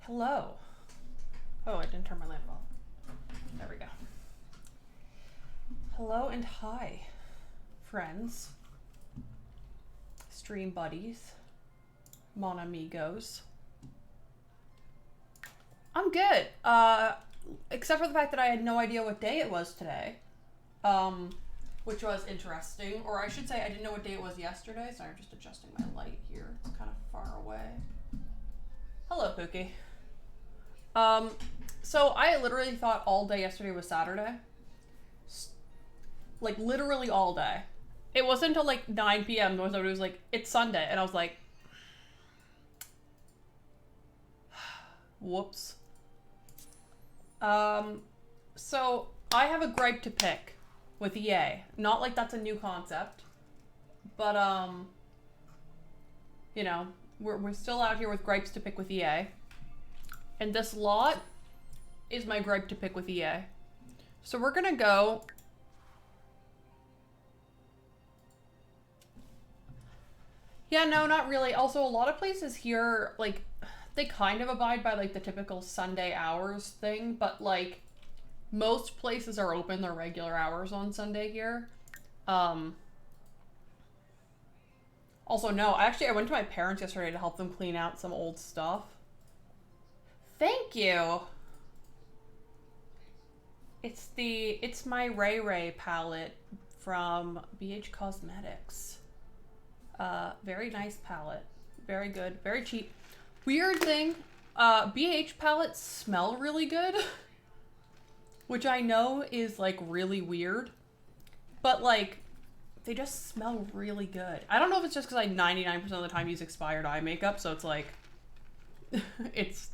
Hello. Oh, I didn't turn my lamp off. There we go. Hello and hi, friends, stream buddies, mon amigos. I'm good. Except for the fact that I had no idea what day it was today. Which was interesting. Or I should say I didn't know what day it was yesterday, so I'm just adjusting my light here. It's kind of far away. Hello, Pookie. So I literally thought all day yesterday was Saturday. Like, literally all day. It wasn't until, like, 9 p.m. when somebody was like, it's Sunday. And I was like, whoops. So I have a gripe to pick with EA. Not like that's a new concept. But, you know, we're still out here with gripes to pick with EA. And this lot is my gripe to pick with EA. So we're gonna go... Yeah, no, not really. Also, a lot of places here, like, they kind of abide by, like, the typical Sunday hours thing, but, like, most places are open their regular hours on Sunday here. Also, no, actually, I went to my parents yesterday to help them clean out some old stuff. Thank you! It's my Ray Ray palette from BH Cosmetics. Very nice palette. Very good. Very cheap. Weird thing, BH palettes smell really good. Which I know is, like, really weird. But, like, they just smell really good. I don't know if it's just because I 99% of the time use expired eye makeup, so it's like... it's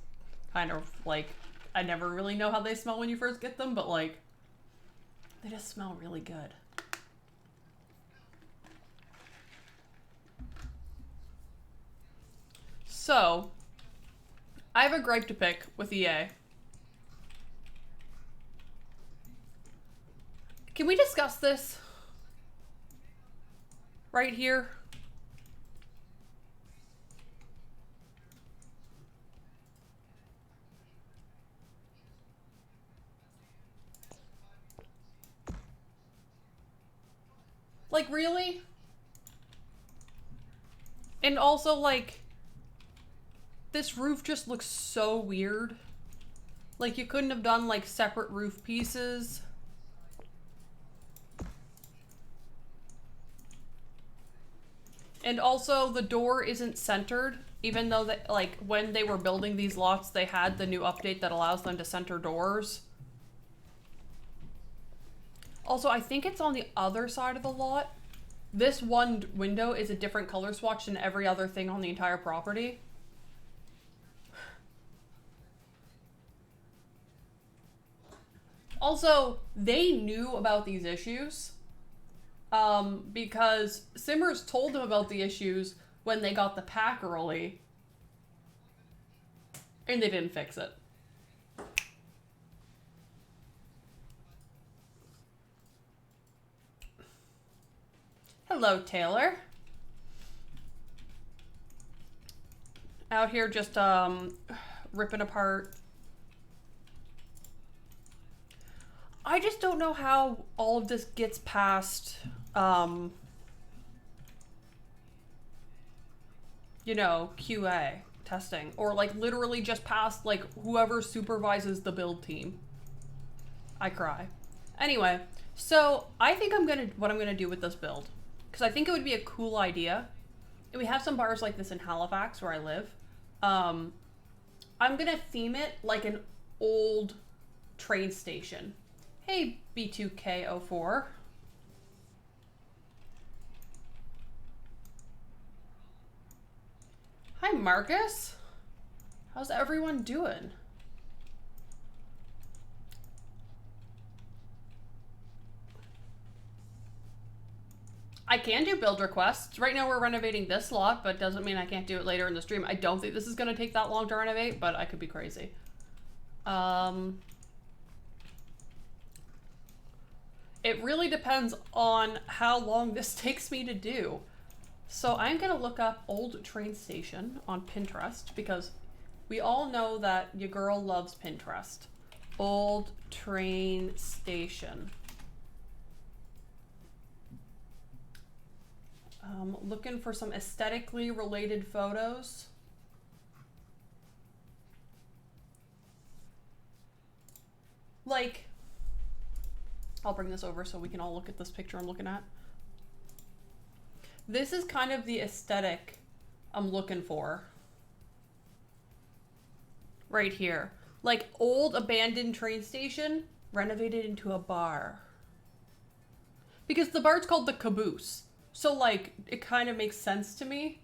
kind of, like, I never really know how they smell when you first get them, but, like, they just smell really good. So, I have a gripe to pick with EA. Can we discuss this? Right here? Like, really? And also, like... this roof just looks so weird. Like, you couldn't have done, like, separate roof pieces. And also, the door isn't centered, even though, that, like, when they were building these lots, they had the new update that allows them to center doors. Also, I think it's on the other side of the lot. This one window is a different color swatch than every other thing on the entire property. Also, they knew about these issues because Simmers told them about the issues when they got the pack early, and they didn't fix it. Hello, Taylor. Out here just ripping apart. I just don't know how all of this gets past, you know, QA testing, or like literally just past like whoever supervises the build team. I cry. Anyway, so I think what I'm gonna do with this build, because I think it would be a cool idea. And we have some bars like this in Halifax where I live. I'm gonna theme it like an old train station. Hey, B2K04. Hi, Marcus. How's everyone doing? I can do build requests. Right now we're renovating this lot, but doesn't mean I can't do it later in the stream. I don't think this is going to take that long to renovate, but I could be crazy. It really depends on how long this takes me to do. So I'm going to look up old train station on Pinterest because We all know that your girl loves Pinterest. Old train station. Looking for some aesthetically related photos. Like, I'll bring this over so we can all look at this picture I'm looking at. This is kind of the aesthetic I'm looking for. Right here. Like old abandoned train station renovated into a bar. Because the bar's called the Caboose. So like, it kind of makes sense to me.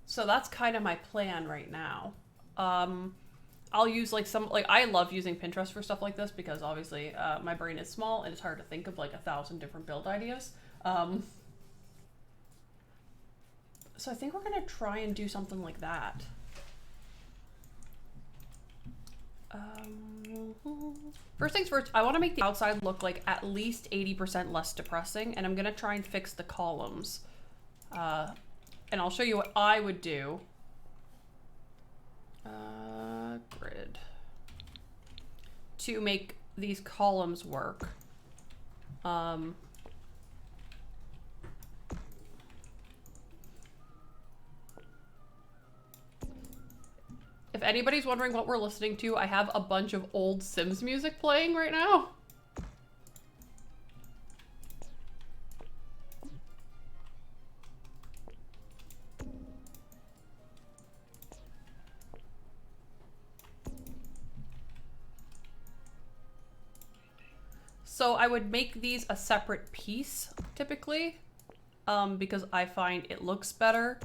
So that's kind of my plan right now. I'll use like I love using Pinterest for stuff like this because obviously my brain is small and it's hard to think of like 1,000 different build ideas. So I think we're gonna try and do something like that. First things first, I want to make the outside look like at least 80% less depressing, and I'm gonna try and fix the columns. And I'll show you what I would do. Grid. To make these columns work. If anybody's wondering what we're listening to, I have a bunch of old Sims music playing right now. So I would make these a separate piece, typically, because I find it looks better.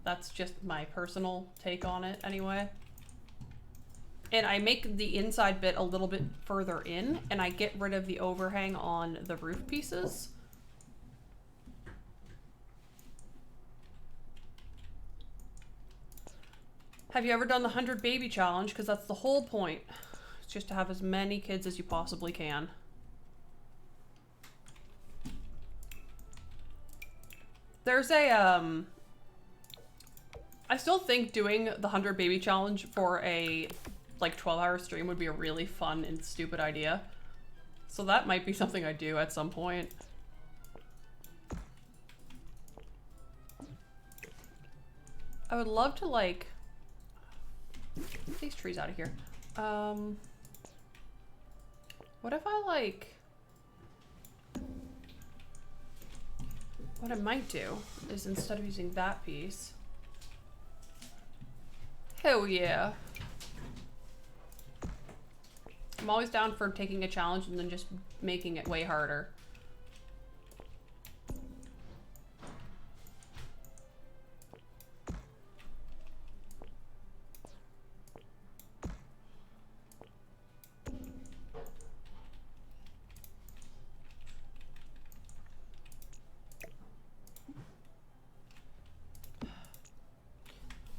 That's just my personal take on it, anyway. And I make the inside bit a little bit further in, and I get rid of the overhang on the roof pieces. Have you ever done the 100 baby challenge? Because that's the whole point. It's just to have as many kids as you possibly can. There's a, I still think doing the 100 baby challenge for a, like, 12-hour stream would be a really fun and stupid idea. So that might be something I do at some point. I would love to, like, get these trees out of here. What if I, like... What I might do is instead of using that piece, hell yeah. I'm always down for taking a challenge and then just making it way harder.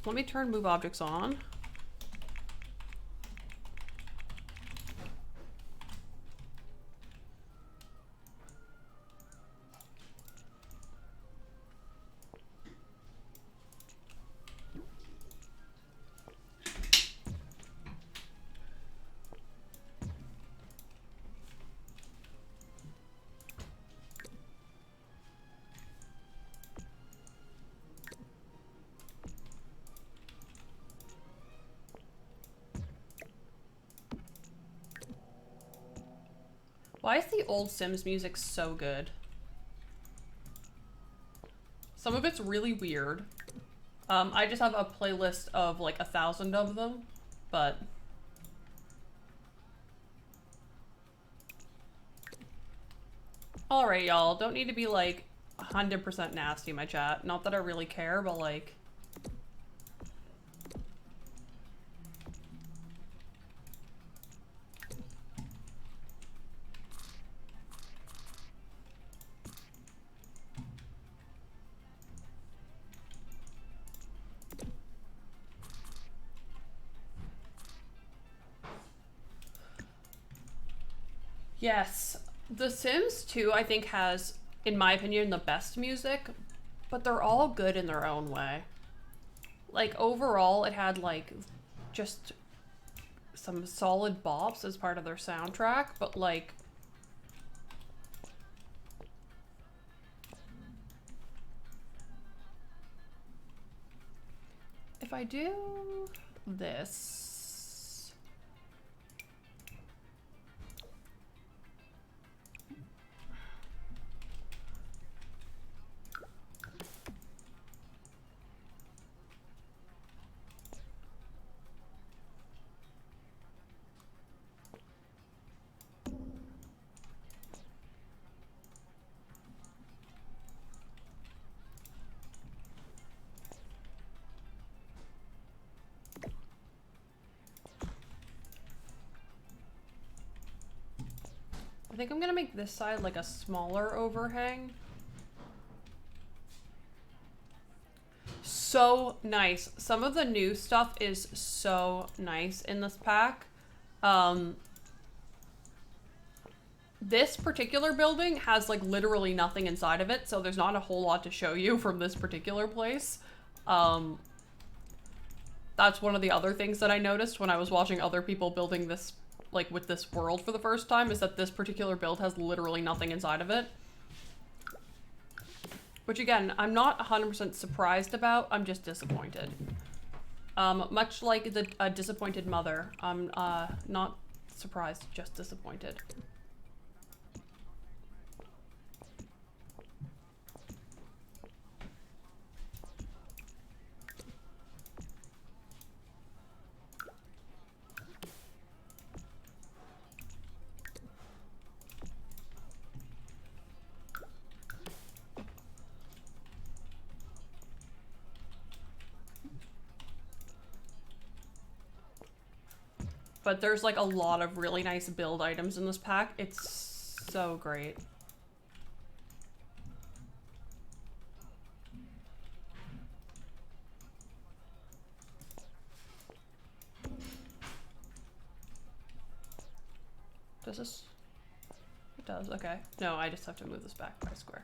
Let me turn move objects on. Why is the old Sims music so good? Some of it's really weird. I just have a playlist of like 1,000 of them, but... Alright, y'all. Don't need to be like 100% nasty, my chat. Not that I really care, but like... Yes, The Sims 2, I think, has in my opinion, the best music, but they're all good in their own way. Like, overall, it had, like, just some solid bops as part of their soundtrack, but, like, if I do this, I think I'm gonna make this side like a smaller overhang. So nice. Some of the new stuff is so nice in this pack. This particular building has like literally nothing inside of it, so there's not a whole lot to show you from this particular place. That's one of the other things that I noticed when I was watching other people building this, like with this world for the first time, is that this particular build has literally nothing inside of it. Which again, I'm not 100% surprised about, I'm just disappointed. Much like a disappointed mother, I'm not surprised, just disappointed. But there's like a lot of really nice build items in this pack. It's so great. Does this? It does, okay. No, I just have to move this back by a square.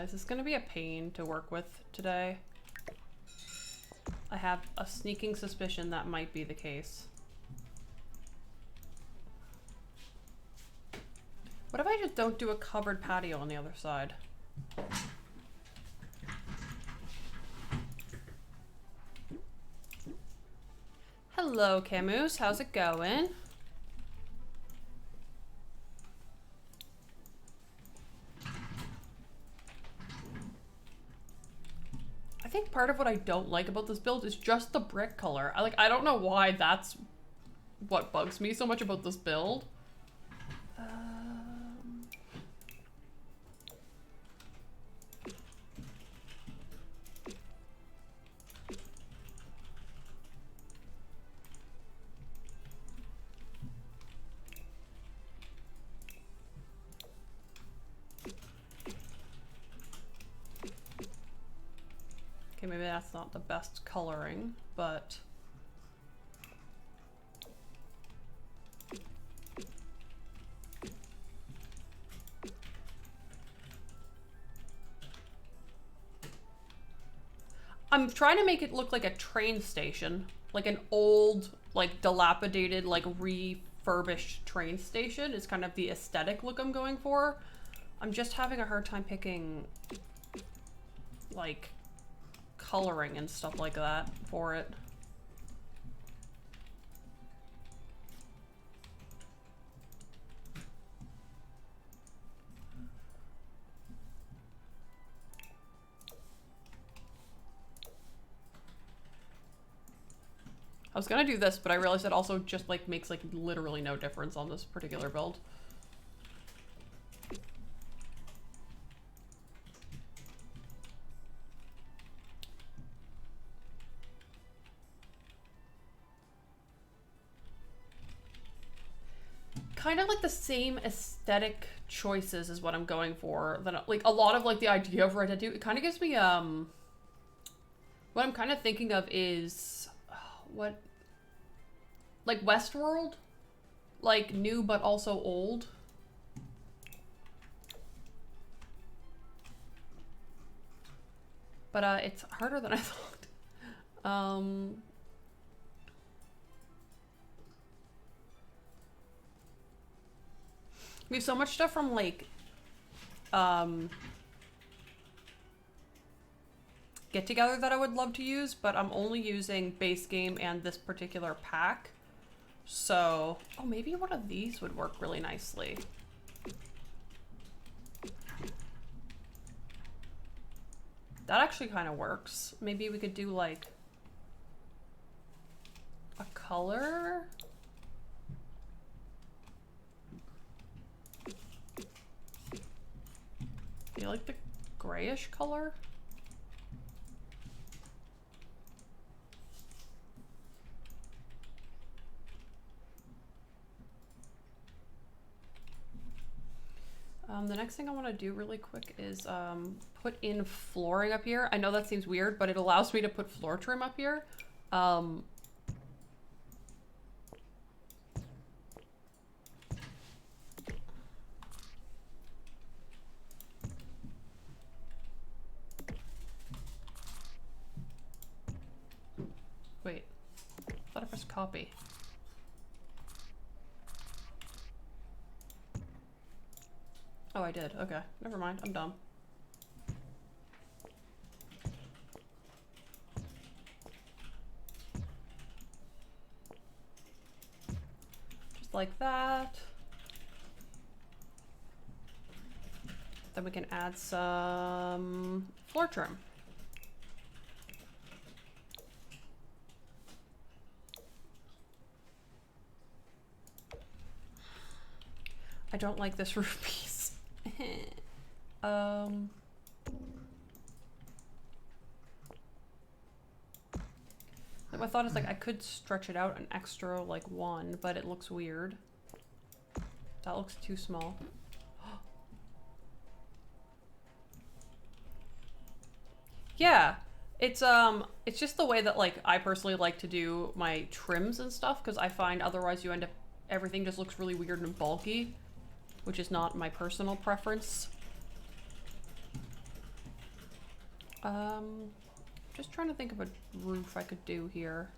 Is this gonna be a pain to work with today? I have a sneaking suspicion that might be the case. What if I just don't do a covered patio on the other side? Hello, Camus. How's it going? I think part of what I don't like about this build is just the brick color. I don't know why that's what bugs me so much about this build. Okay, maybe that's not the best coloring, but I'm trying to make it look like a train station, like an old, like dilapidated, like refurbished train station is kind of the aesthetic look I'm going for. I'm just having a hard time picking like coloring and stuff like that for it. I was gonna do this, but I realized it also just like makes like literally no difference on this particular build. kind of like the same aesthetic choices is what I'm going for. Then like a lot of like the idea of Red Dead 2, it kind of gives me what I'm kind of thinking of is what, like Westworld, like new but also old. But it's harder than I thought. We have so much stuff from like Get Together that I would love to use, but I'm only using base game and this particular pack. So, oh, maybe one of these would work really nicely. That actually kind of works. Maybe we could do like a color. Do you like the grayish color? The next thing I want to do really quick is put in flooring up here. I know that seems weird, but it allows me to put floor trim up here. Wait, I thought I pressed copy. Oh, I did. Okay, never mind. I'm dumb. Just like that. Then we can add some floor trim. I don't like this roof piece. My thought is like I could stretch it out an extra like one, but it looks weird. That looks too small. Yeah, it's just the way that like I personally like to do my trims and stuff, because I find otherwise you end up everything just looks really weird and bulky, which is not my personal preference. Just trying to think of a roof I could do here.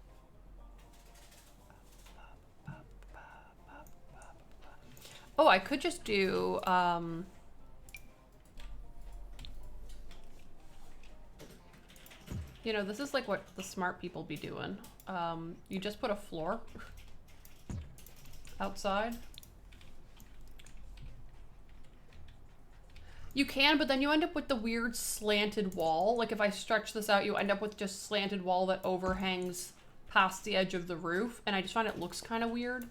Oh, I could just do, you know, this is like what the smart people be doing. You just put a floor outside. You can, but then you end up with the weird slanted wall. Like if I stretch this out, you end up with just slanted wall that overhangs past the edge of the roof, and I just find it looks kind of weird.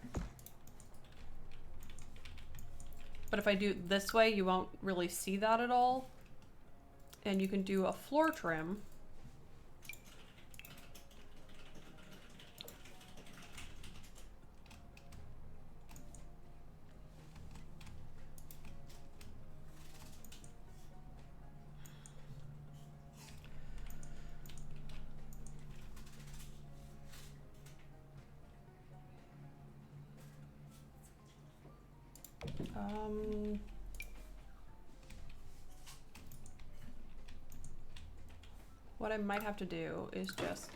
But if I do it this way, you won't really see that at all. And you can do a floor trim. What I might have to do is just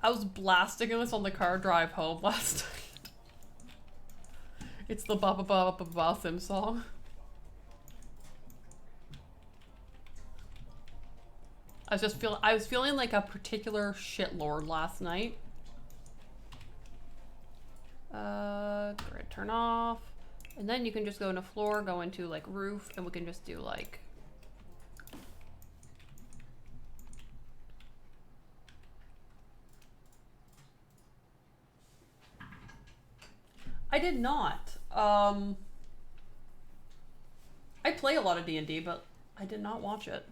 I was blasting this on the car drive home last night. It's the Ba Ba Ba Ba Ba Sim song. I was feeling like a particular shitlord last night. Grid turn off. And then you can just go into floor, go into like roof, and we can just do like... I did not. I play a lot of D&D, but I did not watch it.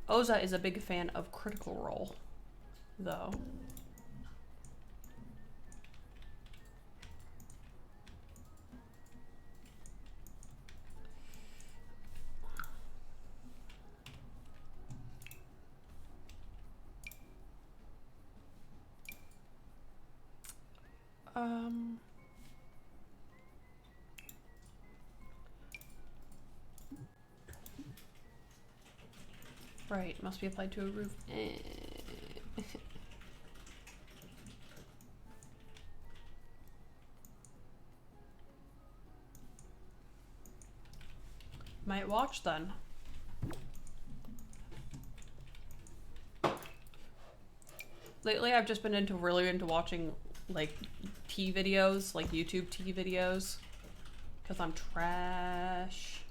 Oza is a big fan of Critical Role, though. Right, must be applied to a roof. Might watch then. Lately I've just been really into watching like tea videos, like YouTube tea videos, because I'm trash.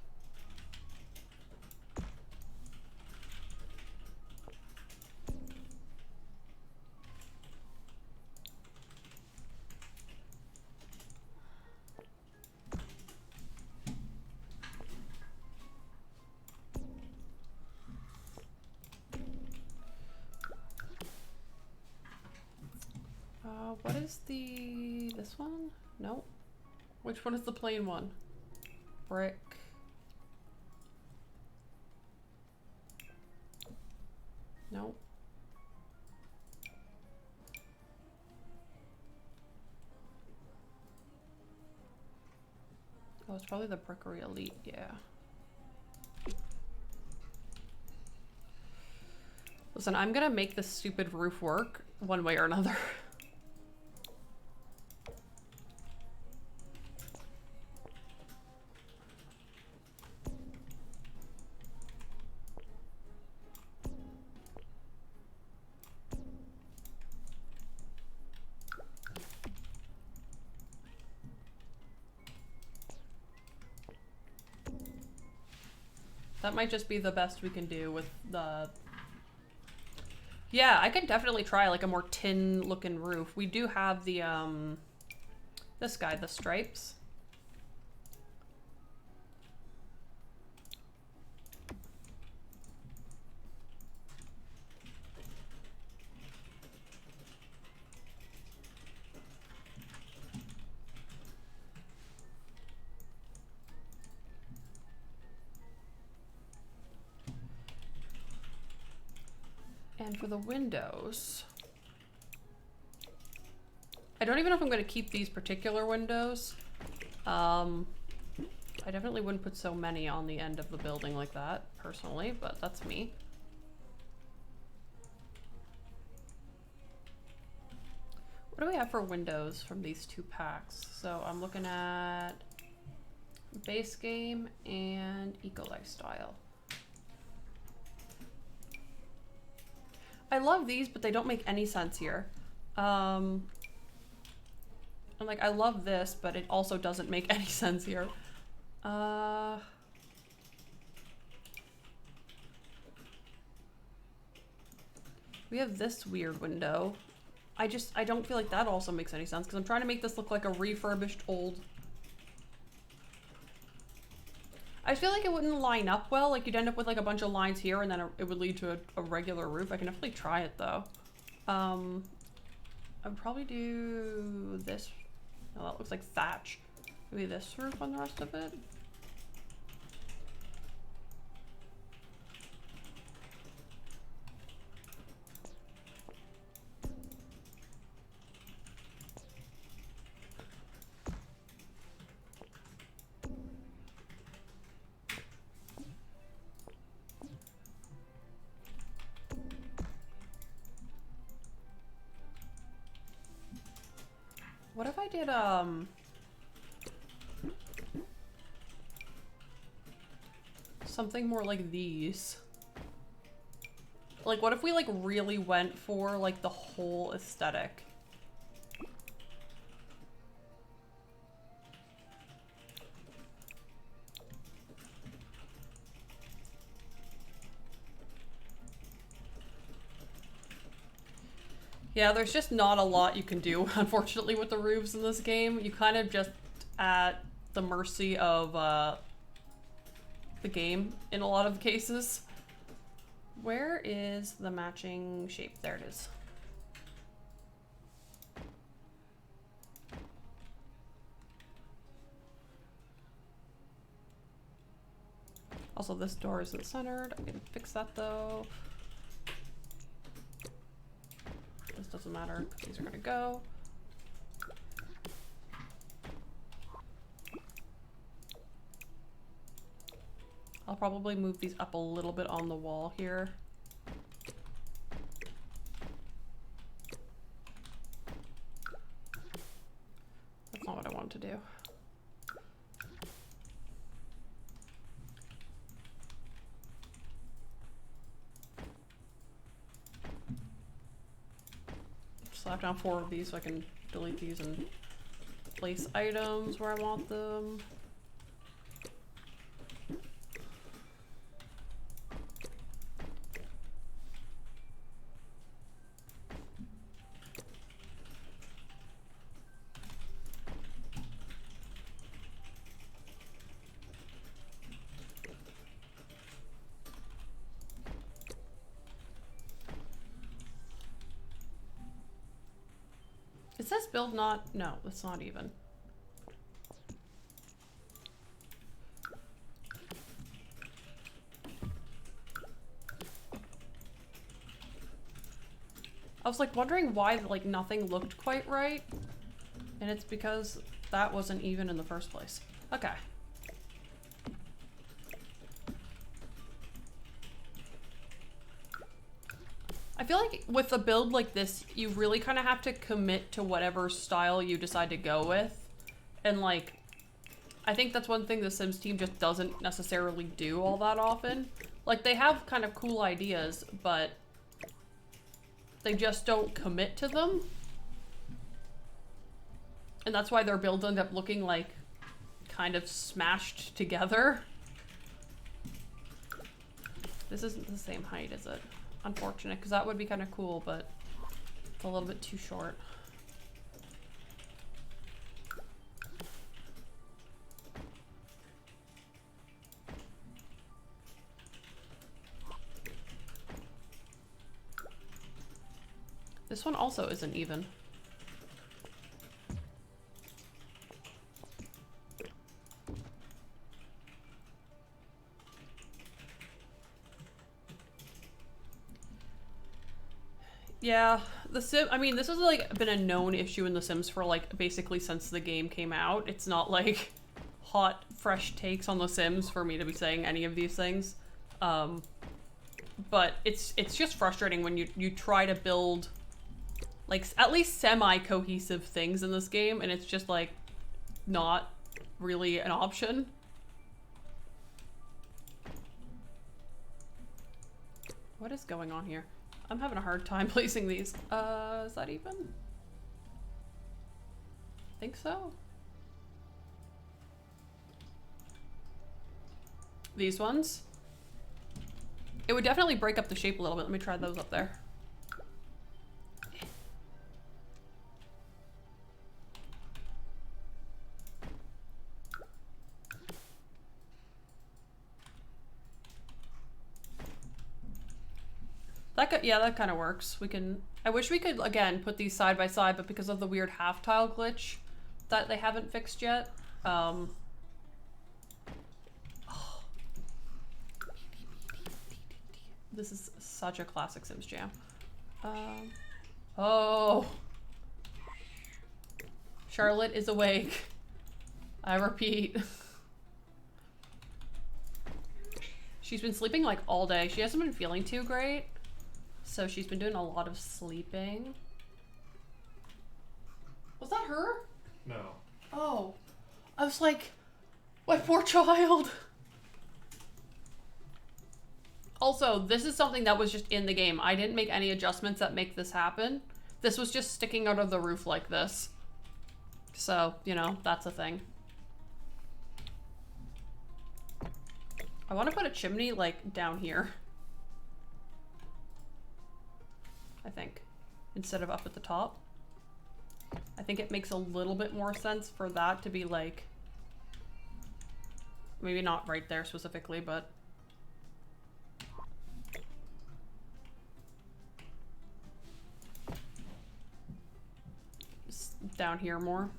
What is this one? Nope. Which one is the plain one? Brick. Nope. Oh, it's probably the Brickery Elite, yeah. Listen, I'm gonna make this stupid roof work one way or another. That might just be the best we can do with the... Yeah, I could definitely try like a more tin looking roof. We do have the, this guy, the stripes. And for the windows, I don't even know if I'm going to keep these particular windows. I definitely wouldn't put so many on the end of the building like that, personally, but that's me. What do we have for windows from these two packs? So I'm looking at base game and eco lifestyle. I love these, but they don't make any sense here. And like, I love this, but it also doesn't make any sense here. We have this weird window. I don't feel like that also makes any sense because I'm trying to make this look like a refurbished old... I feel like it wouldn't line up well. Like you'd end up with like a bunch of lines here and then it would lead to a regular roof. I can definitely try it though. I would probably do this. Oh, that looks like thatch. Maybe this roof on the rest of it. What if I did, something more like these? Like, what if we, like, really went for, like, the whole aesthetic? Yeah, there's just not a lot you can do, unfortunately, with the roofs in this game. You kind of just at the mercy of the game in a lot of cases. Where is the matching shape? There it is. Also, this door isn't centered. I can fix that though. This doesn't matter. These are gonna go. I'll probably move these up a little bit on the wall here. That's not what I wanted to do. Slap down 4 of these so I can delete these and place items where I want them. Is this build not? No, it's not even. I was like wondering why like nothing looked quite right, and it's because that wasn't even in the first place. Okay. I feel like with a build like this, you really kind of have to commit to whatever style you decide to go with. And like, I think that's one thing the Sims team just doesn't necessarily do all that often. Like, they have kind of cool ideas, but they just don't commit to them. And that's why their builds end up looking like kind of smashed together. This isn't the same height, is it? Unfortunate, because that would be kind of cool, but it's a little bit too short. This one also isn't even. Yeah, I mean, this has like been a known issue in The Sims for like basically since the game came out. It's not like hot, fresh takes on The Sims for me to be saying any of these things. But it's just frustrating when you try to build like at least semi-cohesive things in this game, and it's just like not really an option. What is going on here? I'm having a hard time placing these. Is that even? I think so. These ones. It would definitely break up the shape a little bit. Let me try those up there. Yeah, that kind of works. We can, I wish we could, again, put these side by side, but because of the weird half tile glitch that they haven't fixed yet, this is such a classic Sims jam. Oh. Charlotte is awake. I repeat. She's been sleeping like all day. She hasn't been feeling too great. So she's been doing a lot of sleeping. Was that her? No. Oh. I was like, my poor child. Also, this is something that was just in the game. I didn't make any adjustments that make this happen. This was just sticking out of the roof like this. So, you know, that's a thing. I want to put a chimney, like, down here. I think. instead of up at the top. I think it makes a little bit more sense for that to be like, maybe not right there specifically, but down here more.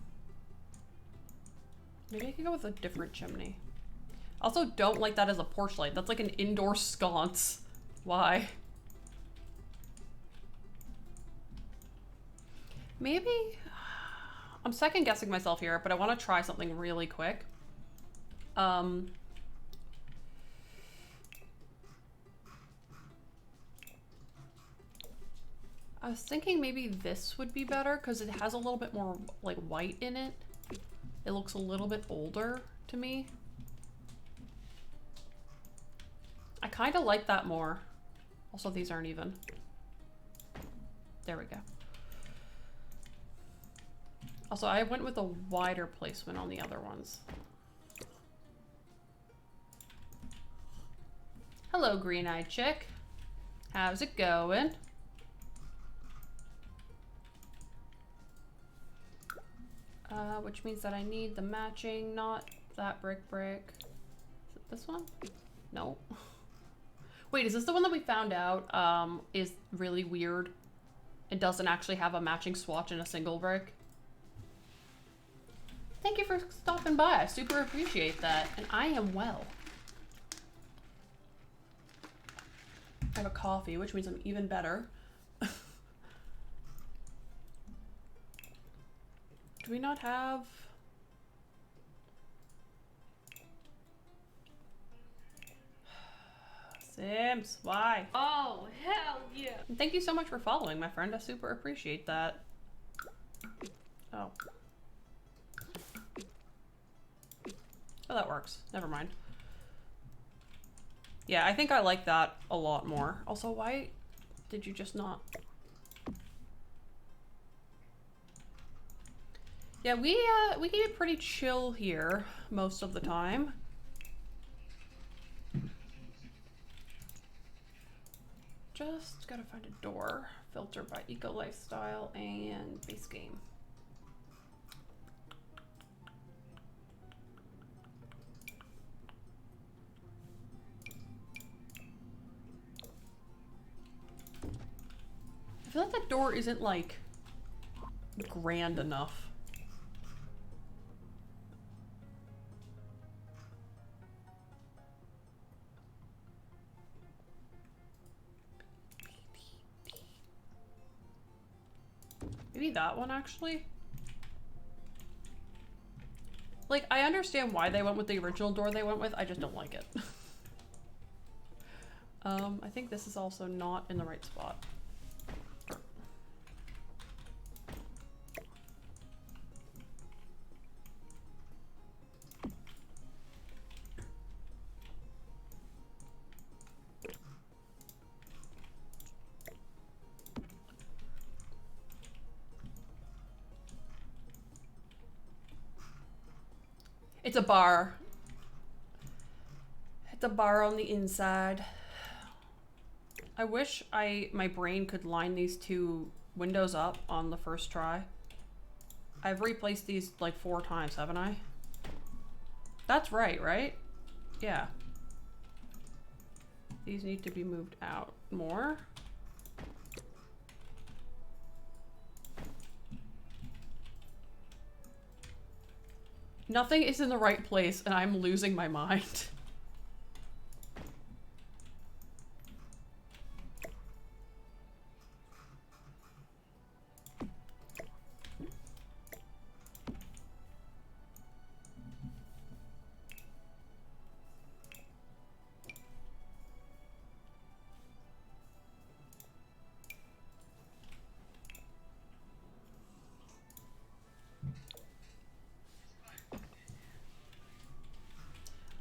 Maybe I could go with a different chimney. Also, don't like that as a porch light. That's like an indoor sconce. Why? Maybe... I'm second guessing myself here, but I want to try something really quick. I was thinking maybe this would be better because it has a little bit more like white in it. It looks a little bit older to me. I kind of like that more. Also, these aren't even. There we go. Also, I went with a wider placement on the other ones. Hello, green-eyed chick. How's it going? Which means that I need the matching, not that brick. Is it this one? No. Wait, is this the one that we found out is really weird? It doesn't actually have a matching swatch in a single brick. Thank you for stopping by. I super appreciate that. And I am well. I have a coffee, which means I'm even better. Do we not have... Sims, why? Oh, hell yeah. And thank you so much for following, my friend. I super appreciate that. Oh. Oh, that works. Never mind. Yeah, I think I like that a lot more. Also, why did you just not... Yeah, we keep it pretty chill here most of the time. Just gotta find a door. Filter by eco lifestyle and base game. I feel like that door isn't like grand enough. Maybe that one, actually. Like, I understand why they went with the original door they went with, I just don't like it. I think this is also not in the right spot. It's a bar. It's a bar on the inside. I wish my brain could line these two windows up on the first try. I've replaced these like 4 times, haven't I? That's right, right? Yeah. These need to be moved out more. Nothing is in the right place and I'm losing my mind.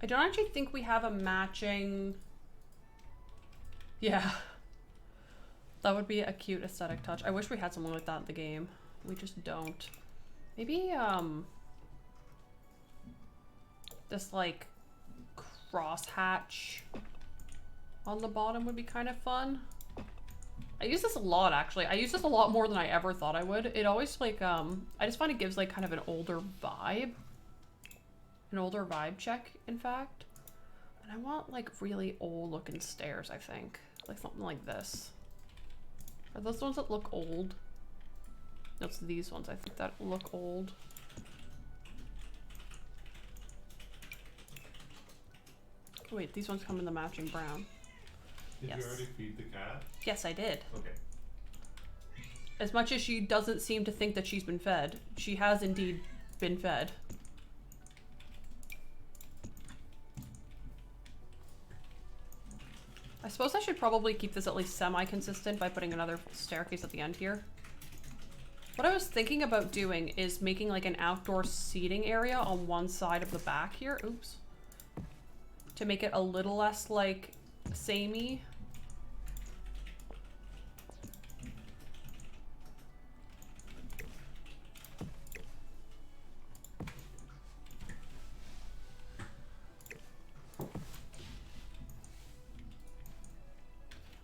I don't actually think we have a matching... Yeah. That would be a cute aesthetic touch. I wish we had something like that in the game. We just don't. Maybe, this, like, crosshatch on the bottom would be kind of fun. I use this a lot, actually. I use this a lot more than I ever thought I would. It always, like, I just find it gives, like, kind of an older vibe. An older vibe check, in fact. And I want, like, really old-looking stairs, I think. Like, something like this. Are those the ones that look old? No, it's these ones, I think, that look old. Oh, wait, these ones come in the matching brown. Did yes. you already feed the cat? Yes, I did. Okay. As much as she doesn't seem to think that she's been fed, she has indeed been fed. I suppose I should probably keep this at least semi-consistent by putting another staircase at the end here. What I was thinking about doing is making like an outdoor seating area on one side of the back here. Oops. To make it a little less like samey.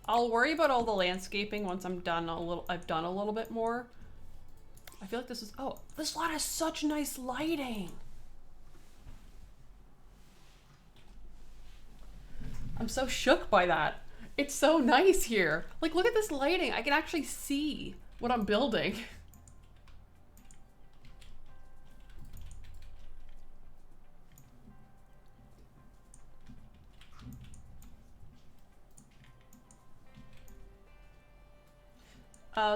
I'll worry about all the landscaping once I've done a little bit more. I feel like this is, oh, this lot has such nice lighting. I'm so shook by that. It's so nice here. Like, look at this lighting. I can actually see what I'm building.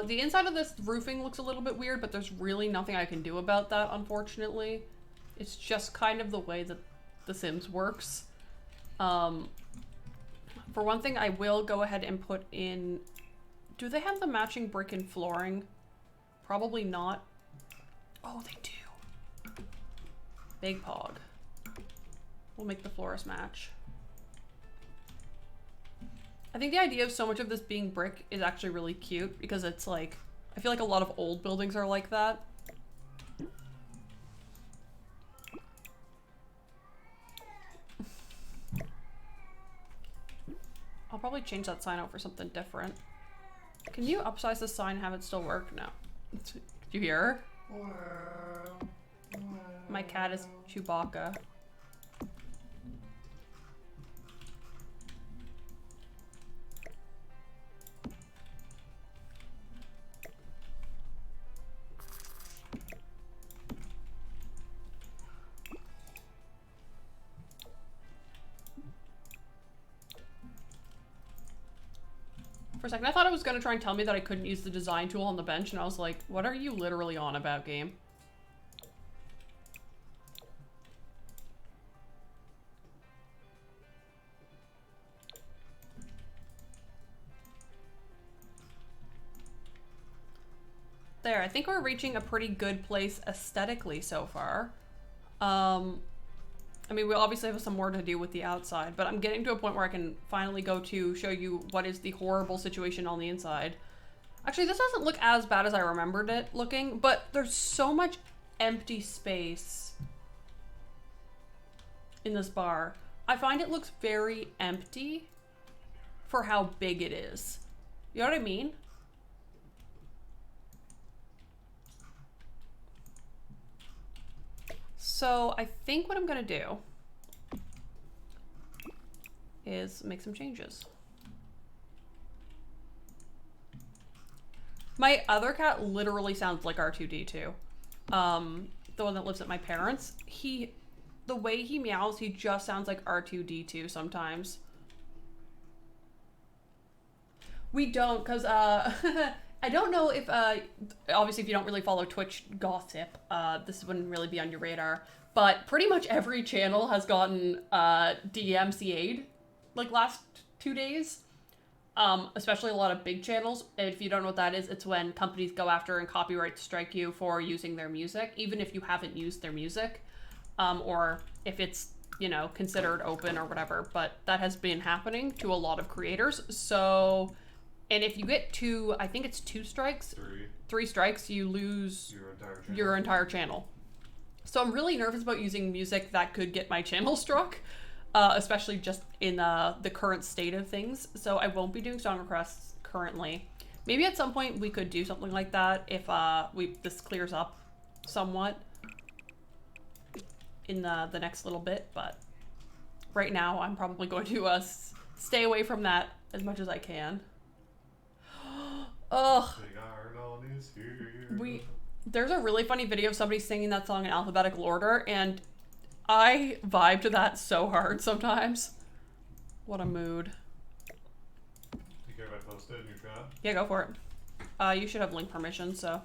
The inside of this roofing looks a little bit weird, but there's really nothing I can do about that, unfortunately. It's just kind of the way that The Sims works. For one thing, I will go ahead and put in... Do they have the matching brick and flooring? Probably not. Oh, they do. Big Pog. We'll make the floors match. I think the idea of so much of this being brick is actually really cute because it's like, I feel like a lot of old buildings are like that. I'll probably change that sign out for something different. Can you upsize the sign and have it still work? No. Did you hear her? My cat is Chewbacca. For a second, I thought it was going to try and tell me that I couldn't use the design tool on the bench, and I was like, what are you literally on about, game? There, I think we're reaching a pretty good place aesthetically so far. I mean, we obviously have some more to do with the outside, but I'm getting to a point where I can finally go to show you what is the horrible situation on the inside. Actually, this doesn't look as bad as I remembered it looking, but there's so much empty space in this bar. I find it looks very empty for how big it is. You know what I mean? So I think what I'm gonna do is make some changes. My other cat literally sounds like R2-D2. The one that lives at my parents'. The way he meows, he just sounds like R2-D2 sometimes. We don't, cause I don't know if, obviously if you don't really follow Twitch gossip, this wouldn't really be on your radar, but pretty much every channel has gotten DMCA'd, like last 2 days, especially a lot of big channels. If you don't know what that is, it's when companies go after and copyright strike you for using their music, even if you haven't used their music, or if it's, you know, considered open or whatever, but that has been happening to a lot of creators, so... And if you get I think it's 2 strikes, 3 strikes, you lose your entire channel. So I'm really nervous about using music that could get my channel struck, especially just in the current state of things. So I won't be doing song requests currently. Maybe at some point we could do something like that if this clears up somewhat in the next little bit, but right now I'm probably going to stay away from that as much as I can. Ugh. There's a really funny video of somebody singing that song in alphabetical order, and I vibe to that so hard sometimes. What a mood. Do you care if I post it in your chat? Yeah, go for it. You should have link permission, so.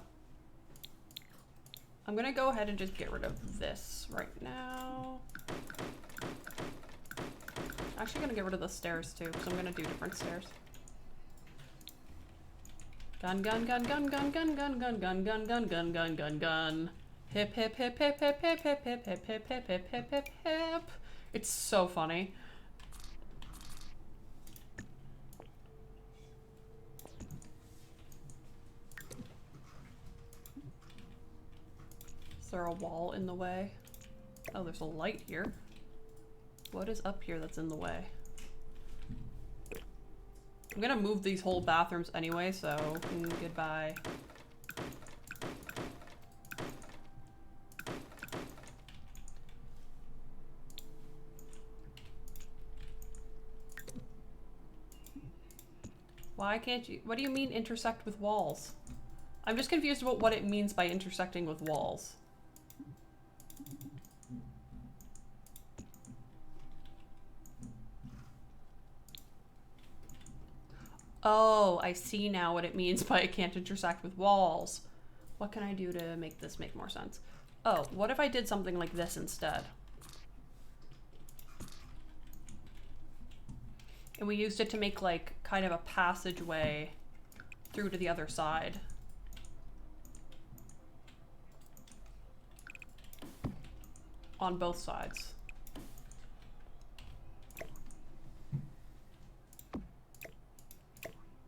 I'm gonna go ahead and just get rid of this right now. Actually gonna get rid of the stairs too, because I'm gonna do different stairs. Gun, gun, gun, gun, gun, gun, gun, gun, gun, gun, gun, gun, gun, gun, gun. Hip, hip, hip, hip, hip, hip, hip, hip, hip, hip, hip, hip, hip, hip, hip. It's so funny. Is there a wall in the way? Oh, there's a light here. What is up here that's in the way? I'm gonna move these whole bathrooms anyway, so goodbye. Why can't you? What do you mean intersect with walls? I'm just confused about what it means by intersecting with walls. Oh, I see now what it means by it can't intersect with walls. What can I do to make this make more sense? Oh, what if I did something like this instead? And we used it to make like kind of a passageway through to the other side. On both sides.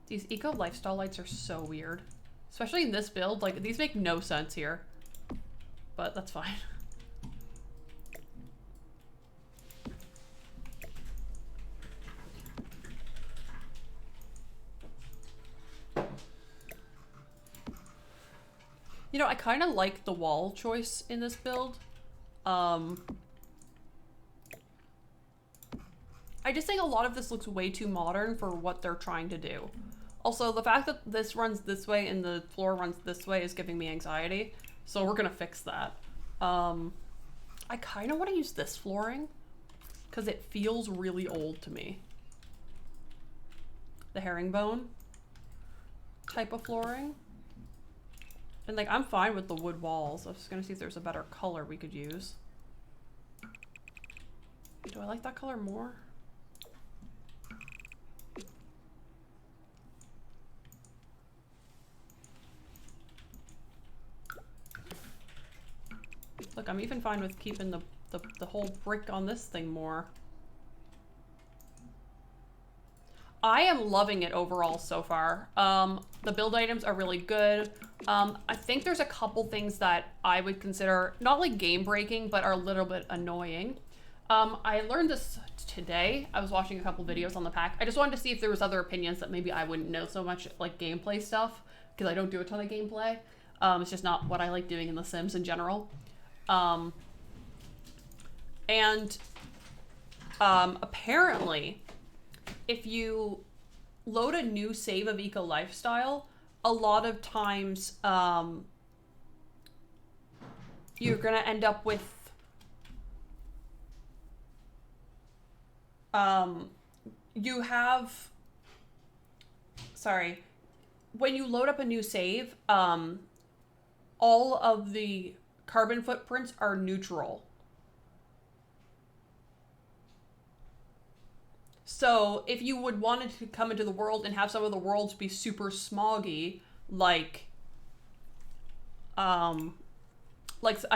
These eco lifestyle lights are so weird. Especially in this build, like these make no sense here. But that's fine. You know, I kind of like the wall choice in this build. I just think a lot of this looks way too modern for what they're trying to do. Also, the fact that this runs this way and the floor runs this way is giving me anxiety. So we're gonna fix that. I kind of want to use this flooring because it feels really old to me. The herringbone type of flooring. And like, I'm fine with the wood walls. I was just gonna see if there's a better color we could use. Do I like that color more? Look, I'm even fine with keeping the whole brick on this thing more. I am loving it overall so far. The build items are really good. I think there's a couple things that I would consider not like game breaking, but are a little bit annoying. I learned this today. I was watching a couple videos on the pack. I just wanted to see if there was other opinions that maybe I wouldn't know so much, like gameplay stuff, because I don't do a ton of gameplay. It's just not what I like doing in The Sims in general. Apparently, if you load a new save of Eco Lifestyle, a lot of times you're gonna end up with when you load up a new save, all of the carbon footprints are neutral. So if you would want it to come into the world and have some of the worlds be super smoggy, like I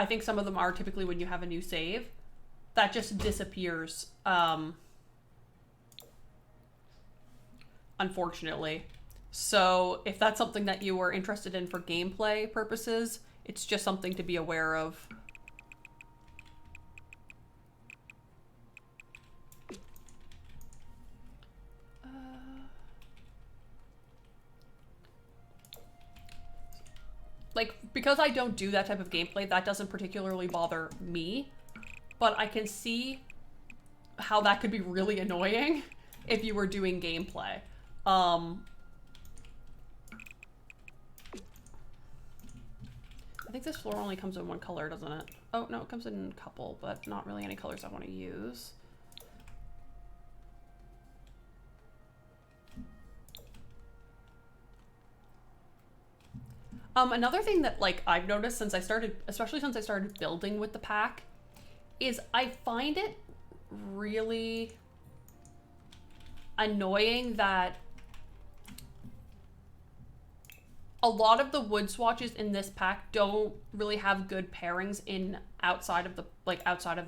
think some of them are typically when you have a new save, that just disappears, unfortunately. So if that's something that you are interested in for gameplay purposes, it's just something to be aware of. like, because I don't do that type of gameplay, that doesn't particularly bother me, but I can see how that could be really annoying if you were doing gameplay. I think this floor only comes in one color, doesn't it? Oh, no, it comes in a couple, but not really any colors I want to use. Another thing that, like, I've noticed since I started, especially since I started building with the pack, is I find it really annoying that a lot of the wood swatches in this pack don't really have good pairings in outside of the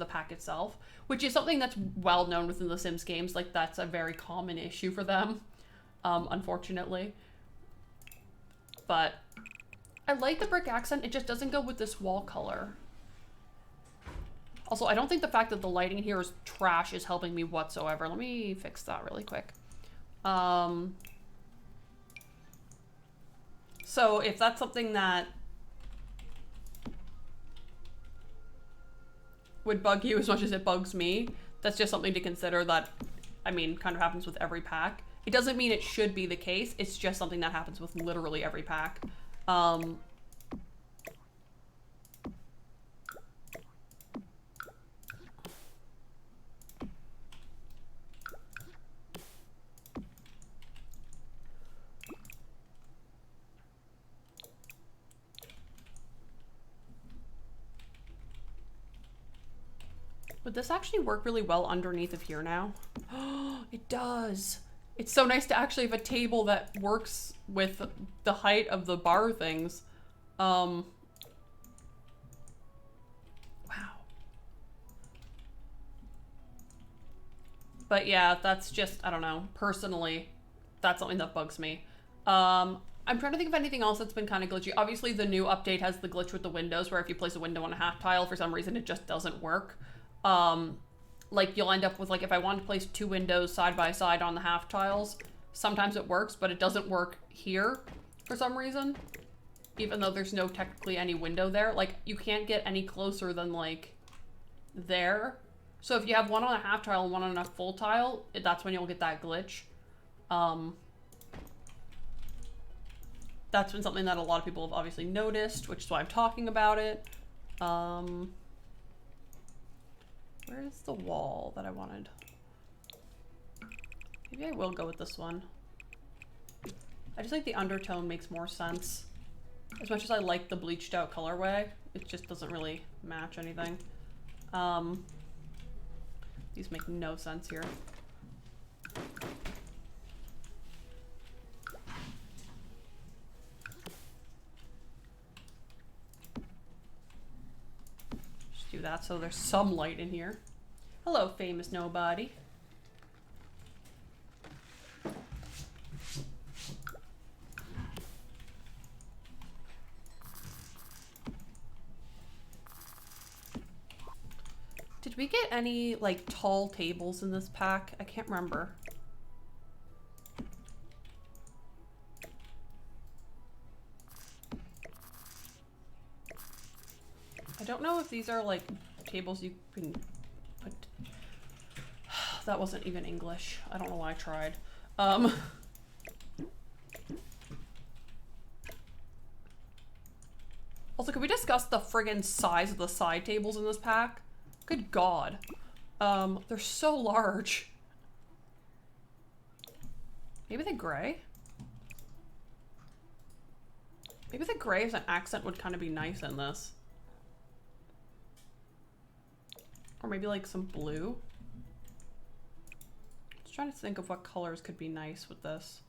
pack itself, which is something that's well known within the Sims games. Like, that's a very common issue for them, unfortunately. But I like the brick accent, it just doesn't go with this wall color. Also, I don't think the fact that the lighting here is trash is helping me whatsoever. Let me fix that really quick. So if that's something that would bug you as much as it bugs me, that's just something to consider that, I mean, kind of happens with every pack. It doesn't mean it should be the case, it's just something that happens with literally every pack. Would this actually work really well underneath of here now? Oh, it does. It's so nice to actually have a table that works with the height of the bar things. Wow. But yeah, that's just, I don't know, personally, that's something that bugs me. I'm trying to think of anything else that's been kind of glitchy. Obviously, the new update has the glitch with the windows, where if you place a window on a half tile, for some reason, it just doesn't work. Like, you'll end up with, like, if I want to place two windows side by side on the half tiles, sometimes it works, but it doesn't work here for some reason, even though there's no technically any window there. Like, you can't get any closer than, like, there. So if you have one on a half tile and one on a full tile, that's when you'll get that glitch. That's been something that a lot of people have obviously noticed, which is why I'm talking about it. Where's the wall that I wanted? Maybe I will go with this one. I just think the undertone makes more sense. As much as I like the bleached out colorway, it just doesn't really match anything. These make no sense here. Do that so there's some light in here. Hello, famous nobody. Did we get any, like, tall tables in this pack? I can't remember. I don't know if these are, like, tables you can put... That wasn't even English. I don't know why I tried. Also, can we discuss the friggin' size of the side tables in this pack? Good God. They're so large. Maybe the gray? Maybe the gray as an accent would kind of be nice in this. Or maybe like some blue. Just trying to think of what colors could be nice with this.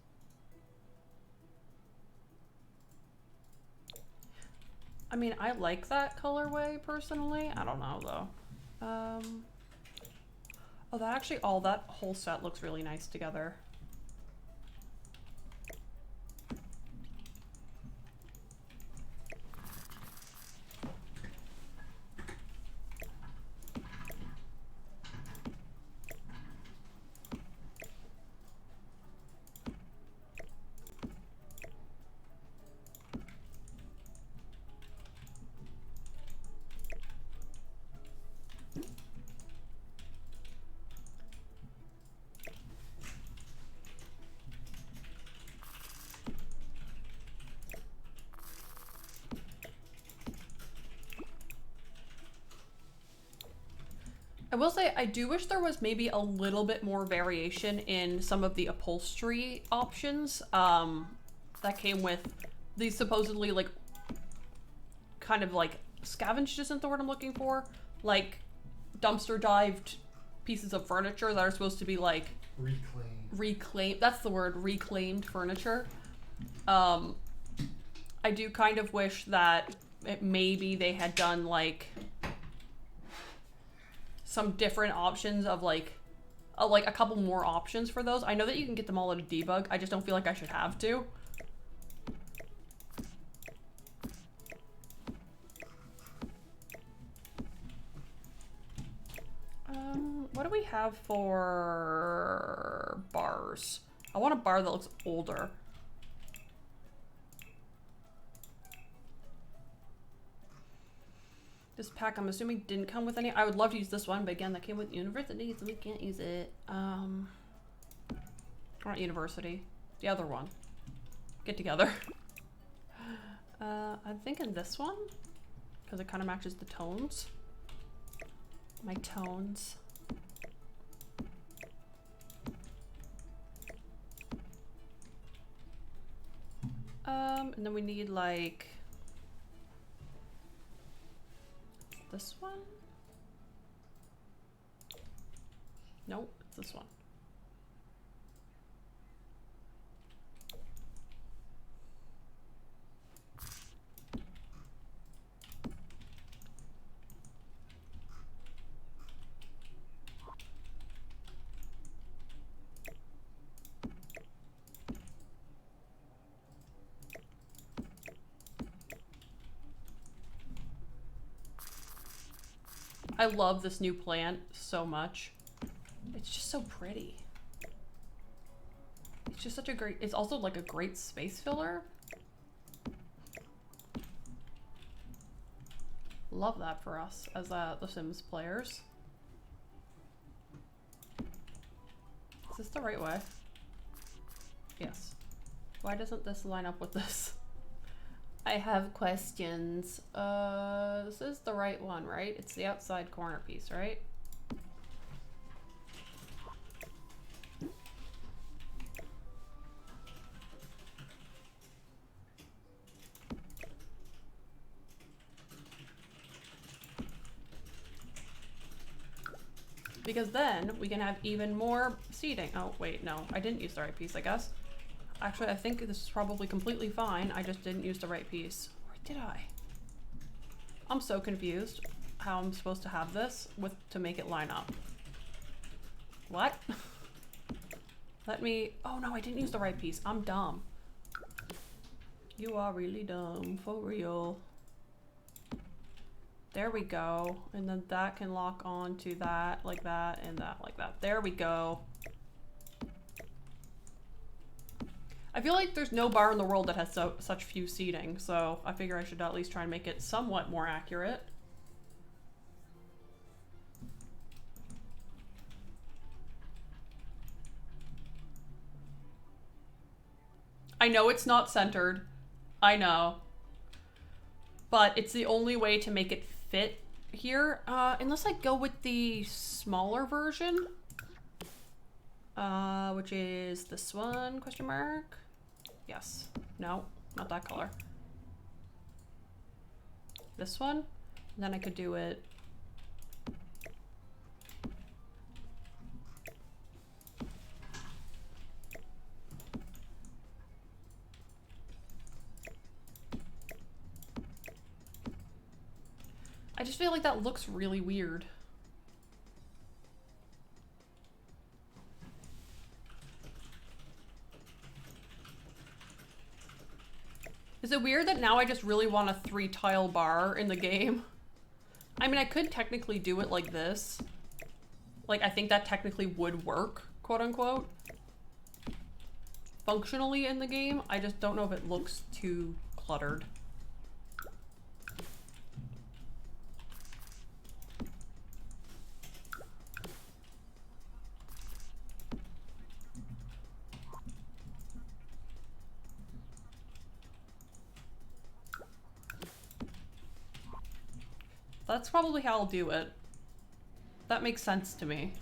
I mean, I like that colorway personally. I don't know though. Oh, that actually, that whole set looks really nice together. I will say I do wish there was maybe a little bit more variation in some of the upholstery options that came with these supposedly like kind of like scavenged isn't the word I'm looking for, like dumpster dived pieces of furniture that are supposed to be like reclaimed. That's the word, reclaimed furniture. I do kind of wish that maybe they had done like some different options of like a couple more options for those. I know that you can get them all at a debug. I just don't feel like I should have to. What do we have for bars? I want a bar that looks older. This pack, I'm assuming, didn't come with any. I would love to use this one, but again, that came with university, so we can't use it. Not university. The other one. Get together. I'm thinking this one, because it kind of matches the tones. My tones. And then we need like this one. Nope, it's this one. I love this new plant so much. It's just so pretty. It's just such a great, it's also like a great space filler. Love that for us as The Sims players. Is this the right way? Yes. Why doesn't this line up with this? I have questions. This is the right one, right? It's the outside corner piece, right? Because then we can have even more seating. Oh, wait, no. I didn't use the right piece, I guess. Actually, I think this is probably completely fine. I just didn't use the right piece. Or did I? I'm so confused how I'm supposed to have this to make it line up. What? Let me... Oh, no, I didn't use the right piece. I'm dumb. You are really dumb. For real. There we go. And then that can lock on to that, like that, and that, like that. There we go. I feel like there's no bar in the world that has such few seating, so I figure I should at least try and make it somewhat more accurate. I know it's not centered. I know. But it's the only way to make it fit here, unless I go with the smaller version, which is this one, question mark? Yes. No, not that color. This one, and then I could do it. I just feel like that looks really weird. Is it weird that now I just really want a 3-tile bar in the game? I mean, I could technically do it like this. Like, I think that technically would work, quote unquote. Functionally in the game, I just don't know if it looks too cluttered. That's probably how I'll do it. That makes sense to me.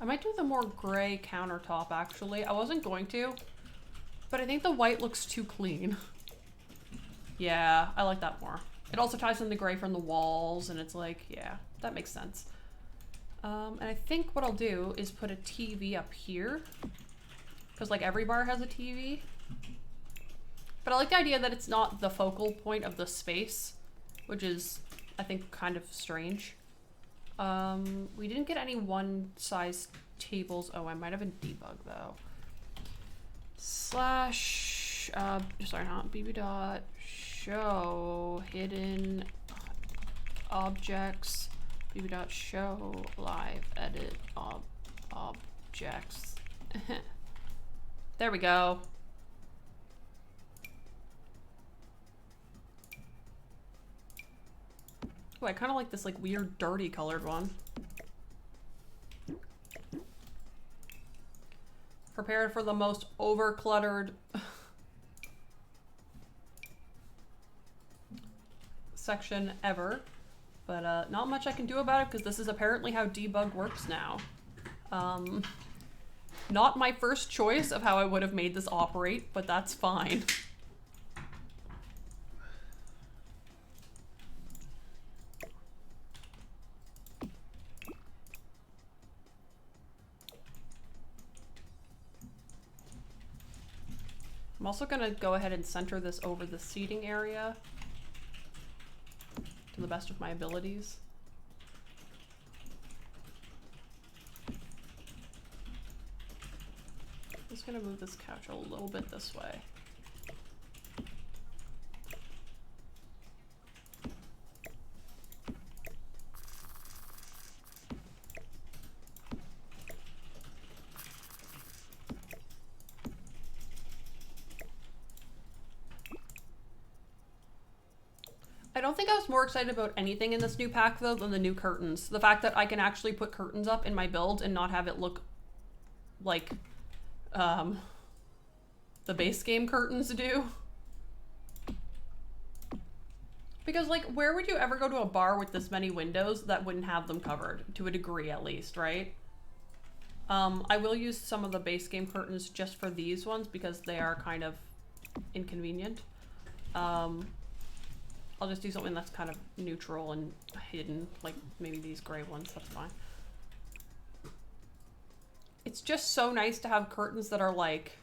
I might do the more gray countertop, actually. I wasn't going to, but I think the white looks too clean. Yeah, I like that more. It also ties in the gray from the walls, and it's like, yeah, that makes sense. And I think what I'll do is put a TV up here, because like every bar has a TV. But I like the idea that it's not the focal point of the space, which is, I think, kind of strange. We didn't get any one-size tables. Oh, I might have a debug though. Slash, sorry, not bb dot show hidden objects, bb dot show live edit objects. There we go. Ooh, I kind of like this like weird dirty colored one. Prepared for the most over-cluttered section ever. But not much I can do about it because this is apparently how debug works now. Not my first choice of how I would have made this operate, but that's fine. I'm also gonna go ahead and center this over the seating area to the best of my abilities. I'm just gonna move this couch a little bit this way. I don't think I was more excited about anything in this new pack though than the new curtains. The fact that I can actually put curtains up in my build and not have it look like the base game curtains do. Because like, where would you ever go to a bar with this many windows that wouldn't have them covered, to a degree at least, right? I will use some of the base game curtains just for these ones because they are kind of inconvenient. I'll just do something that's kind of neutral and hidden, like maybe these gray ones, that's fine. It's just so nice to have curtains that are like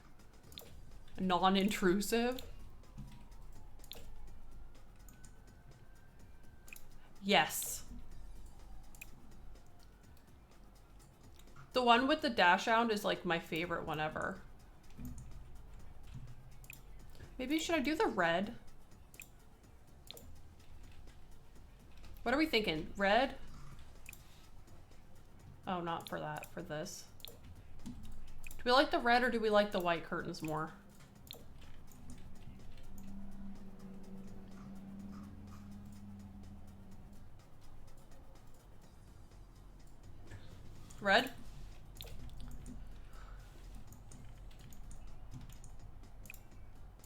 non-intrusive. Yes. The one with the dash sound is like my favorite one ever. Maybe should I do the red? What are we thinking? Red? Oh, not for that, for this. Do we like the red or do we like the white curtains more? Red?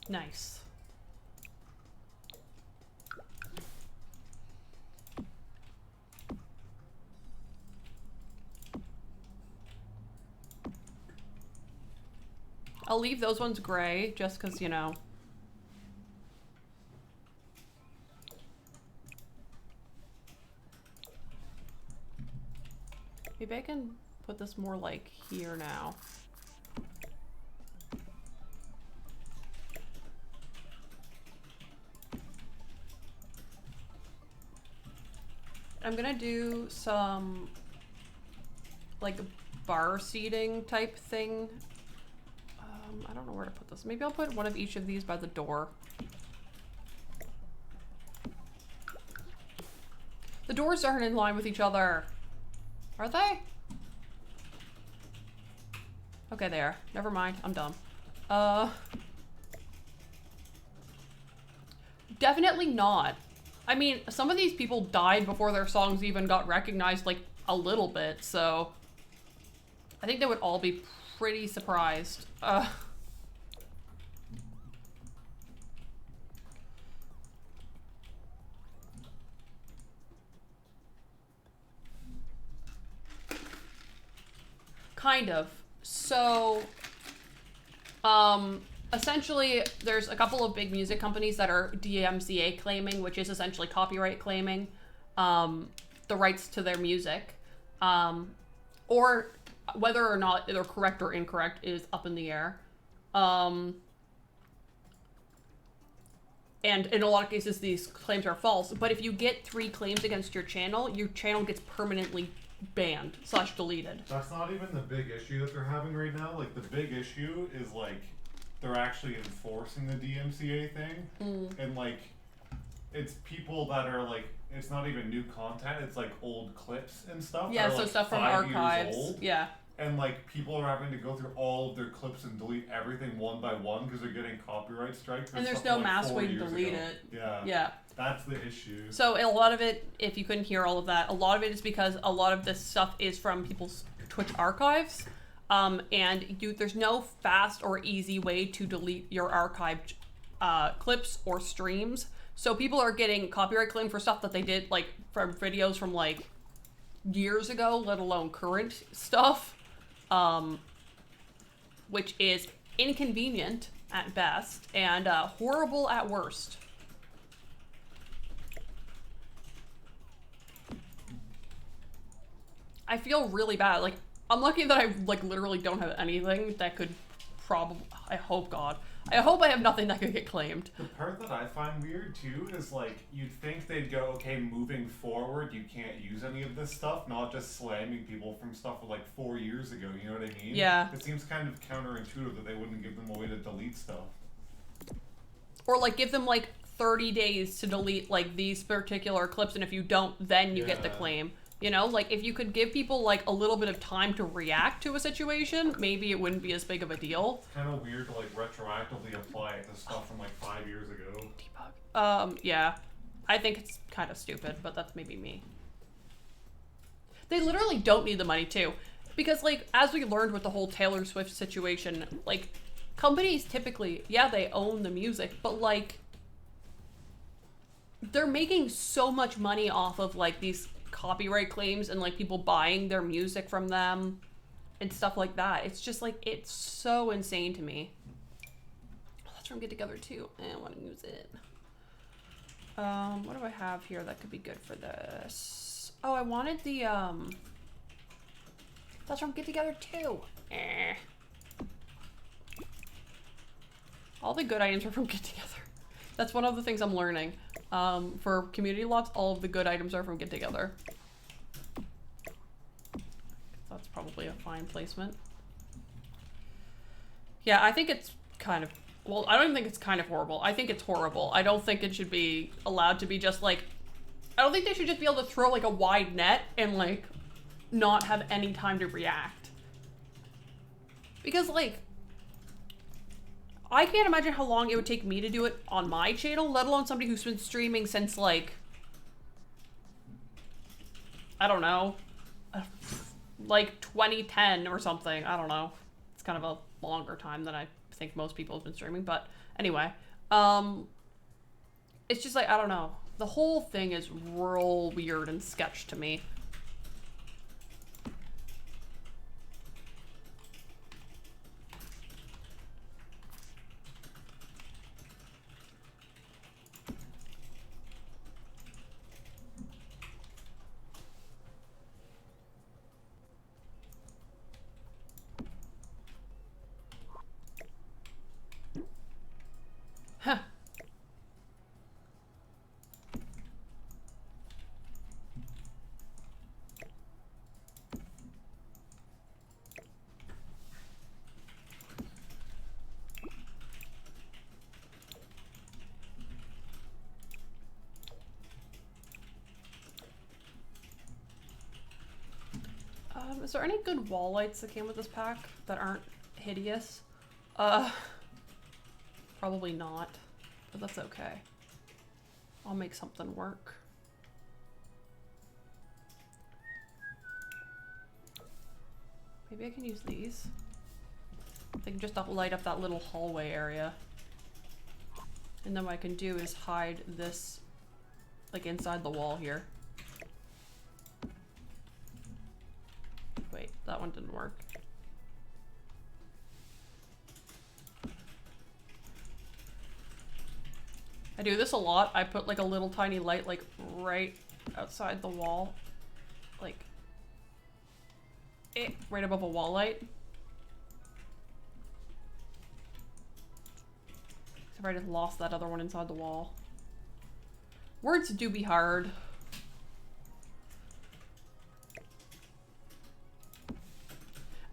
Nice. I'll leave those ones gray just because, you know. Maybe I can put this more like here now. I'm gonna do some like bar seating type thing. I don't know where to put this. Maybe I'll put one of each of these by the door. The doors aren't in line with each other. Are they? Okay, they are. Never mind. I'm dumb. Definitely not. I mean, some of these people died before their songs even got recognized like a little bit, so I think they would all be pretty surprised. Kind of. So, essentially, there's a couple of big music companies that are DMCA claiming, which is essentially copyright claiming, the rights to their music. Or whether or not they're correct or incorrect is up in the air. And in a lot of cases, these claims are false. But if you get 3 claims against your channel gets permanently banned / deleted. That's not even the big issue that they're having right now. Like, the big issue is, like, they're actually enforcing the DMCA thing. And, like, it's people that are, like, it's not even new content. It's, like, old clips and stuff. Yeah, so like stuff from 5 years archives. old. Yeah. And, like, people are having to go through all of their clips and delete everything one by one because they're getting copyright strikes. And there's no mass way to delete it. Yeah. Yeah. That's the issue. So a lot of it, if you couldn't hear all of that, a lot of it is because a lot of this stuff is from people's Twitch archives. And there's no fast or easy way to delete your archived clips or streams. So people are getting copyright claim for stuff that they did, like, from videos from, like, years ago, let alone current stuff. Which is inconvenient at best and horrible at worst. I feel really bad. Like, I'm lucky that I, like, literally don't have anything that could probably, I hope I have nothing that could get claimed. The part that I find weird too is, like, you'd think they'd go, okay, moving forward, you can't use any of this stuff, not just slamming people from stuff from, like, 4 years ago, you know what I mean? Yeah. It seems kind of counterintuitive that they wouldn't give them a way to delete stuff. Or, like, give them, like, 30 days to delete, like, these particular clips, and if you don't, then you get the claim. You know, like, if you could give people, like, a little bit of time to react to a situation, maybe it wouldn't be as big of a deal. It's kind of weird to, like, retroactively apply it to stuff from, like, 5 years ago. Debug. Yeah. I think it's kind of stupid, but that's maybe me. They literally don't need the money, too. Because, like, as we learned with the whole Taylor Swift situation, like, companies typically, yeah, they own the music, but, like, they're making so much money off of, like, these copyright claims and, like, people buying their music from them and stuff like that. It's just, like, it's so insane to me. Let's try and get together too. I want to use it. What do I have here that could be good for this? Oh, I wanted the let's try and get together too. All the good items are from Get Together. That's one of the things I'm learning. For community lots, all of the good items are from Get Together. That's probably a fine placement. Yeah, I think it's kind of, well, I don't even think it's kind of horrible. I think it's horrible. I don't think it should be allowed to be just like, I don't think they should just be able to throw like a wide net and like not have any time to react. Because like, I can't imagine how long it would take me to do it on my channel, let alone somebody who's been streaming since like, I don't know, like 2010 or something. I don't know. It's kind of a longer time than I think most people have been streaming, but anyway, it's just like, I don't know. The whole thing is real weird and sketch to me. Huh. Is there any good wall lights that came with this pack that aren't hideous? Probably not, but that's okay. I'll make something work. Maybe I can use these. They can just light up that little hallway area. And then what I can do is hide this, like, inside the wall here. Wait, that one didn't work. I do this a lot. I put like a little tiny light like right outside the wall. Like right above a wall light. Except I just lost that other one inside the wall. Words do be hard.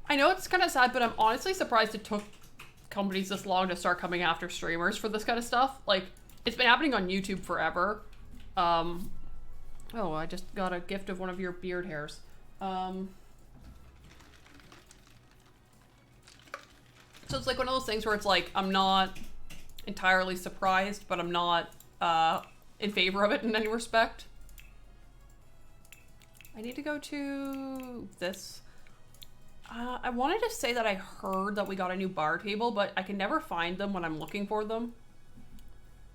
I know it's kind of sad, but I'm honestly surprised it took companies this long to start coming after streamers for this kind of stuff. Like, it's been happening on YouTube forever. Oh, I just got a gift of one of your beard hairs. So it's like one of those things where it's like, I'm not entirely surprised, but I'm not in favor of it in any respect. I need to go to this. I wanted to say that I heard that we got a new bar table, but I can never find them when I'm looking for them.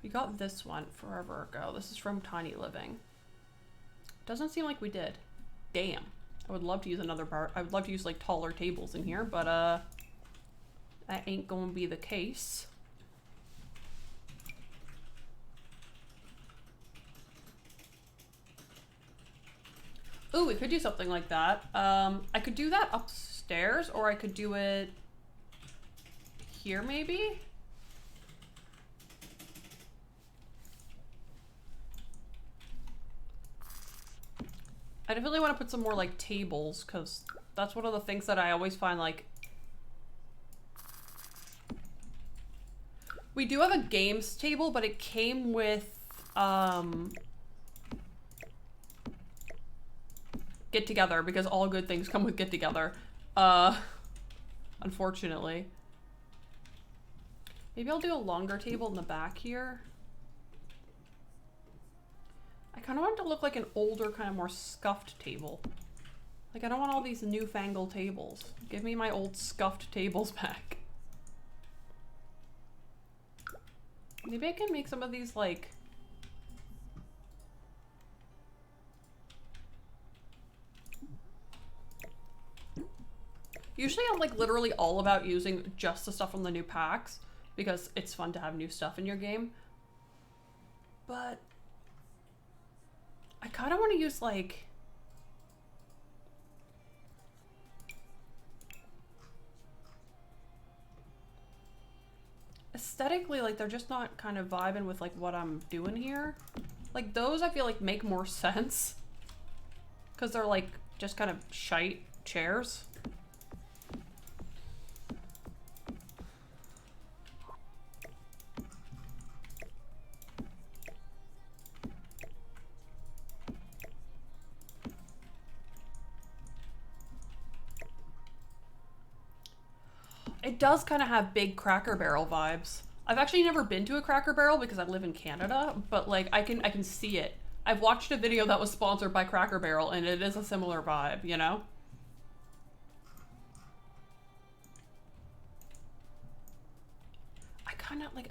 We got this one forever ago. This is from Tiny Living. Doesn't seem like we did. Damn. I would love to use another bar. I would love to use like taller tables in here, but that ain't gonna be the case. Ooh, we could do something like that. I could do that upstairs, or I could do it here maybe? I definitely want to put some more like tables, because that's one of the things that I always find like... We do have a games table, but it came with Get Together, because all good things come with Get Together. Unfortunately. Maybe I'll do a longer table in the back here. I kind of want it to look like an older, kind of more scuffed table. Like, I don't want all these newfangled tables. Give me my old scuffed tables back. Maybe I can make some of these, like... Usually I'm, like, literally all about using just the stuff from the new packs, because it's fun to have new stuff in your game. But... I kind of want to use, like... Aesthetically, like, they're just not kind of vibing with, like, what I'm doing here. Like, those I feel like make more sense. Because they're, like, just kind of shite chairs. It does kind of have big Cracker Barrel vibes. I've actually never been to a Cracker Barrel because I live in Canada, but like I can see it. I've watched a video that was sponsored by Cracker Barrel and it is a similar vibe, you know? I kind of like...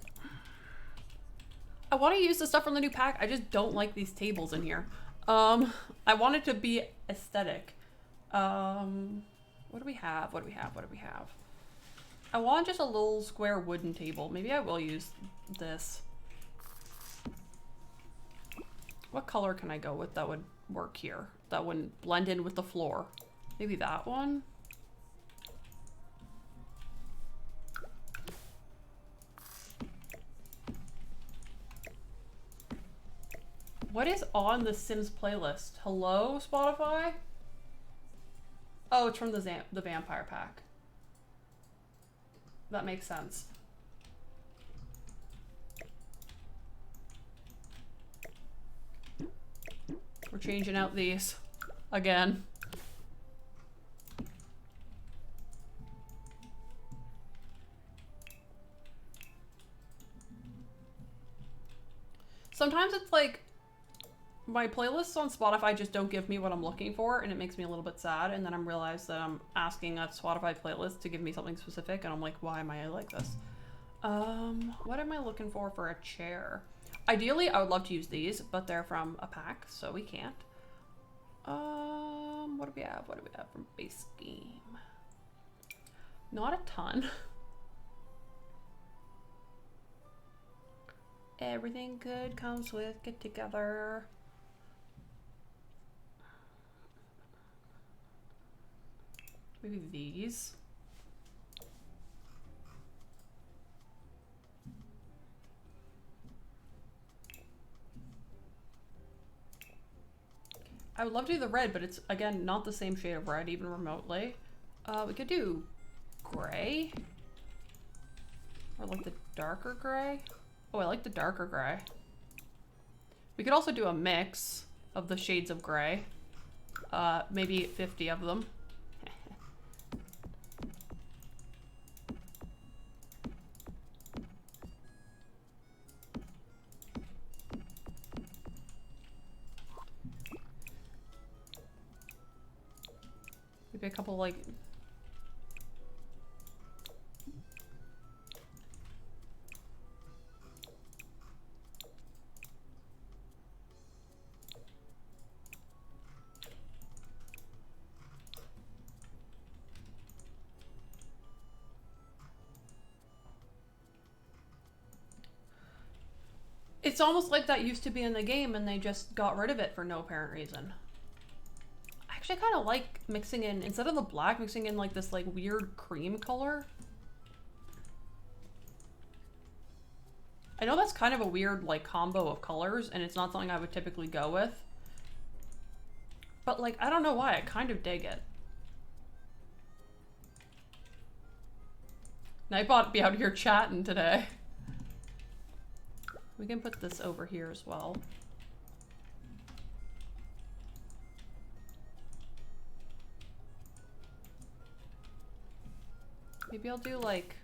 I want to use the stuff from the new pack. I just don't like these tables in here. I want it to be aesthetic. What do we have? What do we have? What do we have? I want just a little square wooden table. Maybe I will use this. What color can I go with that would work here? That wouldn't blend in with the floor. Maybe that one? What is on the Sims playlist? Hello, Spotify? Oh, it's from the Vampire Pack. That makes sense. We're changing out these again. Sometimes it's like my playlists on Spotify just don't give me what I'm looking for, and it makes me a little bit sad. And then I realize that I'm asking a Spotify playlist to give me something specific, and I'm like, why am I like this? What am I looking for a chair? Ideally, I would love to use these, but they're from a pack, so we can't. What do we have? What do we have from base game? Not a ton. Everything good comes with get together. Maybe these. I would love to do the red, but it's, again, not the same shade of red, even remotely. We could do gray. Or like the darker gray. Oh, I like the darker gray. We could also do a mix of the shades of gray. Maybe 50 of them. Maybe a couple like... It's almost like that used to be in the game and they just got rid of it for no apparent reason. I actually kind of like mixing in, instead of the black, mixing in like this like weird cream color. I know that's kind of a weird like combo of colors and it's not something I would typically go with. But like, I don't know why, I kind of dig it. Nightbot be out here chatting today. We can put this over here as well. Maybe I'll do like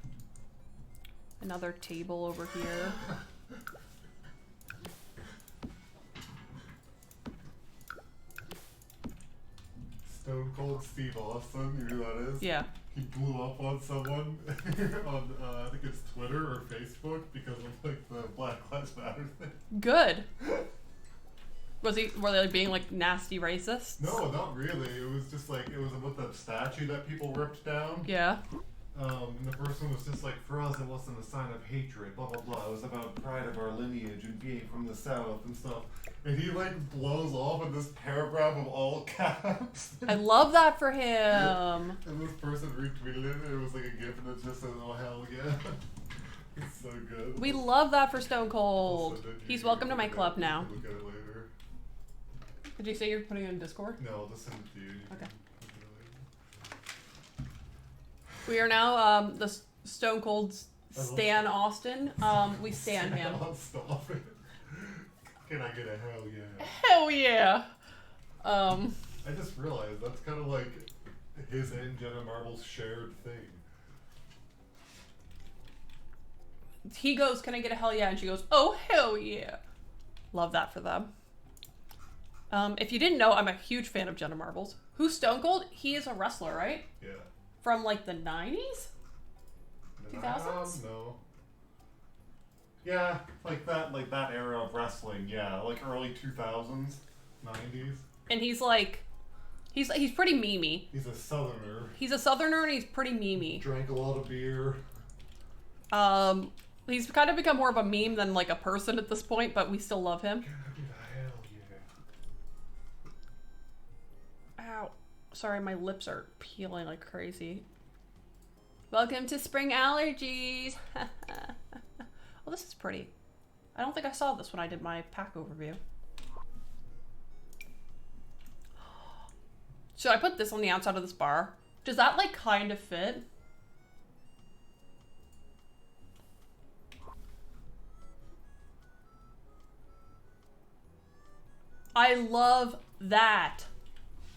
another table over here. Stone Cold Steve Austin, you know who that is? Yeah. He blew up on someone on, I think it's Twitter or Facebook because of like the Black Lives Matter thing. Good. Were they like being like nasty racists? No, not really. It was just like, it was about that statue that people ripped down. Yeah. And the person was just like, for us, it wasn't a sign of hatred, blah, blah, blah. It was about pride of our lineage and being from the South and stuff. And he like blows off in this paragraph of all caps. I love that for him. And this person retweeted it, and it was like a gif, and it just says, oh, hell yeah. It's so good. We love that for Stone Cold. He's welcome to my club now. Look at it later. Did you say you're putting it in Discord? No, I'll just send it to you. Okay. We are now the Stone Cold Stan Austin. We stan him. Stop it. Can I get a hell yeah? Hell yeah. I just realized that's kind of like his and Jenna Marbles shared thing. He goes, can I get a hell yeah? And she goes, oh, hell yeah. Love that for them. If you didn't know, I'm a huge fan of Jenna Marbles. Who's Stone Cold? He is a wrestler, right? Yeah. From like the 90s? 2000s? No. Yeah, like that era of wrestling, yeah. Like early 2000s, 90s. And he's like, he's pretty memey. He's a southerner. He's a southerner and he's pretty memey. Drank a lot of beer. He's kind of become more of a meme than like a person at this point, but we still love him. Hell yeah. Ow. Sorry, my lips are peeling like crazy. Welcome to spring allergies. Oh, this is pretty. I don't think I saw this when I did my pack overview. Should I put this on the outside of this bar? Does that like kind of fit? I love that.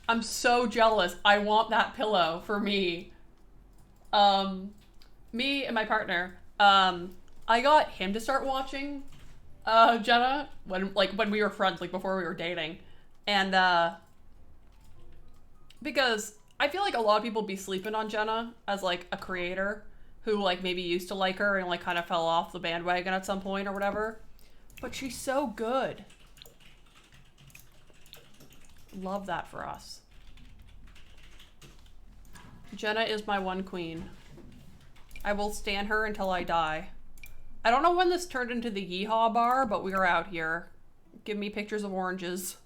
I'm so jealous. I want that pillow for me. Me and my partner, I got him to start watching Jenna, when we were friends, like before we were dating, and because I feel like a lot of people be sleeping on Jenna as like a creator who like maybe used to like her and like kind of fell off the bandwagon at some point or whatever. But she's so good. Love that for us. Jenna is my one queen. I will stand her until I die. I don't know when this turned into the Yeehaw bar, but we are out here. Give me pictures of oranges.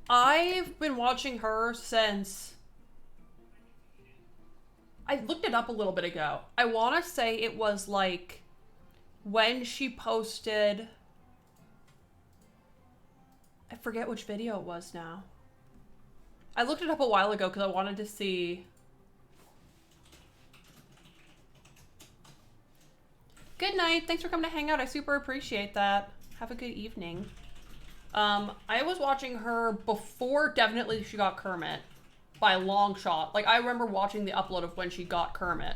I've been watching her since... I looked it up a little bit ago. I want to say it was like when she posted... I forget which video it was now. I looked it up a while ago because I wanted to see... Good night. Thanks for coming to hang out. I super appreciate that. Have a good evening. I was watching her before definitely she got Kermit. By a long shot. Like, I remember watching the upload of when she got Kermit.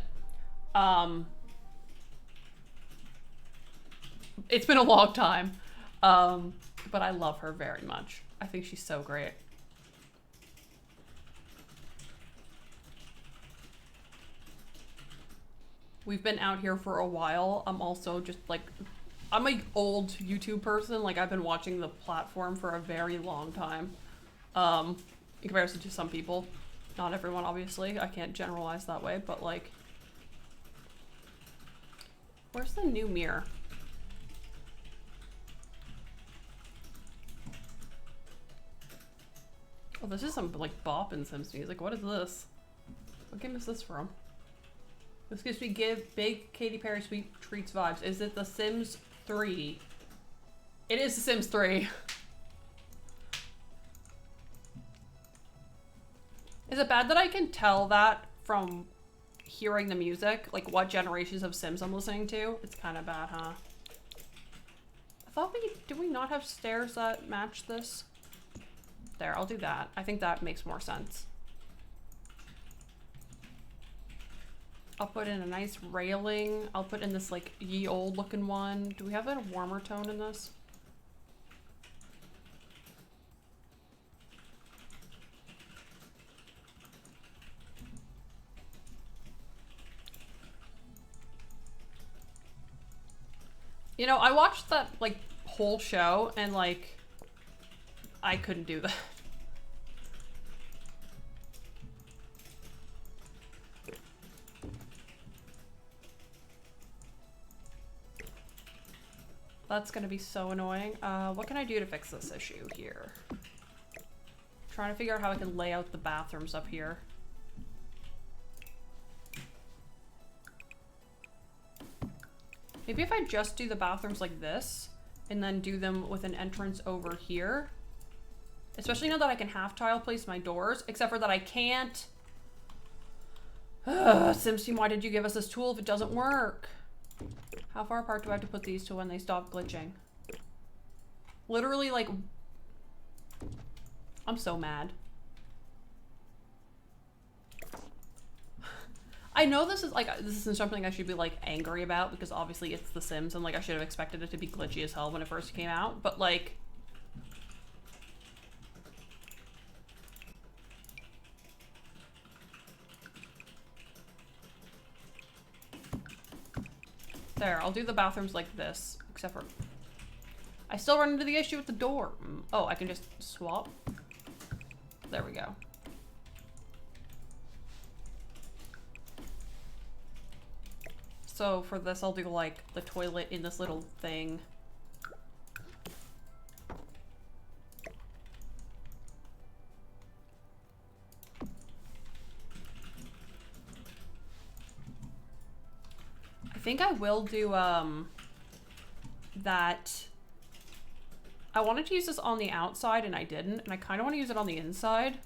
It's been a long time. But I love her very much. I think she's so great. We've been out here for a while. I'm also just like... I'm an old YouTube person. Like, I've been watching the platform for a very long time. In comparison to some people. Not everyone, obviously. I can't generalize that way, but like... Where's the new mirror? Oh, this is some like bop in Sims music. What is this? What game is this from? This gives me big Katy Perry Sweet Treats vibes. Is it The Sims 3? It is The Sims 3. Is it bad that I can tell that from hearing the music? Like what generations of Sims I'm listening to? It's kind of bad, huh? I thought do we not have stairs that match this? There, I'll do that. I think that makes more sense. I'll put in a nice railing. I'll put in this like ye old looking one. Do we have a warmer tone in this? You know, I watched that, like, whole show, and, like, I couldn't do that. That's gonna be so annoying. What can I do to fix this issue here? Trying to figure out how I can lay out the bathrooms up here. Maybe if I just do the bathrooms like this, and then do them with an entrance over here. Especially now that I can half tile place my doors, except for that I can't. Sims team, why did you give us this tool if it doesn't work? How far apart do I have to put these to when they stop glitching? Literally, like, I'm so mad. I know this isn't something I should be like angry about because obviously it's The Sims and like I should have expected it to be glitchy as hell when it first came out, but like there, I'll do the bathrooms like this, except for I still run into the issue with the door. Oh, I can just swap. There we go. So for this, I'll do like the toilet in this little thing. I think I will do that. I wanted to use this on the outside and I didn't, and I kind of want to use it on the inside.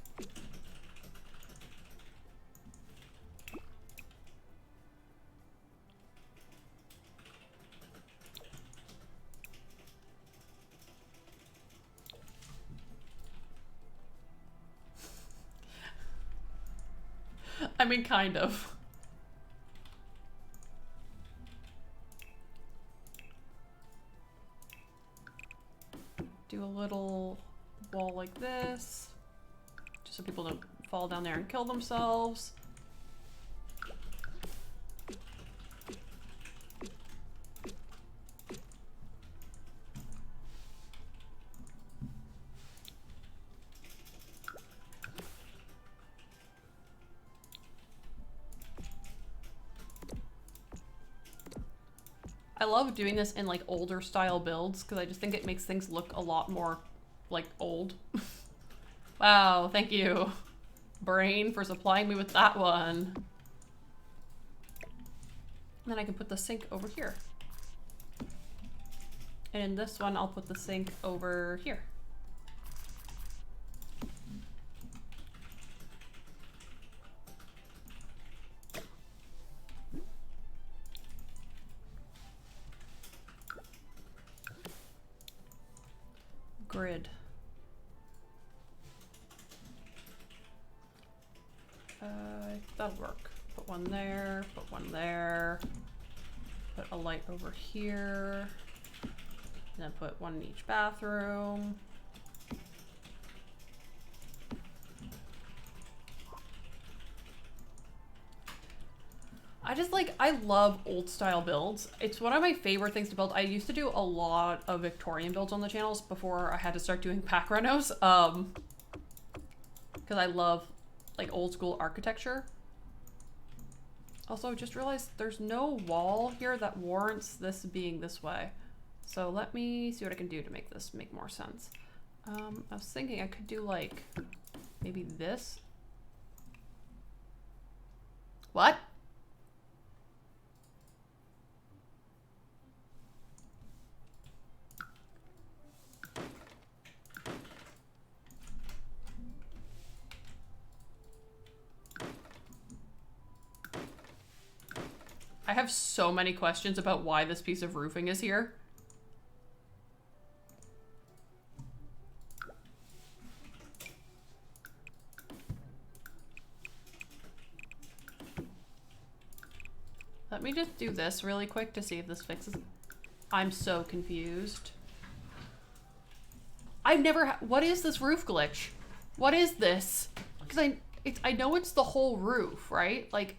I mean, kind of. Do a little wall like this, just so people don't fall down there and kill themselves. I love doing this in like older style builds because I just think it makes things look a lot more like old. Wow, thank you, brain, for supplying me with that one. And then I can put the sink over here. And in this one, I'll put the sink over here. Grid. That'll work. Put one there, put one there, put a light over here, and then put one in each bathroom. I love old style builds. It's one of my favorite things to build. I used to do a lot of Victorian builds on the channels before I had to start doing pack renos. Because I love like old school architecture. Also, just realized there's no wall here that warrants this being this way. So let me see what I can do to make this make more sense. I was thinking I could do like maybe this. What? I have so many questions about why this piece of roofing is here. Let me just do this really quick to see if this fixes it. I'm so confused. I've never what is this roof glitch? What is this? Because I know it's the whole roof, right? Like,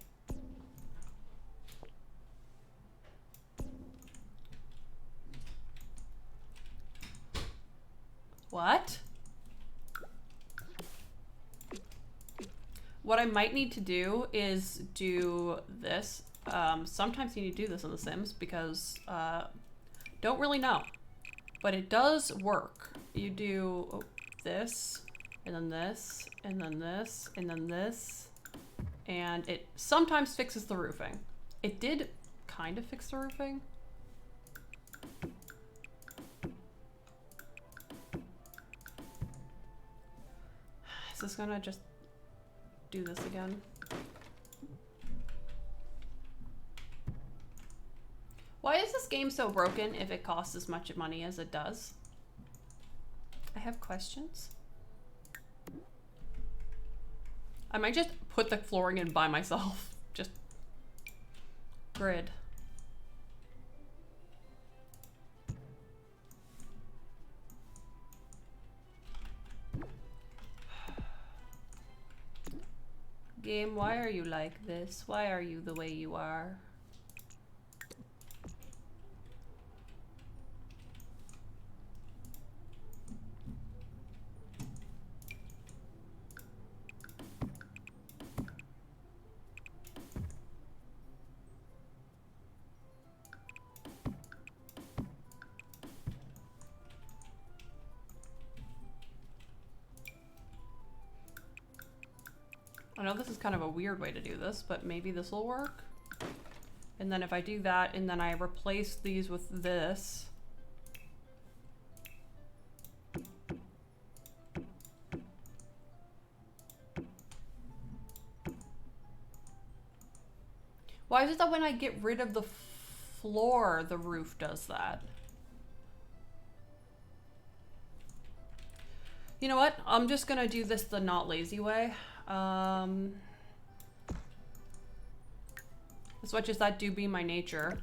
what? What I might need to do is do this. Sometimes you need to do this in The Sims because don't really know, but it does work. You do this, and then this, and then this, and then this, and it sometimes fixes the roofing. It did kind of fix the roofing. Is this gonna just do this again? Why is this game so broken if it costs as much money as it does? I have questions. I might just put the flooring in by myself. Just grid. Game, why are you like this? Why are you the way you are? I know this is kind of a weird way to do this, but maybe this will work. And then if I do that, and then I replace these with this. Why is it that when I get rid of the floor, the roof does that? You know what? I'm just gonna do this the not lazy way. As much as that do be my nature.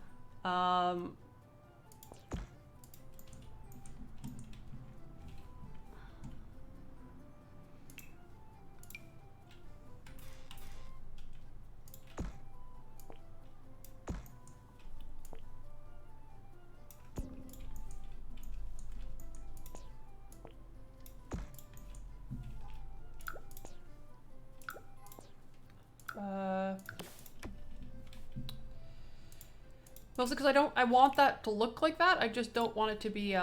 Mostly because I want that to look like that. I just don't want it to be,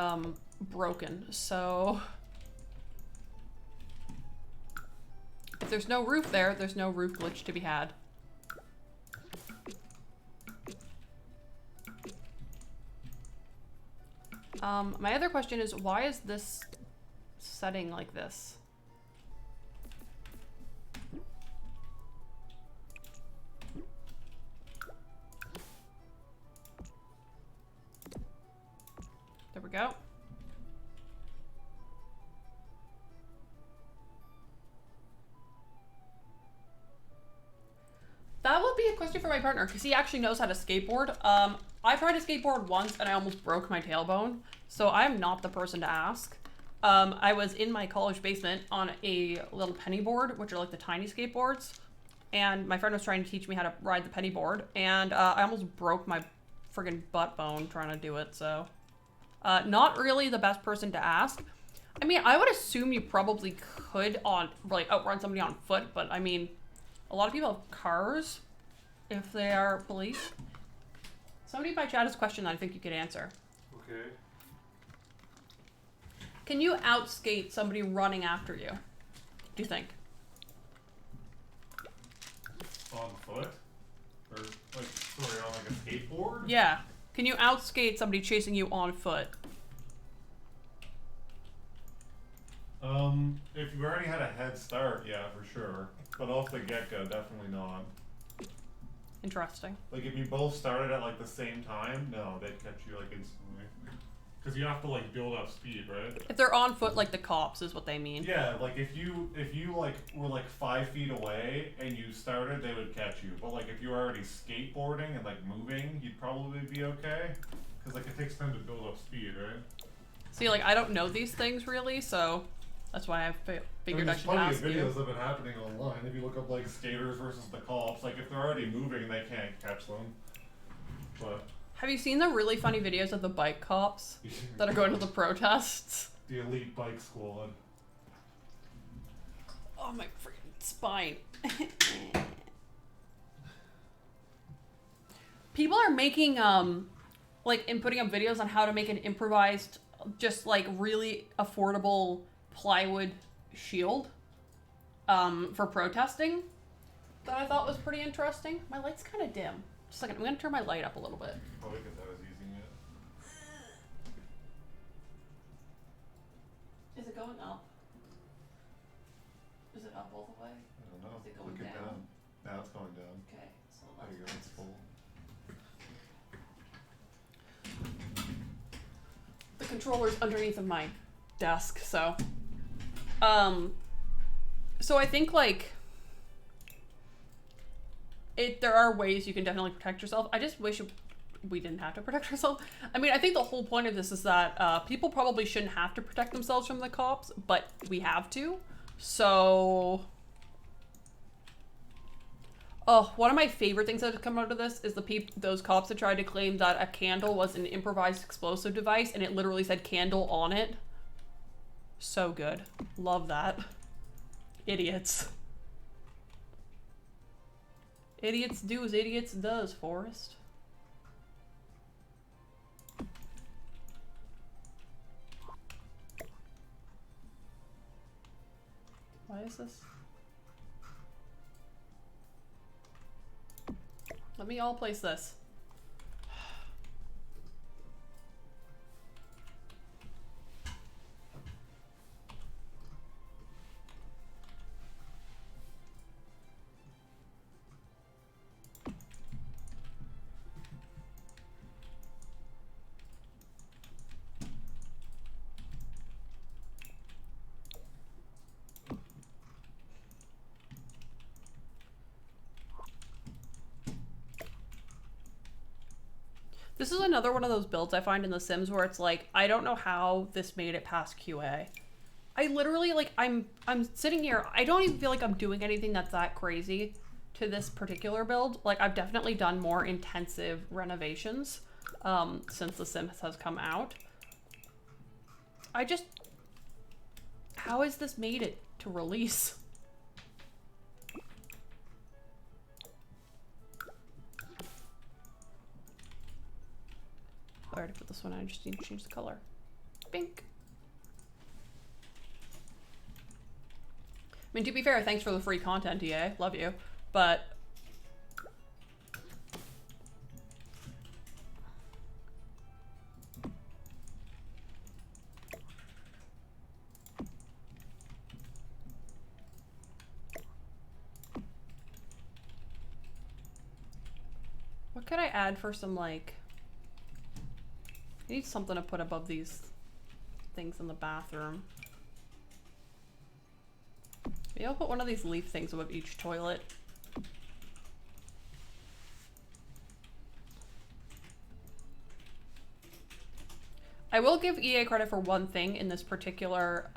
broken. So if there's no roof there, there's no roof glitch to be had. My other question is, why is this setting like this? There we go. That would be a question for my partner, because he actually knows how to skateboard. I tried to skateboard once and I almost broke my tailbone, so I'm not the person to ask. I was in my college basement on a little penny board, which are like the tiny skateboards, and my friend was trying to teach me how to ride the penny board, and I almost broke my friggin' butt bone trying to do it, so... not really the best person to ask. I mean, I would assume you probably could like outrun somebody on foot, but I mean, a lot of people have cars if they are police. Somebody in my chat has a question that I think you could answer. Okay. Can you outskate somebody running after you? Do you think? On foot? Or like, sorry, on like a skateboard? Yeah. Can you outskate somebody chasing you on foot? If you already had a head start, yeah, for sure. But off the get-go, definitely not. Interesting. Like, if you both started at, like, the same time, no, they'd catch you, like, instantly. Because you have to, like, build up speed, right? If they're on foot like the cops is what they mean. Yeah, like, if you like, were, like, 5 feet away and you started, they would catch you. But, like, if you were already skateboarding and, like, moving, you'd probably be okay. Because, like, it takes time to build up speed, right? See, like, I don't know these things really, so that's why I figured I should ask you. There's plenty of videos that have been happening online. If you look up, like, skaters versus the cops, like, if they're already moving, they can't catch them. But... Have you seen the really funny videos of the bike cops that are going to the protests? The elite bike squad. Oh, my freaking spine. People are making, like, and putting up videos on how to make an improvised, just, like, really affordable plywood shield, for protesting that I thought was pretty interesting. My light's kind of dim. Just a second, I'm gonna turn my light up a little bit. Probably because I was using it. Is it going up? Is it up all the way? I don't know. Is it going Look it down? Now it's going down. Okay, so There you go, it's full. the controller's underneath of my desk, so so I think, like, there are ways you can definitely protect yourself. I just wish we didn't have to protect ourselves. I mean, I think the whole point of this is that people probably shouldn't have to protect themselves from the cops, but we have to. So, oh, one of my favorite things that has come out of this is those cops that tried to claim that a candle was an improvised explosive device, and it literally said candle on it. So good. Love that. Idiots. Idiots do as idiots does, Forrest. Why is this? Let me all place this. This is another one of those builds I find in The Sims where it's like, I don't know how this made it past QA. I literally, like, I'm sitting here, I don't even feel like I'm doing anything that's that crazy to this particular build. Like, I've definitely done more intensive renovations since The Sims has come out. How has this made it to release? I already put this one on, I just need to change the color. Pink. I mean, to be fair, thanks for the free content, EA. Love you. But what could I add for some, like, I need something to put above these things in the bathroom. Maybe I'll put one of these leaf things above each toilet. I will give EA credit for one thing in this particular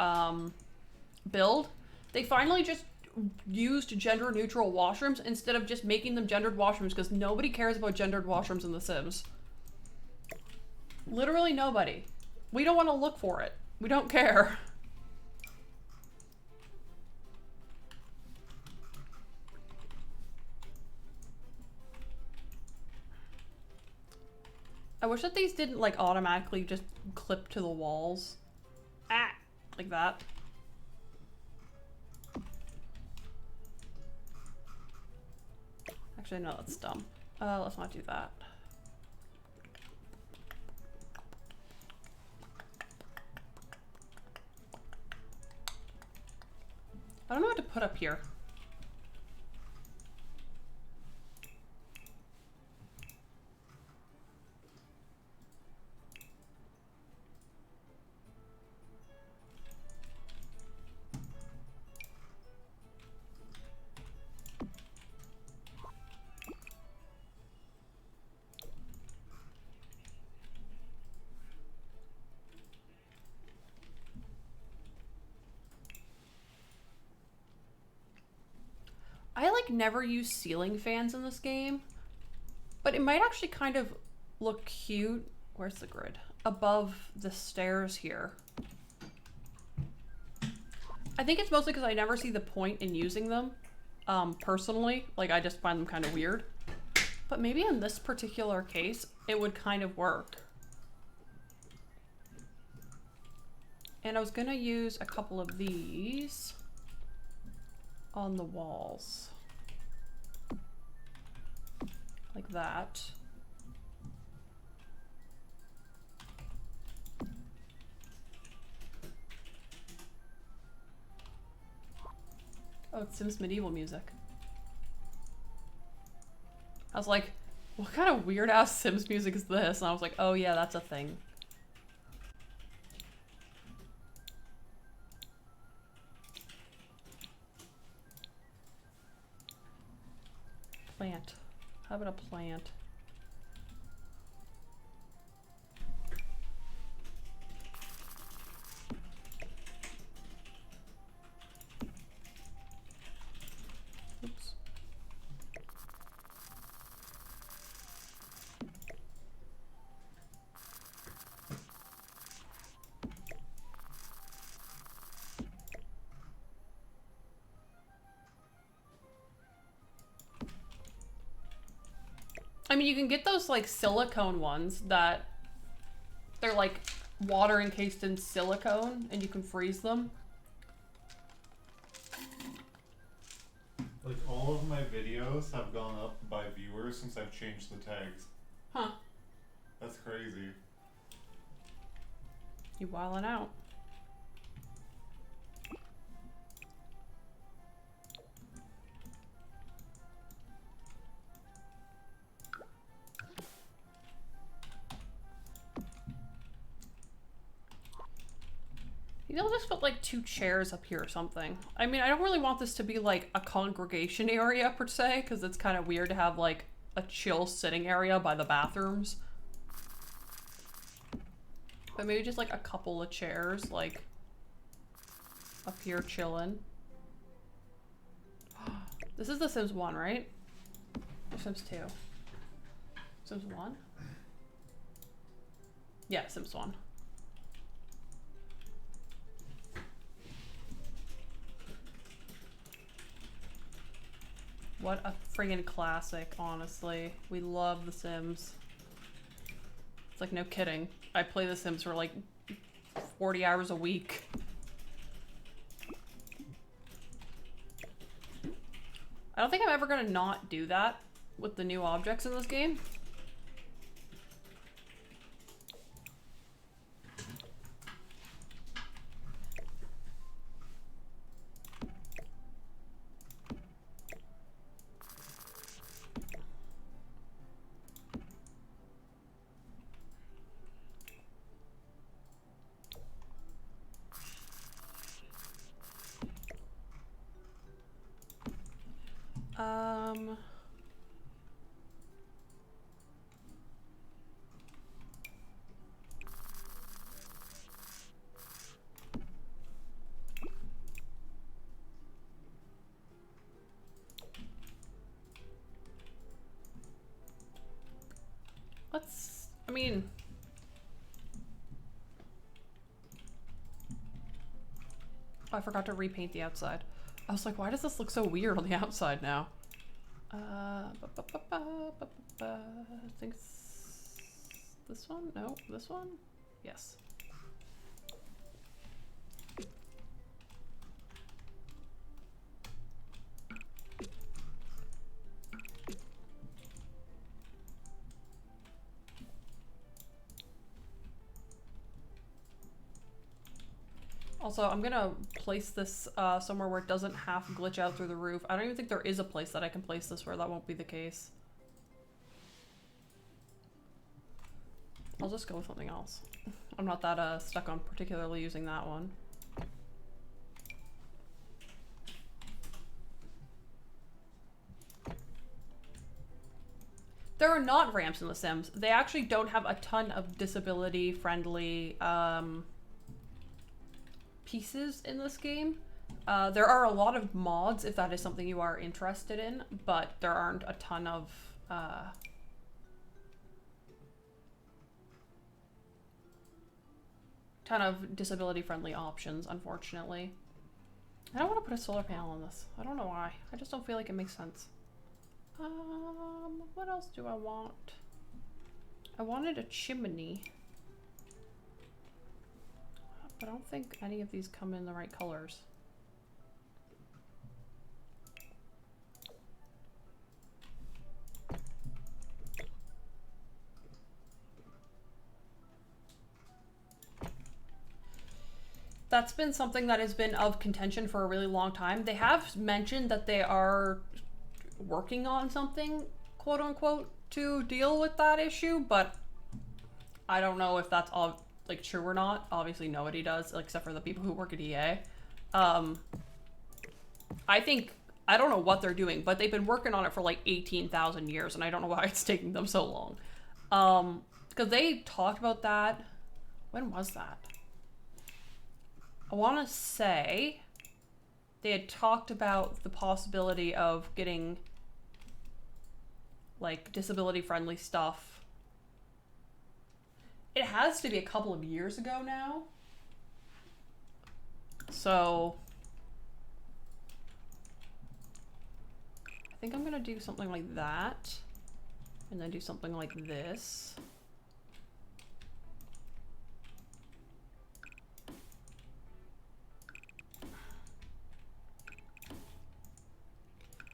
build. They finally just used gender neutral washrooms instead of just making them gendered washrooms, because nobody cares about gendered washrooms in The Sims. Literally nobody. We don't want to look for it. We don't care. I wish that these didn't, like, automatically just clip to the walls. Ah! Like that. Actually, no, that's dumb. Let's not do that. I don't know what to put up here. I, like, never use ceiling fans in this game, but it might actually kind of look cute. Where's the grid? Above the stairs here. I think it's mostly because I never see the point in using them, personally. Like, I just find them kind of weird. But maybe in this particular case, it would kind of work. And I was gonna use a couple of these on the walls. Like that. Oh, it's Sims medieval music. I was like, what kind of weird ass Sims music is this? And I was like, oh yeah, that's a thing. Plant. How about a plant? Oops. I mean, you can get those, like, silicone ones that they're, like, water encased in silicone and you can freeze them. Like, all of my videos have gone up by viewers since I've changed the tags. Huh. That's crazy. You wildin' out. Maybe I'll just put, like, 2 chairs up here or something. I mean, I don't really want this to be, like, a congregation area, per se, because it's kind of weird to have, like, a chill sitting area by the bathrooms. But maybe just like a couple of chairs, like up here chilling. This is The Sims 1, right? Or Sims 2? Sims 1? Yeah, Sims 1. What a friggin' classic, honestly. We love The Sims. It's like, no kidding. I play The Sims for like 40 hours a week. I don't think I'm ever gonna not do that with the new objects in this game. I mean, oh, I forgot to repaint the outside. I was like, why does this look so weird on the outside now? I think it's this one? No, this one? Yes. Also, I'm gonna place this somewhere where it doesn't half glitch out through the roof. I don't even think there is a place that I can place this where that won't be the case. I'll just go with something else. I'm not that stuck on particularly using that one. There are not ramps in The Sims. They actually don't have a ton of disability-friendly pieces in this game. There are a lot of mods if that is something you are interested in, but there aren't a ton of disability-friendly options, unfortunately. I don't want to put a solar panel on this. I don't know why. I just don't feel like it makes sense. What else do I want? I wanted a chimney. But I don't think any of these come in the right colors. That's been something that has been of contention for a really long time. They have mentioned that they are working on something, quote unquote, to deal with that issue, but I don't know if that's all like true or not. Obviously nobody does, except for the people who work at EA. I don't know what they're doing, but they've been working on it for like 18,000 years, and I don't know why it's taking them so long. Because they talked about that. When was that? I want to say they had talked about the possibility of getting like disability friendly stuff. It has to be a couple of years ago now. So I think I'm gonna do something like that and then do something like this.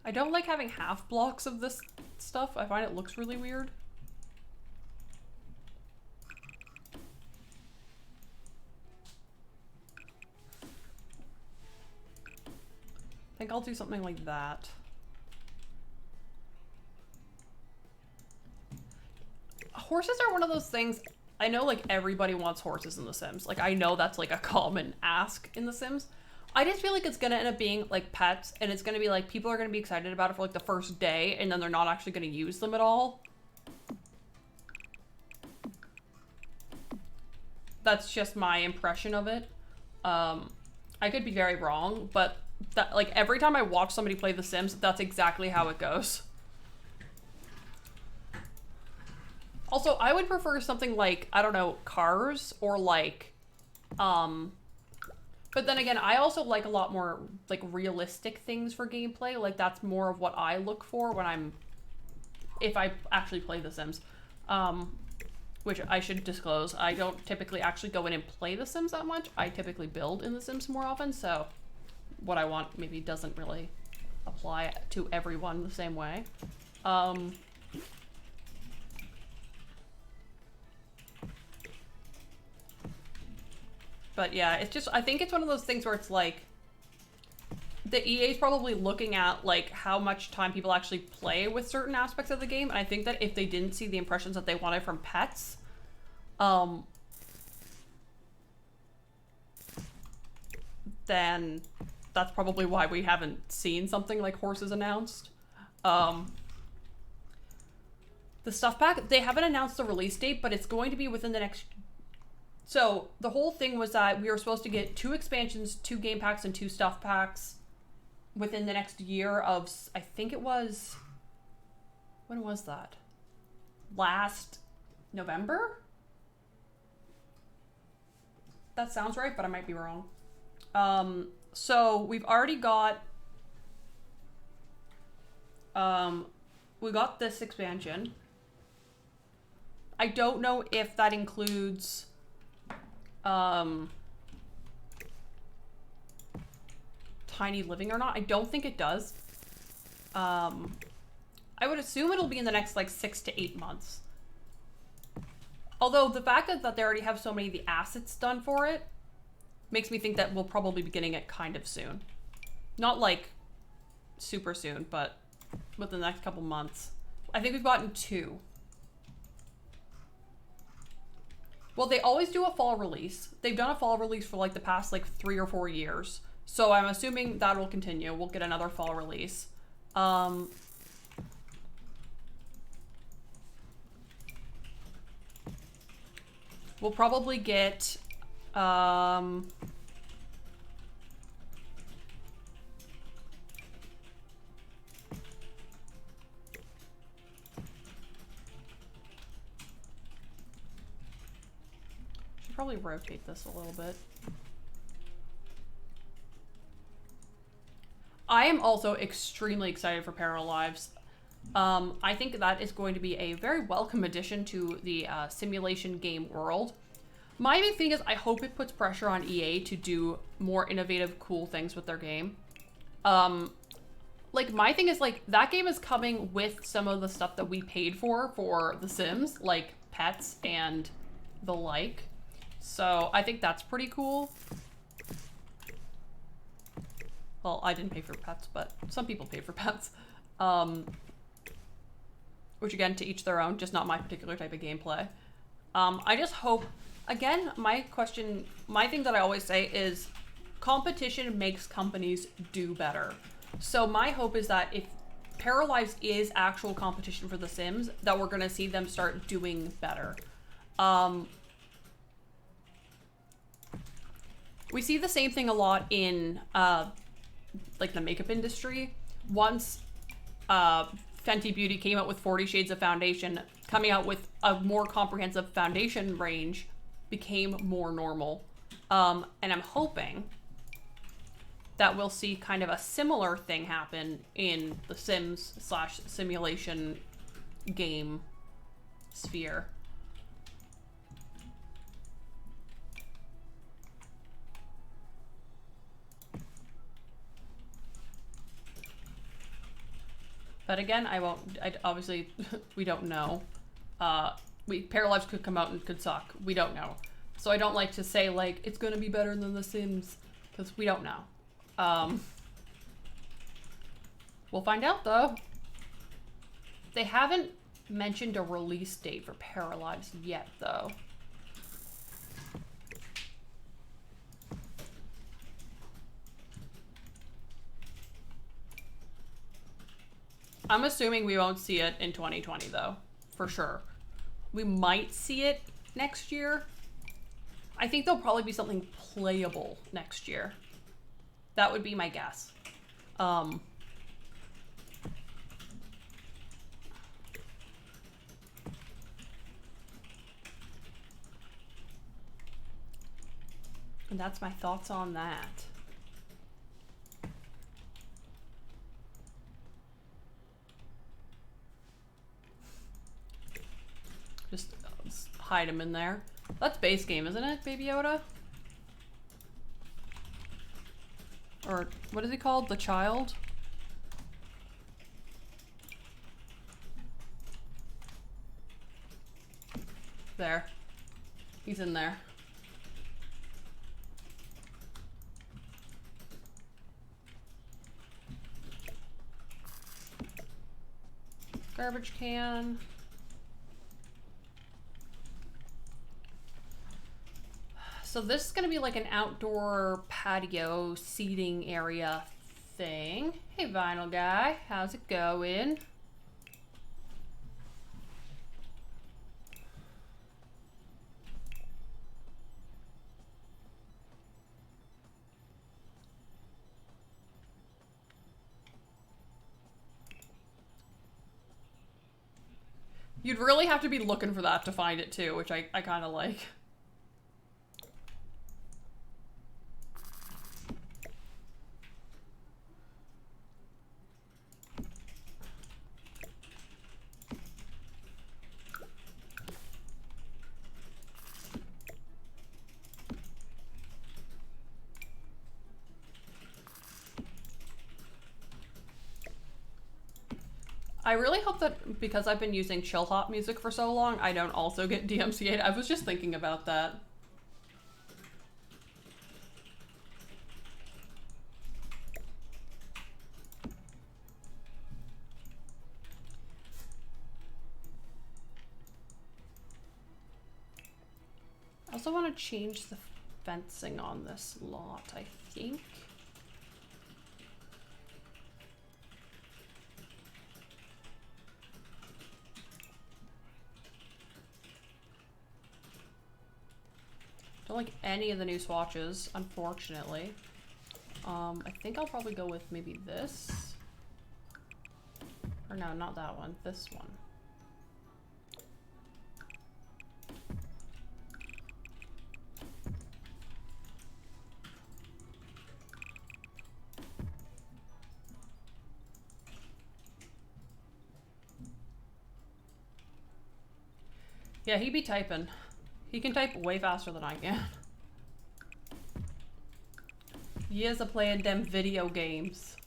I don't like having half blocks of this stuff. I find it looks really weird. I think I'll do something like that. Horses are one of those things, I know like everybody wants horses in The Sims. Like I know that's like a common ask in The Sims. I just feel like it's gonna end up being like pets, and it's gonna be like people are gonna be excited about it for like the first day, and then they're not actually gonna use them at all. That's just my impression of it. I could be very wrong, but that, like, every time I watch somebody play The Sims, that's exactly how it goes. Also, I would prefer something like, I don't know, Cars, or like, but then again, I also like a lot more, like, realistic things for gameplay. Like, that's more of what I look for when if I actually play The Sims. Which I should disclose, I don't typically actually go in and play The Sims that much. I typically build in The Sims more often, so what I want maybe doesn't really apply to everyone the same way. But yeah, it's just, I think it's one of those things where it's like, the EA's probably looking at like how much time people actually play with certain aspects of the game, and I think that if they didn't see the impressions that they wanted from pets, then that's probably why we haven't seen something like horses announced. The stuff pack, they haven't announced the release date, but it's going to be within the next... So the whole thing was that we were supposed to get 2 expansions, 2 game packs, and 2 stuff packs within the next year of, I think it was, when was that? Last November? That sounds right, but I might be wrong. So we've already got, we got this expansion. I don't know if that includes, Tiny Living or not. I don't think it does. I would assume it'll be in the next like 6 to 8 months. Although the fact that they already have so many of the assets done for it makes me think that we'll probably be getting it kind of soon. Not like super soon, but within the next couple months. I think we've gotten 2. Well, they always do a fall release. They've done a fall release for like the past like 3 or 4 years. So I'm assuming that will continue. We'll get another fall release. We'll probably get, should probably rotate this a little bit. I am also extremely excited for Paralives. I think that is going to be a very welcome addition to the simulation game world. My big thing is I hope it puts pressure on EA to do more innovative, cool things with their game. Like, my thing is, like, that game is coming with some of the stuff that we paid for The Sims, like pets and the like. So I think that's pretty cool. Well, I didn't pay for pets, but some people pay for pets. Which, again, to each their own, just not my particular type of gameplay. I just hope, again, my thing that I always say is competition makes companies do better. So my hope is that if Paralives is actual competition for The Sims, that we're going to see them start doing better. We see the same thing a lot in, like, the makeup industry. Once Fenty Beauty came out with 40 Shades of Foundation, coming out with a more comprehensive foundation range became more normal. And I'm hoping that we'll see kind of a similar thing happen in the Sims / simulation game sphere. But again, obviously, we don't know. Paralives could come out and could suck. We don't know. So I don't like to say, like, it's gonna be better than The Sims, because we don't know. We'll find out, though. They haven't mentioned a release date for Paralives yet, though. I'm assuming we won't see it in 2020, though, for sure. We might see it next year. I think there'll probably be something playable next year. That would be my guess. And that's my thoughts on that. Just hide him in there. That's base game, isn't it, Baby Yoda? Or what is he called? The child? There. He's in there. Garbage can. So this is gonna be like an outdoor patio seating area thing. Hey, Vinyl Guy, how's it going? You'd really have to be looking for that to find it too, which I kind of like. I really hope that because I've been using chill hop music for so long, I don't also get DMCA'd. I was just thinking about that. I also want to change the fencing on this lot, I think. Don't like any of the new swatches, unfortunately. I think I'll probably go with maybe this. Or no, not that one, this one. Yeah, he be typing. He can type way faster than I can. He is a playing them video games.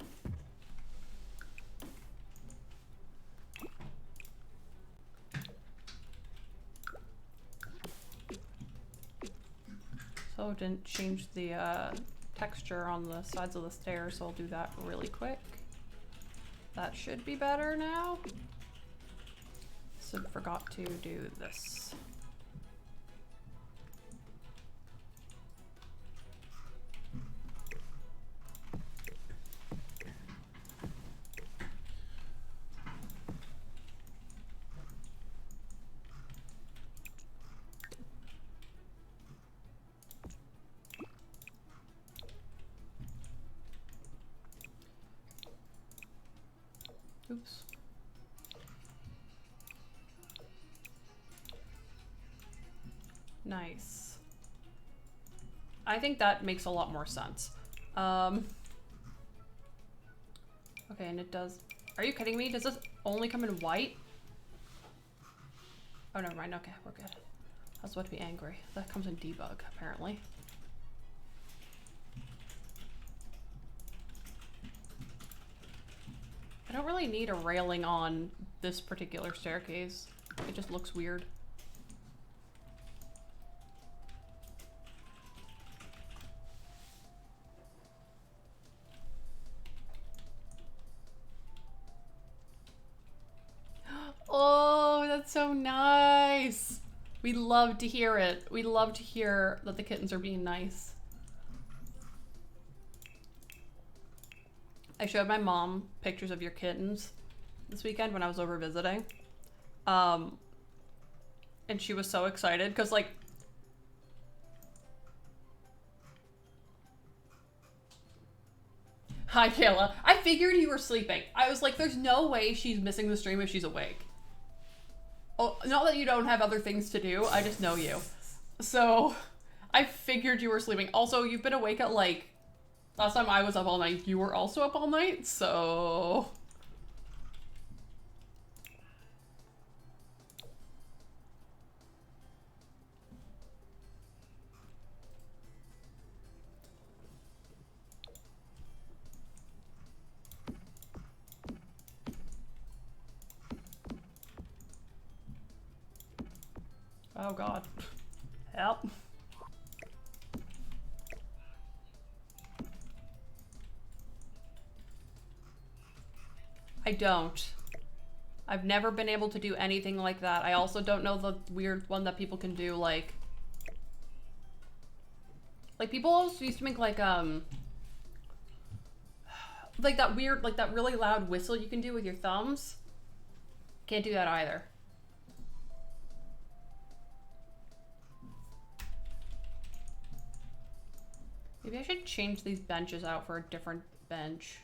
So it didn't change the texture on the sides of the stairs, so I'll do that really quick. That should be better now. So forgot to do this. Oops. Nice. I think that makes a lot more sense. Okay, and it does... Are you kidding me? Does this only come in white? Oh, never mind. Okay, we're good. I was about to be angry. That comes in debug, apparently. I don't really need a railing on this particular staircase. It just looks weird. Oh, that's so nice. We love to hear it. We love to hear that the kittens are being nice. I showed my mom pictures of your kittens this weekend when I was over visiting. And she was so excited because, like, Hi, Kayla. I figured you were sleeping. I was like, there's no way she's missing the stream if she's awake. Oh, not that you don't have other things to do, I just know you. So, I figured you were sleeping. Also, you've been awake at like, last time I was up all night, you were also up all night, so... Oh god. Help. I don't. I've never been able to do anything like that. I also don't know the weird one that people can do, like people also used to make like that weird, like that really loud whistle you can do with your thumbs. Can't do that either. Maybe I should change these benches out for a different bench.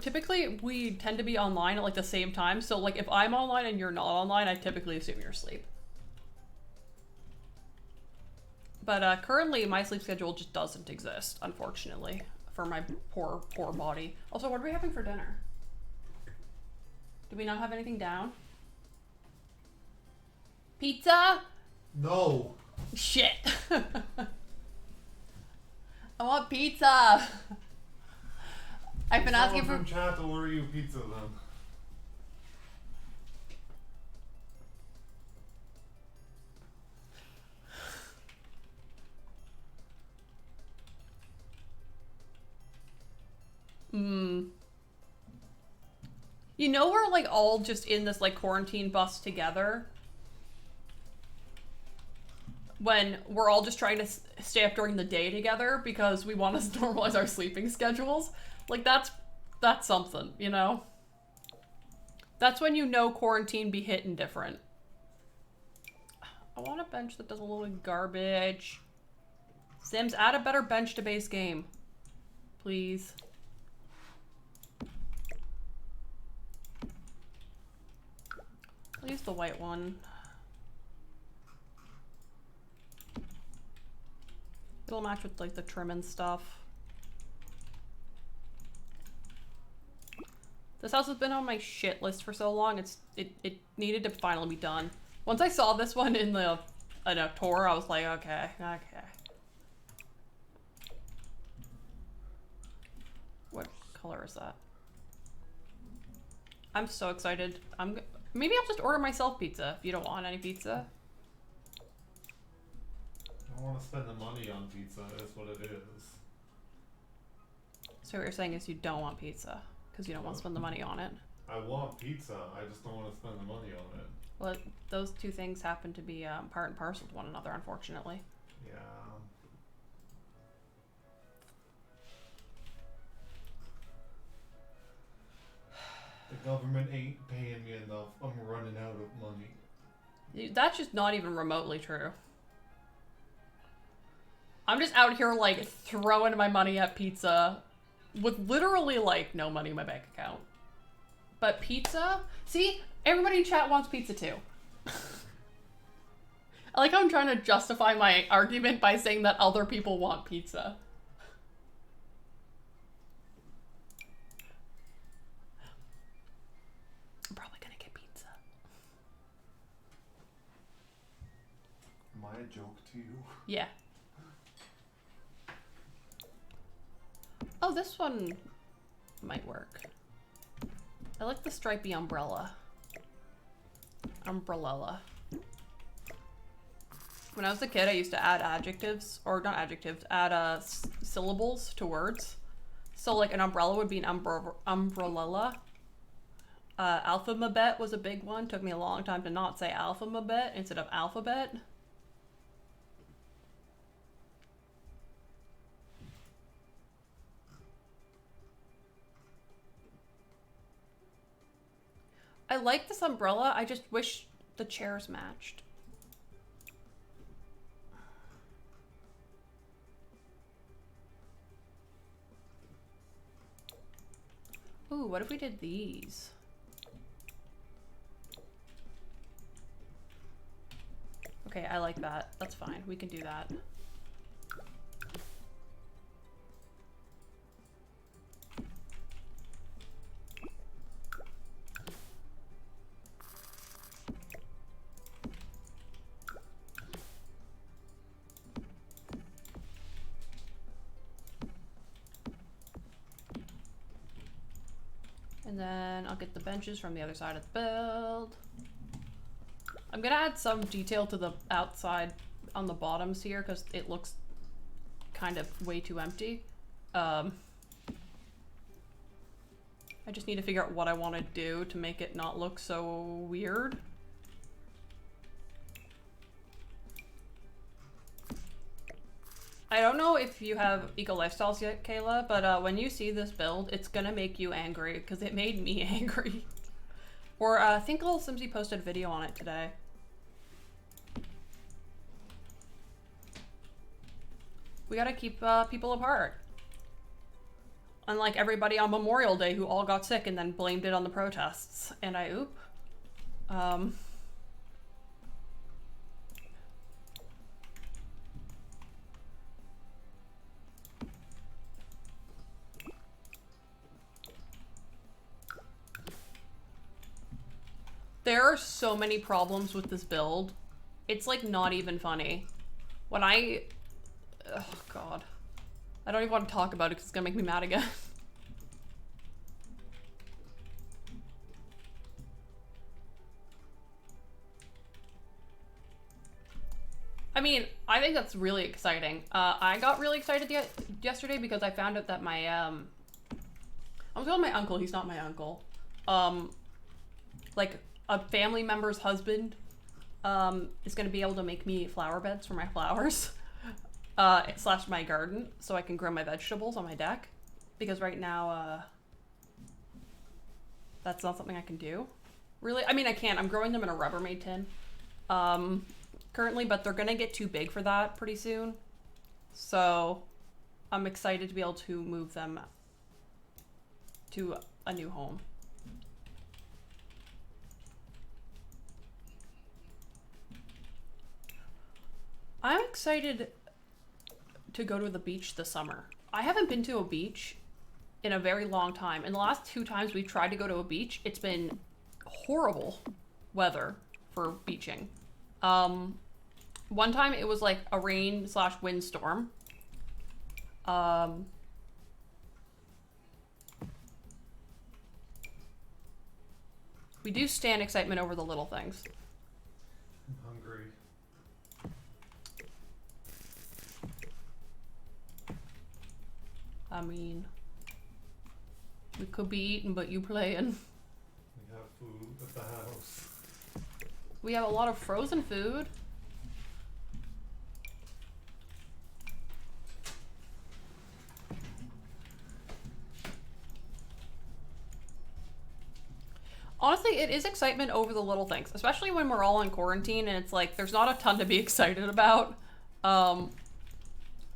Typically we tend to be online at like the same time, so like if I'm online and you're not online, I typically assume you're asleep. But currently my sleep schedule just doesn't exist, unfortunately, for my poor body. Also, what are we having for dinner? Do we not have anything down? Pizza? No. Shit. I want pizza. I've been asking for chat to order you pizza then. You know, we're like all just in this like quarantine bus together when we're all just trying to stay up during the day together because we want to normalize our sleeping schedules. Like that's something, you know? That's when you know quarantine be hitting different. I want a bench that does a little garbage. Sims, add a better bench to base game. Please. I'll use the white one. It'll match with like the trim and stuff. This house has been on my shit list for so long. It needed to finally be done. Once I saw this one in a tour, I was like, okay. What color is that? I'm so excited. Maybe I'll just order myself pizza if you don't want any pizza. I don't want to spend the money on pizza, is what it is. So what you're saying is you don't want pizza because you don't want to spend the money on it. I want pizza, I just don't want to spend the money on it. Well, those two things happen to be part and parcel to one another, unfortunately. Yeah. The government ain't paying me enough. I'm running out of money. That's just not even remotely true. I'm just out here like throwing my money at pizza with literally like no money in my bank account. But pizza? See, everybody in chat wants pizza too. I like how I'm trying to justify my argument by saying that other people want pizza. I'm probably gonna get pizza. Am I a joke to you? Yeah. Oh, this one might work. I like the stripy umbrella. Umbrella. When I was a kid, I used to add adjectives, or not adjectives, add syllables to words. So like an umbrella would be an umbrella. Alphabet was a big one. Took me a long time to not say alphabet instead of alphabet. I like this umbrella. I just wish the chairs matched. Ooh, what if we did these? Okay, I like that. That's fine. We can do that. And then I'll get the benches from the other side of the build. I'm gonna add some detail to the outside on the bottoms here because it looks kind of way too empty. I just need to figure out what I want to do to make it not look so weird. I don't know if you have Eco Lifestyles yet, Kayla, but when you see this build, it's gonna make you angry because it made me angry. Or I think Little Simsy posted a video on it today. We gotta keep people apart. Unlike everybody on Memorial Day who all got sick and then blamed it on the protests. And I oop. There are so many problems with this build. It's like not even funny. When I... Oh god. I don't even want to talk about it because it's gonna make me mad again. I mean, I think that's really exciting. I got really excited yesterday because I found out that my, I was calling my uncle, he's not my uncle. Like, a family member's husband is gonna be able to make me flower beds for my flowers. Slash my garden, so I can grow my vegetables on my deck. Because right now, that's not something I can do. Really, I mean, I can. I'm growing them in a Rubbermaid tin. Currently, but they're gonna get too big for that pretty soon. So, I'm excited to be able to move them to a new home. I'm excited to go to the beach this summer. I haven't been to a beach in a very long time. And the last 2 times we tried to go to a beach, it's been horrible weather for beaching. One time it was like a rain/windstorm. We do stand excitement over the little things. I'm hungry. I mean, we could be eating, but you playing. We have food at the house. We have a lot of frozen food. Honestly, it is excitement over the little things, especially when we're all in quarantine and it's like, there's not a ton to be excited about.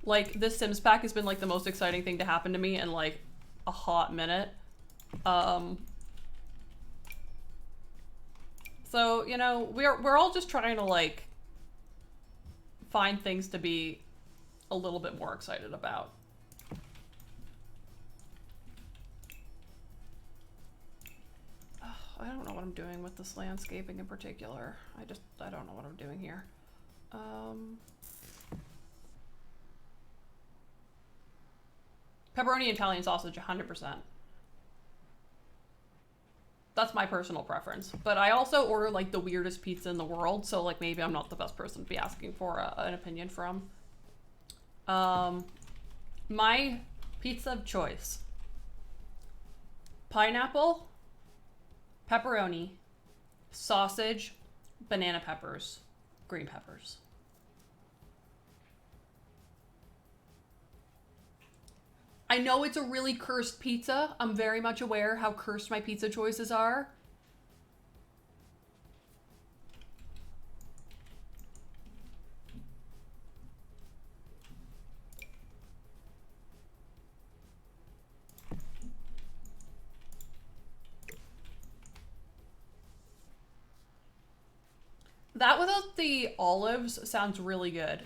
Like, this Sims pack has been like the most exciting thing to happen to me in like a hot minute. So, you know, we're all just trying to like find things to be a little bit more excited about. I don't know what I'm doing with this landscaping in particular. I don't know what I'm doing here. Pepperoni Italian sausage, 100%. That's my personal preference. But I also order like the weirdest pizza in the world, so like maybe I'm not the best person to be asking for an opinion from. My pizza of choice: pineapple, pepperoni, sausage, banana peppers, green peppers. I know it's a really cursed pizza. I'm very much aware how cursed my pizza choices are. That without the olives sounds really good.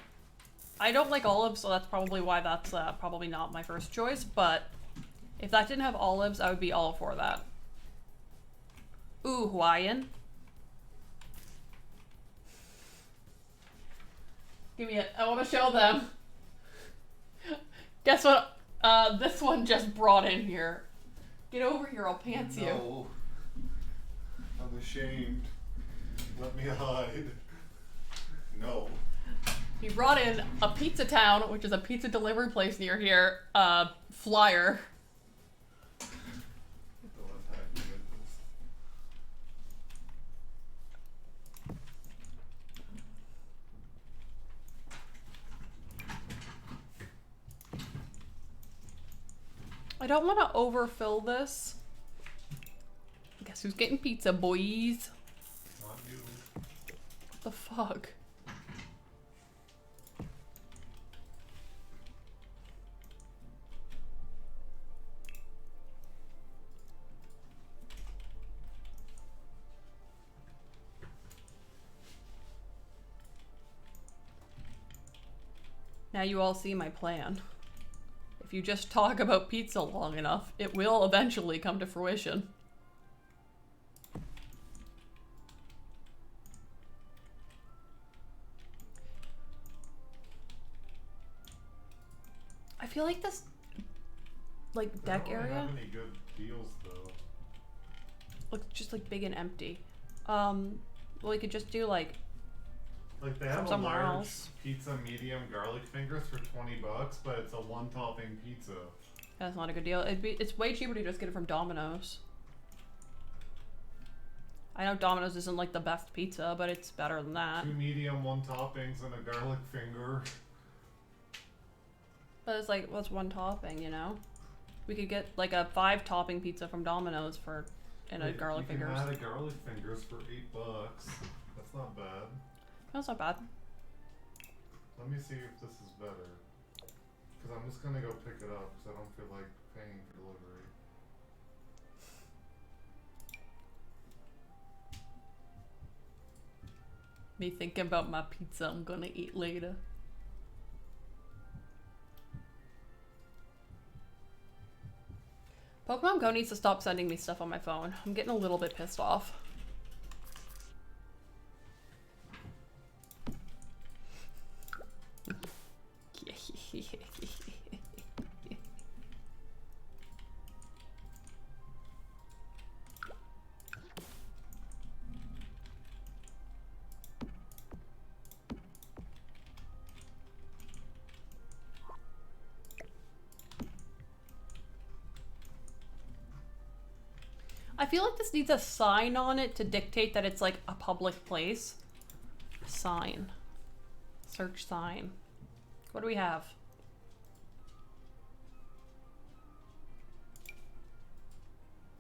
I don't like olives, so that's probably why that's probably not my first choice, but if that didn't have olives, I would be all for that. Ooh, Hawaiian. Give me it. I want to show them. Guess what? This one just brought in here. Get over here, I'll pants you. No. I'm ashamed. Let me hide. No. He brought in a Pizza Town, which is a pizza delivery place near here, flyer. I don't want to overfill this. Guess who's getting pizza, boys? Not you. What the fuck? Now you all see my plan. If you just talk about pizza long enough, it will eventually come to fruition. I feel like this, like, deck I don't area have any good deals though. looks just like big and empty. Well, we could just do like they have a somewhere large else. pizza medium garlic fingers for $20, but it's a one topping pizza. That's not a good deal. It's way cheaper to just get it from Domino's. I know Domino's isn't like the best pizza, but it's better than that. 2 medium, 1 toppings, and a garlic finger. But it's like, what's one topping, you know? We could get like a 5 topping pizza from Domino's for and a garlic you can fingers. add a garlic fingers for $8. That's not bad. That's not bad. Let me see if this is better. Because I'm just gonna go pick it up because I don't feel like paying for delivery. Me thinking about my pizza I'm gonna eat later. Pokemon Go needs to stop sending me stuff on my phone. I'm getting a little bit pissed off. I feel like this needs a sign on it to dictate that it's like a public place. Sign. Search sign. What do we have?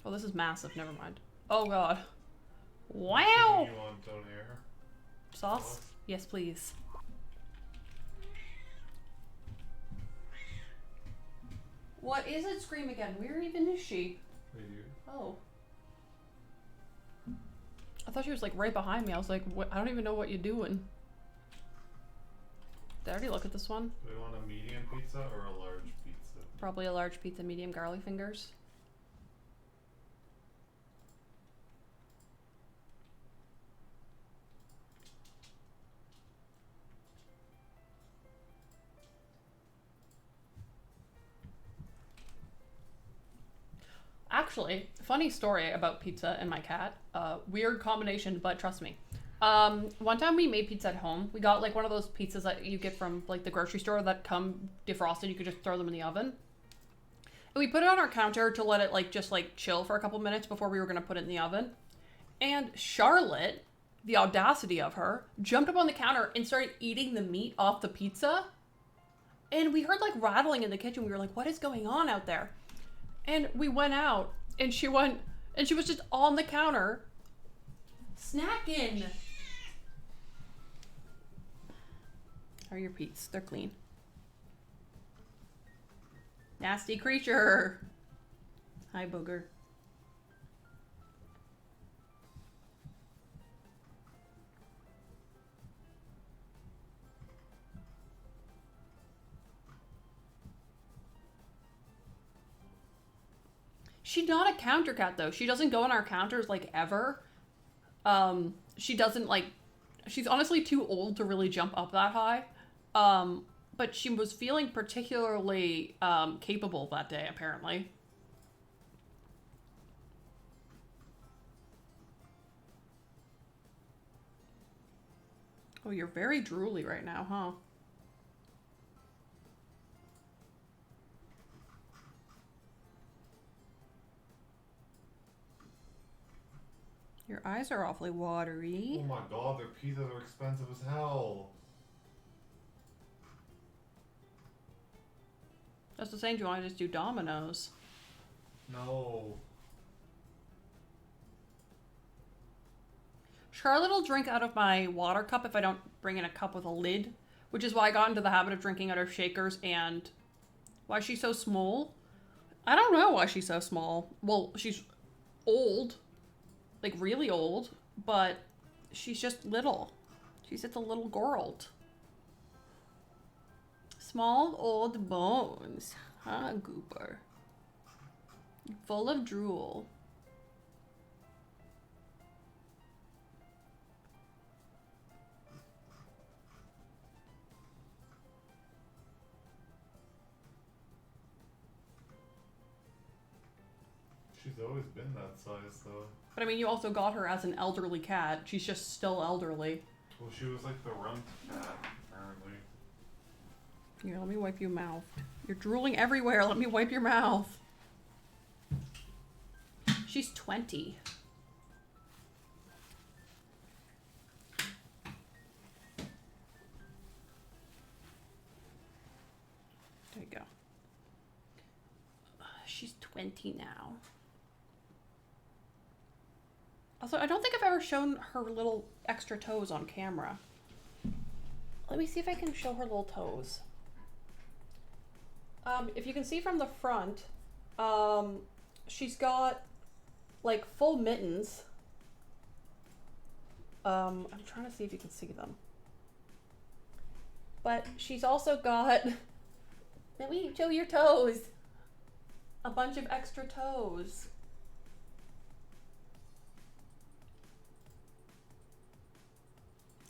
Oh, this is massive. Never mind. Oh god. Wow. You want donair? Sauce? Yes, please. What is it? Scream again. Where even is she? Are you? Oh. I thought she was like right behind me. I was like, what? I don't even know what you're doing. Did I already look at this one? Do we want a medium pizza or a large pizza? Probably a large pizza, medium garlic fingers. Actually, funny story about pizza and my cat. Weird combination, but trust me. One time we made pizza at home. We got like one of those pizzas that you get from like the grocery store that come defrosted. You could just throw them in the oven. And we put it on our counter to let it like just like chill for a couple minutes before we were gonna put it in the oven. And Charlotte, the audacity of her, jumped up on the counter and started eating the meat off the pizza. And we heard like rattling in the kitchen. We were like, what is going on out there? And we went out and she was just on the counter snacking. How are your peats? They're clean. Nasty creature. Hi, booger. She's not a counter cat though. She doesn't go on our counters like ever. She doesn't like, she's honestly too old to really jump up that high. But she was feeling particularly capable that day, apparently. Oh, you're very drooly right now, huh? Your eyes are awfully watery. Oh my god, their pizzas are expensive as hell. That's the same. Do you want to just do Domino's? No. Charlotte will drink out of my water cup if I don't bring in a cup with a lid, which is why I got into the habit of drinking out of shakers. And why she's so small? I don't know why she's so small. Well, she's old, like really old, but she's just little. She's just a little girl. Small old bones, huh, Gooper? Full of drool. She's always been that size, though. But I mean, you also got her as an elderly cat. She's just still elderly. Well, she was like the runt cat, apparently. Here, let me wipe your mouth. You're drooling everywhere. Let me wipe your mouth. She's 20. There you go. She's 20 now. Also, I don't think I've ever shown her little extra toes on camera. Let me see if I can show her little toes. If you can see from the front, she's got like full mittens. I'm trying to see if you can see them. But she's also got, let me show your toes. A bunch of extra toes.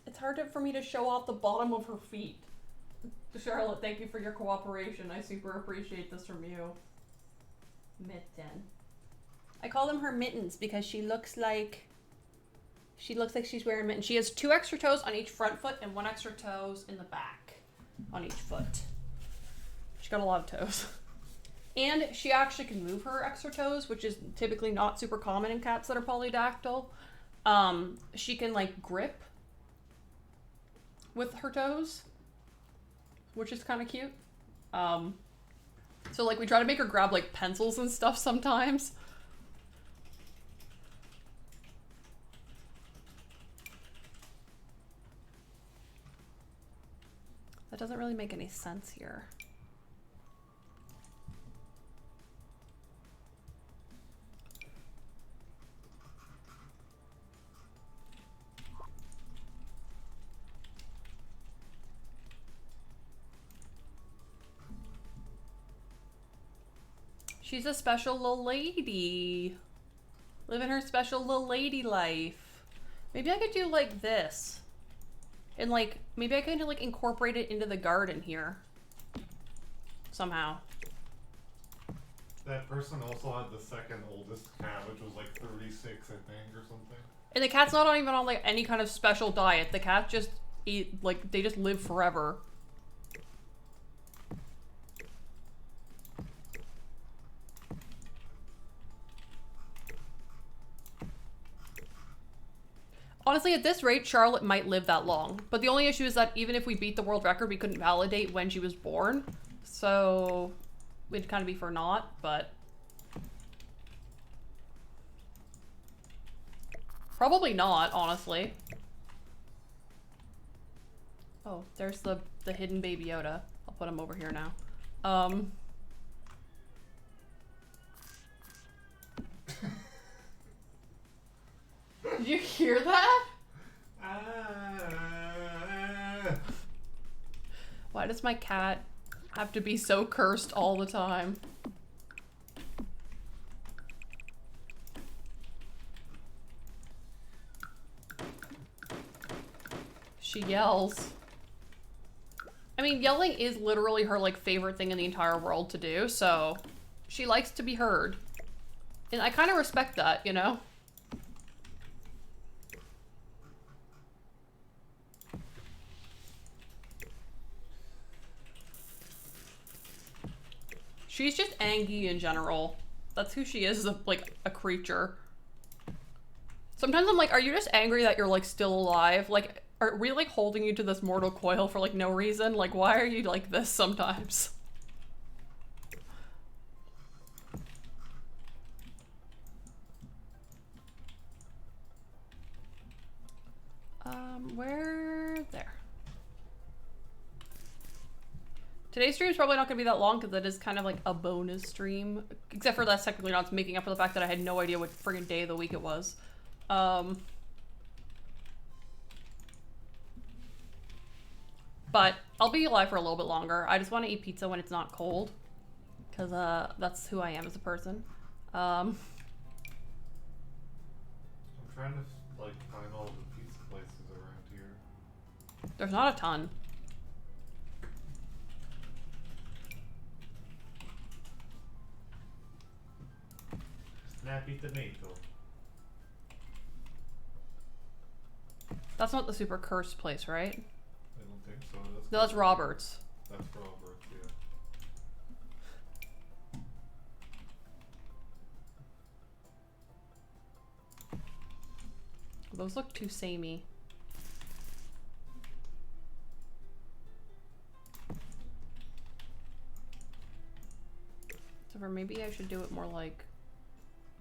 It's hard for me to show off the bottom of her feet. Charlotte, thank you for your cooperation. I super appreciate this from you. Mitten. I call them her mittens because she looks like she's wearing mittens. She has 2 extra toes on each front foot and 1 extra toes in the back on each foot. She's got a lot of toes. And she actually can move her extra toes, which is typically not super common in cats that are polydactyl. She can like grip with her toes, which is kind of cute. So like we try to make her grab like pencils and stuff sometimes. That doesn't really make any sense here. She's a special little lady. Living her special little lady life. Maybe I could do like this. And like, maybe I could like incorporate it into the garden here. Somehow. That person also had the second oldest cat, which was like 36, I think, or something. And the cat's not even on like any kind of special diet. The cat just eat, like, they just live forever. Honestly, at this rate, Charlotte might live that long. But the only issue is that even if we beat the world record, we couldn't validate when she was born. So it'd kind of be for naught, but... probably not, honestly. Oh, there's the hidden Baby Yoda. I'll put him over here now. Did you hear that? Why does my cat have to be so cursed all the time? She yells. I mean, yelling is literally her, like, favorite thing in the entire world to do, so she likes to be heard. And I kind of respect that, you know? She's just angry in general. That's who she is, like, a creature. Sometimes I'm like, are you just angry that you're, like, still alive? Like, are we, like, holding you to this mortal coil for, like, no reason? Like, why are you like this sometimes? Where? There. Today's stream is probably not going to be that long because it is kind of like a bonus stream. Except for that's technically not making up for the fact that I had no idea what friggin' day of the week it was. But I'll be alive for a little bit longer. I just want to eat pizza when it's not cold. Because that's who I am as a person. I'm trying to, like, find all the pizza places around here. There's not a ton. Snappy tomato. That's not the super cursed place, right? I don't think so. No, that's Robert's. That's Robert's, yeah. Those look too samey. So for maybe I should do it more like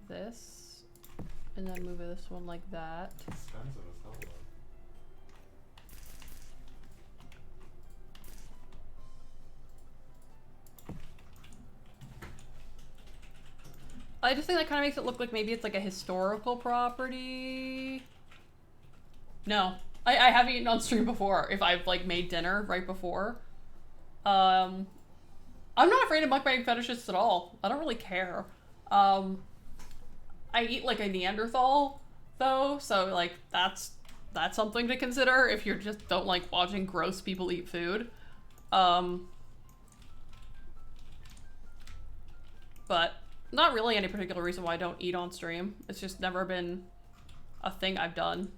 this, and then move this one like that. It's expensive as hell, though. I just think that kind of makes it look like maybe it's like a historical property. No, I have eaten on stream before if I've like made dinner right before. I'm not afraid of mukbang fetishists at all. I don't really care. I eat like a Neanderthal though, so like that's something to consider if you just don't like watching gross people eat food. But not really any particular reason why I don't eat on stream. It's just never been a thing I've done.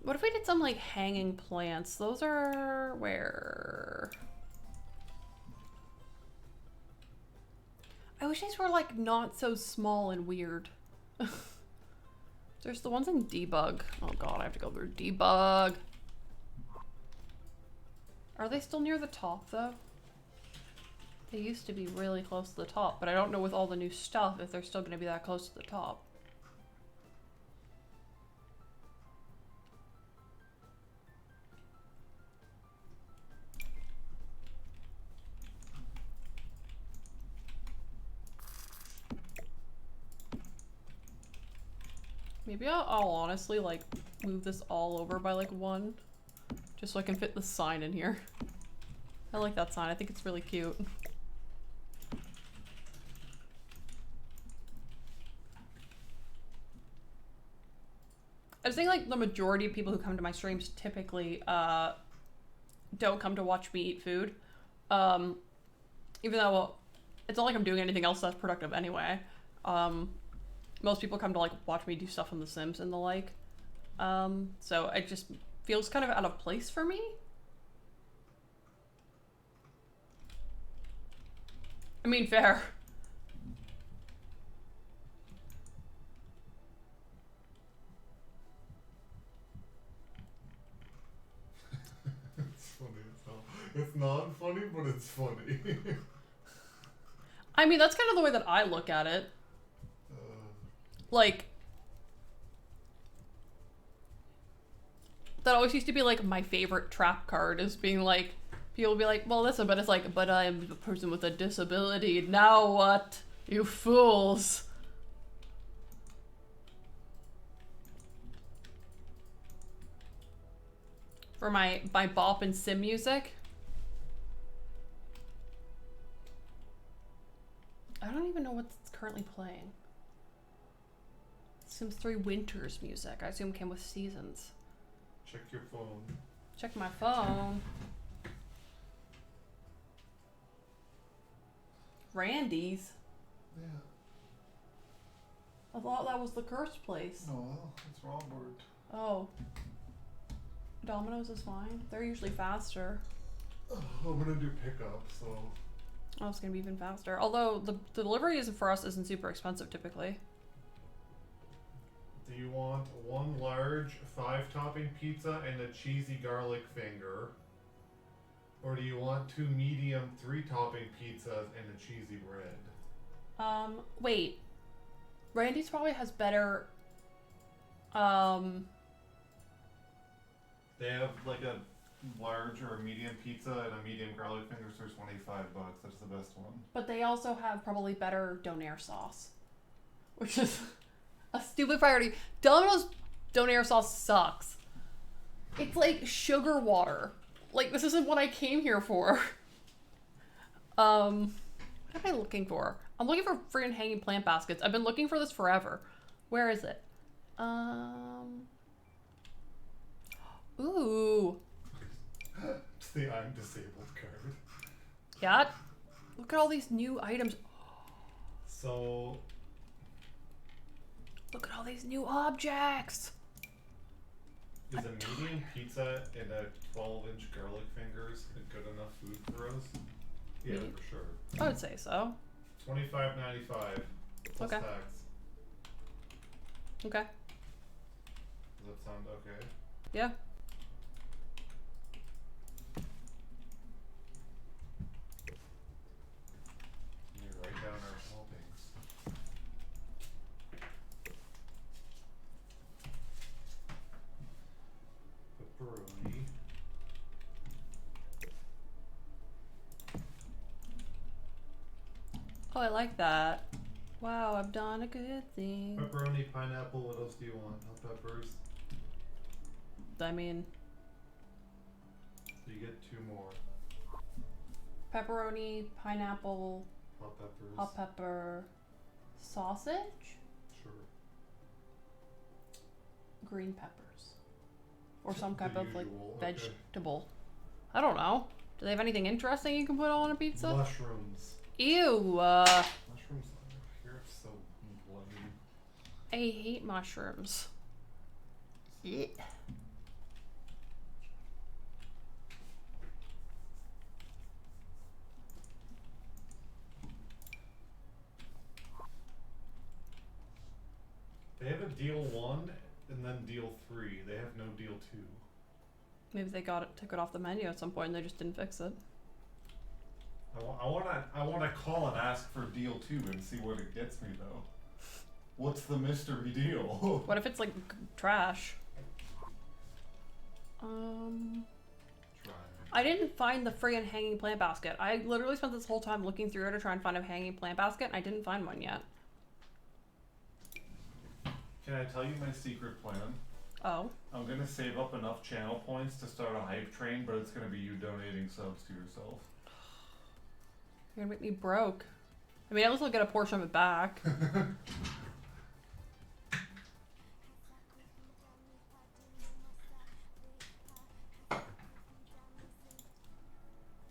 What if we did some like hanging plants? Those are where? I wish these were like not so small and weird. There's the ones in debug. Oh god, I have to go through debug. Are they still near the top though? They used to be really close to the top, but I don't know with all the new stuff if they're still going to be that close to the top. Maybe I'll honestly like move this all over by like one, just so I can fit the sign in here. I like that sign. I think it's really cute. I just think like the majority of people who come to my streams typically don't come to watch me eat food. Even though it's not like I'm doing anything else that's productive anyway. Most people come to like watch me do stuff on The Sims and the like. So it just feels kind of out of place for me. I mean, fair. It's funny as hell. It's not funny, but it's funny. I mean, that's kind of the way that I look at it. Like, that always used to be like my favorite trap card, is being like, people be like, well, listen, but it's like, but I'm a person with a disability. Now what? You fools. For my bop and sim music. I don't even know what's currently playing. Sims 3 Winters music. I assume came with seasons. Check your phone. Check my phone. Randy's. Yeah. I thought that was the cursed place. No, that's wrong word. Oh. Domino's is fine. They're usually faster. Oh, I'm gonna do pickup, so. Oh, it's gonna be even faster. Although the delivery isn't for us isn't super expensive typically. Do you want one large 5-topping pizza and a cheesy garlic finger? Or do you want 2 medium 3-topping pizzas and a cheesy bread? Wait. Randy's probably has better, They have like a large or a medium pizza and a medium garlic fingers for $25. That's the best one. but they also have probably better donair sauce. Which is a stupid priority. Domino's donair sauce sucks. It's like sugar water. Like, this isn't what I came here for. What am I looking for? I'm looking for freaking hanging plant baskets. I've been looking for this forever. Where is it? Ooh. It's the I'm disabled card. Yeah. Look at all these new items. So. Look at all these new objects. Is a medium pizza and a 12-inch garlic fingers a good enough food for us? Yeah, Medium. for sure. I would say so. $25.95 plus Okay. tax. Okay. Does that sound okay? Yeah. Can you write down our toppings? Pepperoni. Oh, I like that. Wow, I've done a good thing. Pepperoni, pineapple, what else do you want? Hot peppers? I mean, So you get 2 more. pepperoni, pineapple, Hot peppers. hot pepper, sausage, Sure. green peppers, or some The type of like usual, okay. vegetable. I don't know. Do they have anything interesting you can put on a pizza? Mushrooms. Ew. Mushrooms here are so bloody. I hate mushrooms. Yeah. They have a deal 1 and then deal 3. They have no deal 2. Maybe they took it off the menu at some point and they just didn't fix it. I wanna call and ask for deal 2 and see what it gets me though. What's the mystery deal? What if it's like trash? Try. I didn't find the friggin' hanging plant basket. I literally spent this whole time looking through it to try and find a hanging plant basket, and I didn't find one yet. Can I tell you my secret plan? Oh. I'm gonna save up enough channel points to start a hype train, but it's gonna be you donating subs to yourself. You're gonna make me broke. I mean, at least I'll get a portion of it back.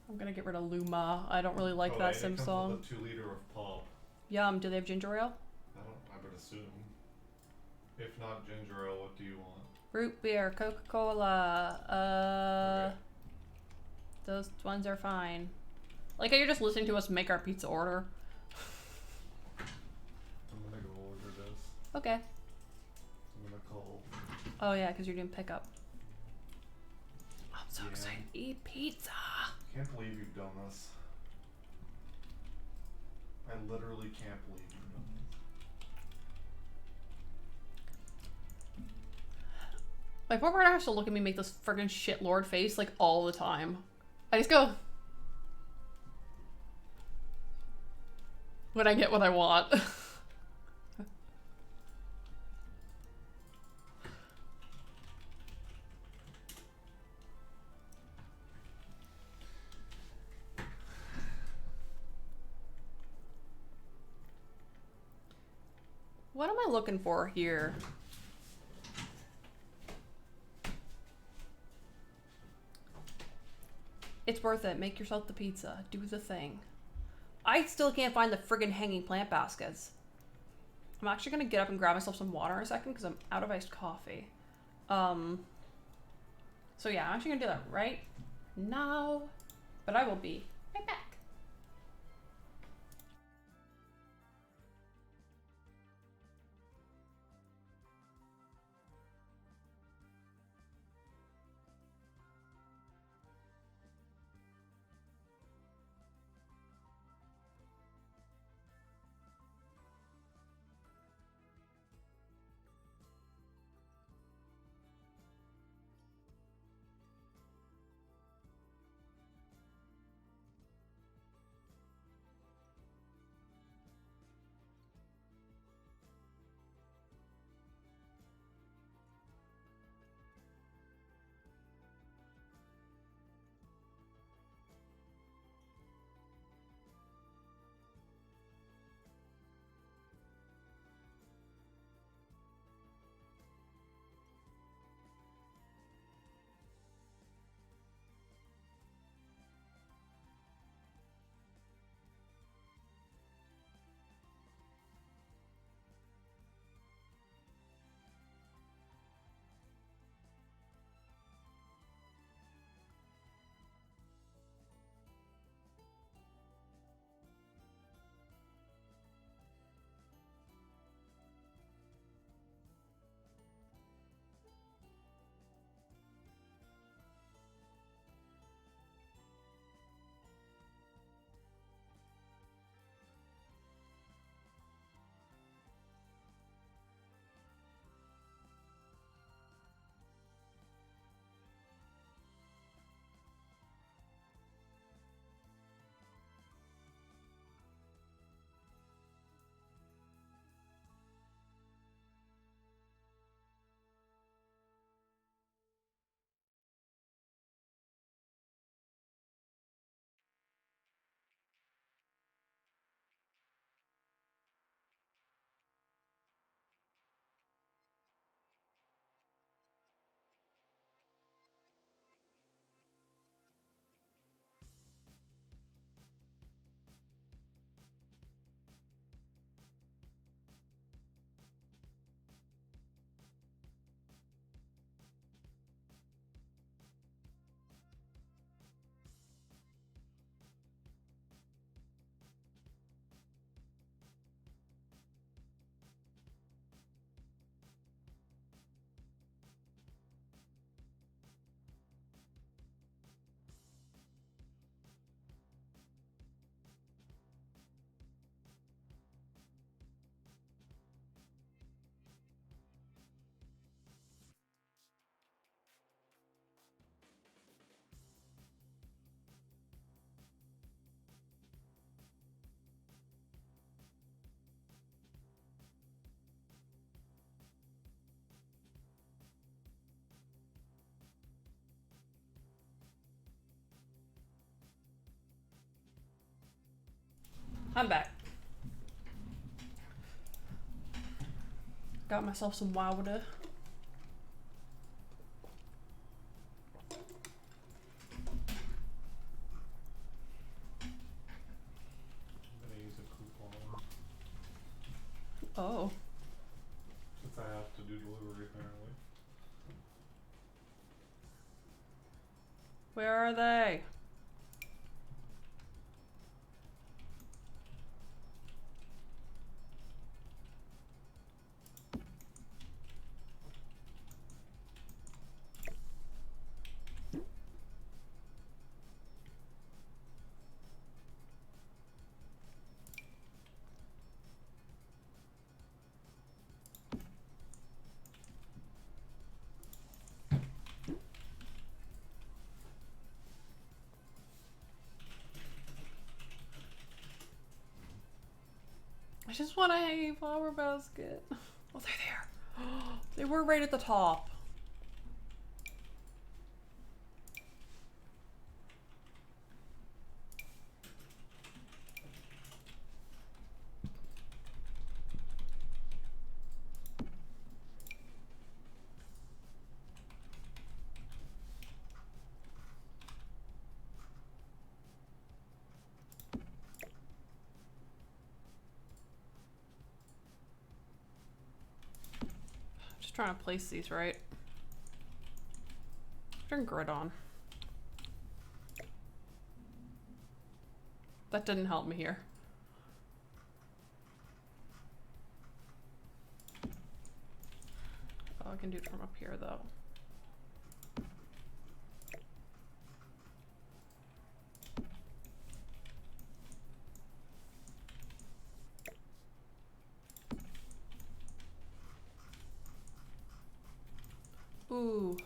I'm gonna get rid of Luma. I don't really like Oh, that wait, Sim it comes song. with a 2-liter of pop. Yum. Do they have ginger ale? I would assume. If not ginger ale, what do you want? Root beer, Coca-Cola. Okay. Those ones are fine. Like, you're just listening to us make our pizza order. I'm gonna go order this. Okay. I'm gonna call. Oh yeah, because you're doing pickup. I'm so Yeah. excited to eat pizza. Can't believe you've done this. I literally can't believe you've done this. My poor partner has to look at me make this friggin' shitlord face like all the time. I just go when I get what I want. What am I looking for here? It's worth it. Make yourself the pizza. Do the thing. I still can't find the friggin' hanging plant baskets. I'm actually gonna get up and grab myself some water in a second because I'm out of iced coffee. So yeah, I'm actually gonna do that right now, but I will be right back. I'm back. Got myself some water. I'm gonna use a coupon. Oh. Since I have to do delivery apparently. Where are they? I just want a hanging flower basket. Oh, they're there. They were right at the top. trying to place these right. Turn grid on. That didn't help me here. Oh, I can do it from up here though. Ooh.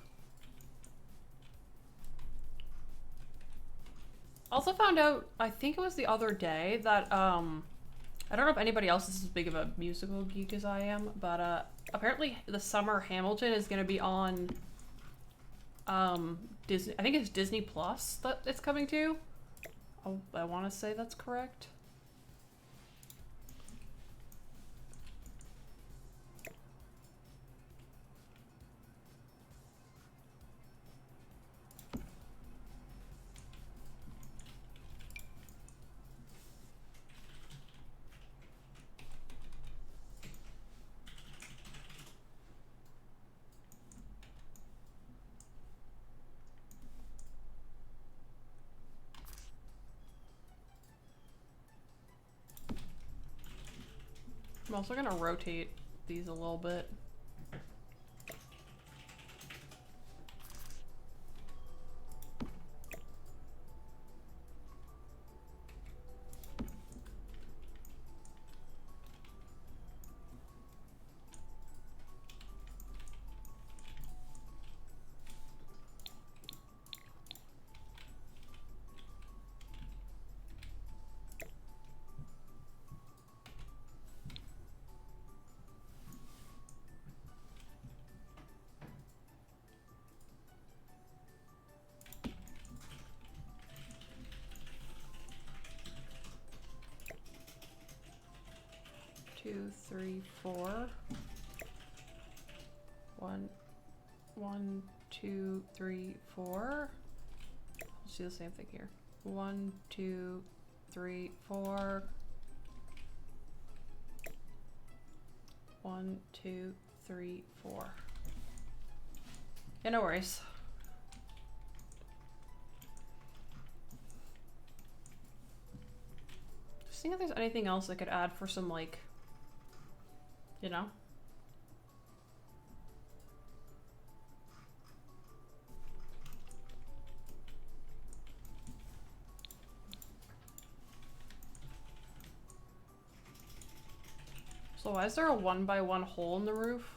Also found out, I think it was the other day, that, I don't know if anybody else is as big of a musical geek as I am, but, apparently the summer Hamilton is gonna be on, Disney, I think it's Disney Plus that it's coming to. Oh, I want to say that's correct. I'm also gonna rotate these a little bit. Two, three, four. One, two, three, four. Let's do the same thing here. 1, 2, 3, 4. 1, 2, 3, 4. Yeah, no worries. Just think if there's anything else I could add for some, like, you know? So why is there a 1x1 hole in the roof?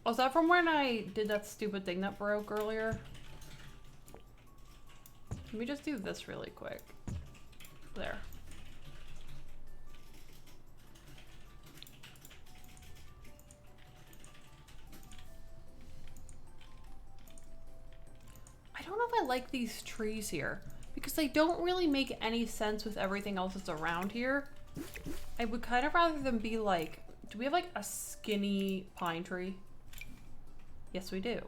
Was that from when I did that stupid thing that broke earlier? Let me just do this really quick. There. I don't know if I like these trees here because they don't really make any sense with everything else that's around here. I would kind of rather them be like, do we have like a skinny pine tree? Yes, we do. Do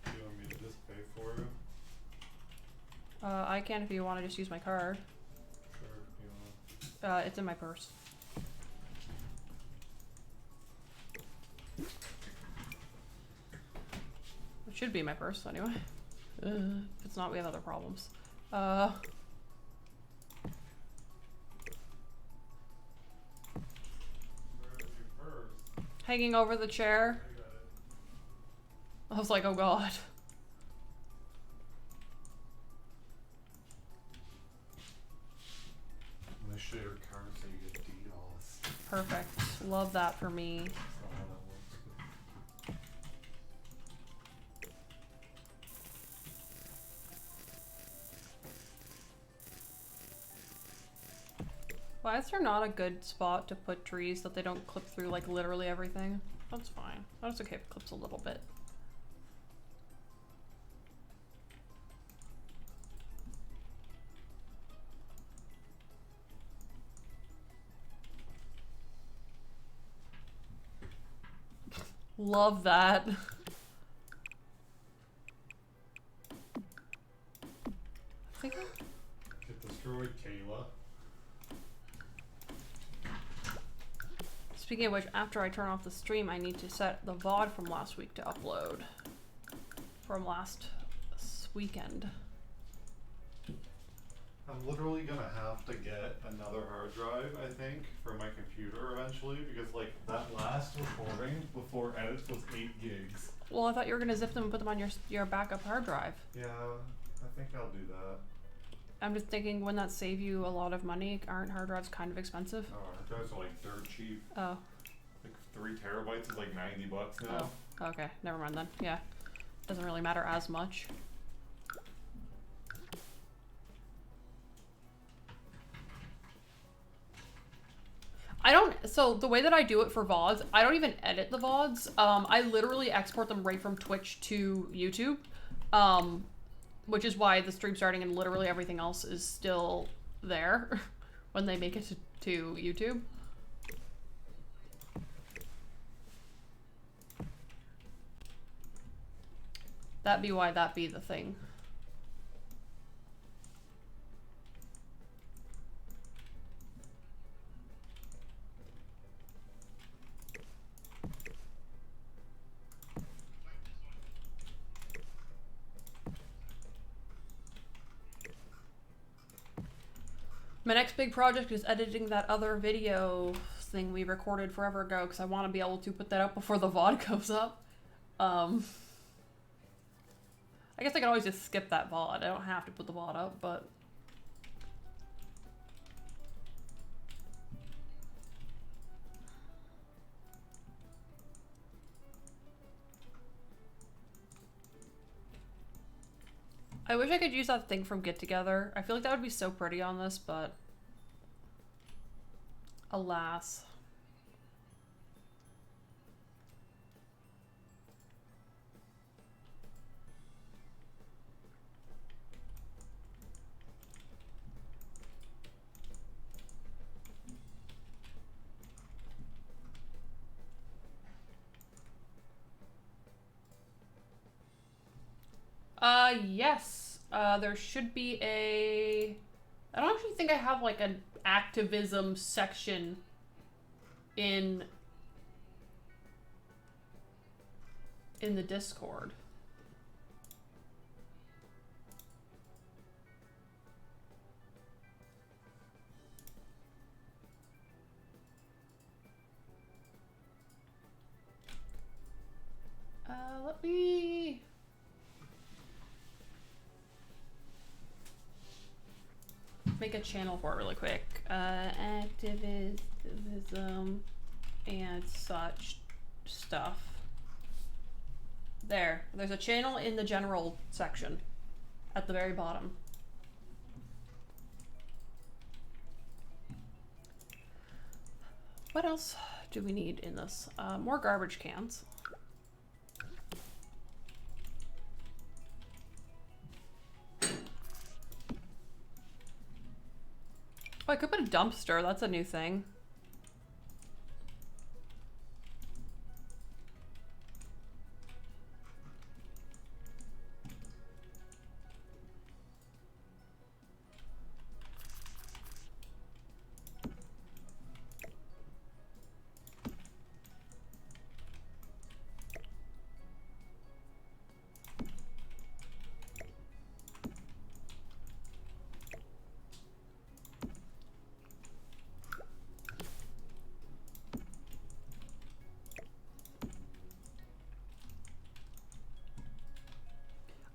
you want me to just pay for you? I can if you want to just use my card. Sure, if you want. It's in my purse. It should be in my purse anyway. If it's not, we have other problems. Where is your purse? Hanging over the chair. I got it. I was like, oh god. I'm gonna show your card so you get DDoS. Perfect. Love that for me. That's not how that works. Why is there not a good spot to put trees that they don't clip through like literally everything? That's fine. That's okay if it clips a little bit. Love that. Speaking of which, after I turn off the stream, I need to set the VOD from last week to upload. From last weekend. I'm literally gonna have to get another hard drive, I think, for my computer eventually, because like that last recording before edits was 8 gigs. Well, I thought you were gonna zip them and put them on your backup hard drive. Yeah, I think I'll do that. I'm just thinking, wouldn't that save you a lot of money? Aren't hard drives kind of expensive? Oh, hard drives are like dirt cheap. Oh. Like 3 terabytes is like $90 now. Oh, okay. Never mind then. Yeah. Doesn't really matter as much. So the way that I do it for VODs, I don't even edit the VODs. I literally export them right from Twitch to YouTube. Which is why the stream starting and literally everything else is still there when they make it to YouTube. That be why that be the thing. My next big project is editing that other video thing we recorded forever ago because I want to be able to put that up before the VOD goes up. I guess I can always just skip that VOD. I don't have to put the VOD up, but... I wish I could use that thing from Get Together. I feel like that would be so pretty on this, but... alas. Yes. There should be a... I don't actually think I have like an activism section in the Discord. Let me... make a channel for it really quick. Activism and such stuff. There's a channel in the general section at the very bottom. What else do we need in this? More garbage cans. Oh, I could put a dumpster. That's a new thing.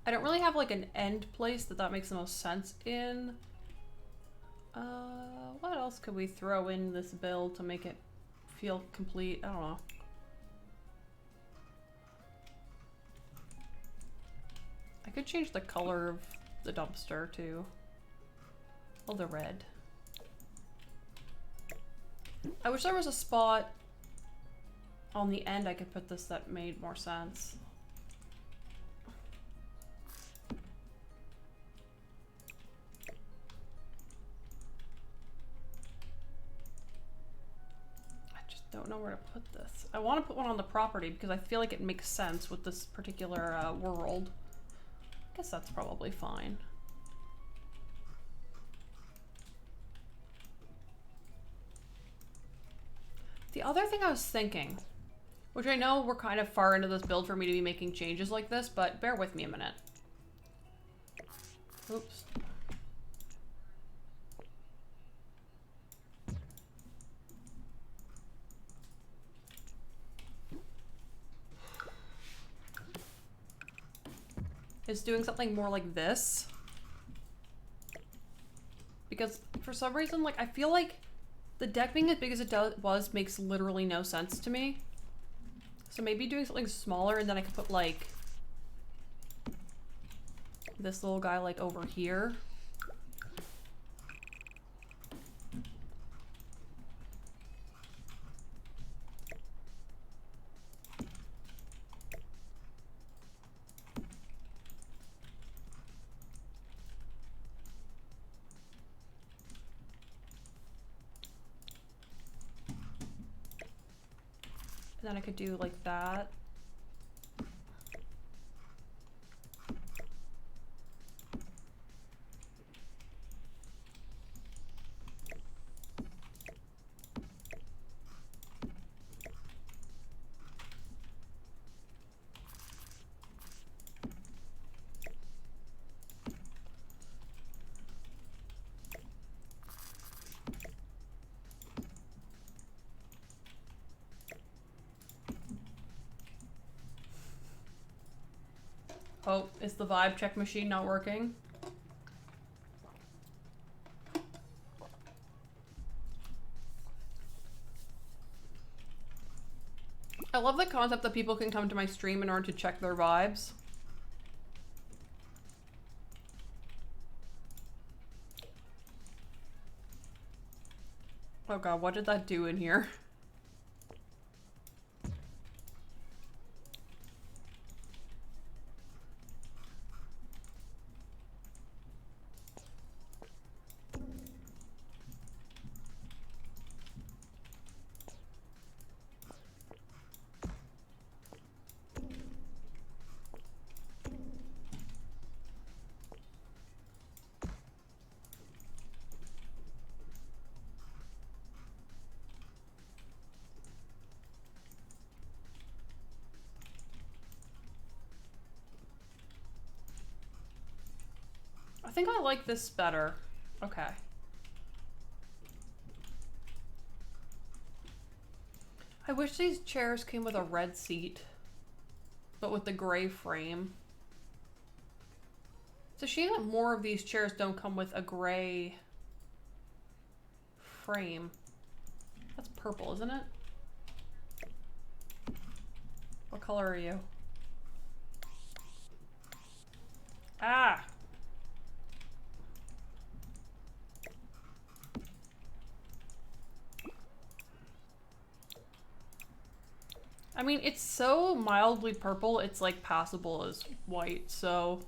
I don't really have like an end place that makes the most sense in. What else could we throw in this build to make it feel complete? I don't know. I could change the color of the dumpster too. Oh, the red. I wish there was a spot on the end I could put this that made more sense. Don't know where to put this. I want to put one on the property because I feel like it makes sense with this particular world. I guess that's probably fine. The other thing I was thinking, which I know we're kind of far into this build for me to be making changes like this, but bear with me a minute. Oops. Is doing something more like this. Because for some reason, like, I feel like the deck being as big as it was makes literally no sense to me. So maybe doing something smaller and then I could put like this little guy like over here. And then I could do like that. Oh, is the vibe check machine not working? I love the concept that people can come to my stream in order to check their vibes. Oh god, what did that do in here? I think I like this better. Okay. I wish these chairs came with a red seat, but with the gray frame. It's a shame that more of these chairs don't come with a gray frame. That's purple, isn't it? What color are you? Ah! I mean, it's so mildly purple, it's like passable as white, so...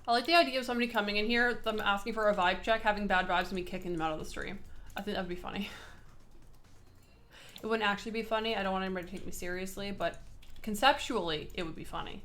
I like the idea of somebody coming in here, them asking for a vibe check, having bad vibes, and me kicking them out of the stream. I think that'd be funny. It wouldn't actually be funny. I don't want anybody to take me seriously, but conceptually, it would be funny.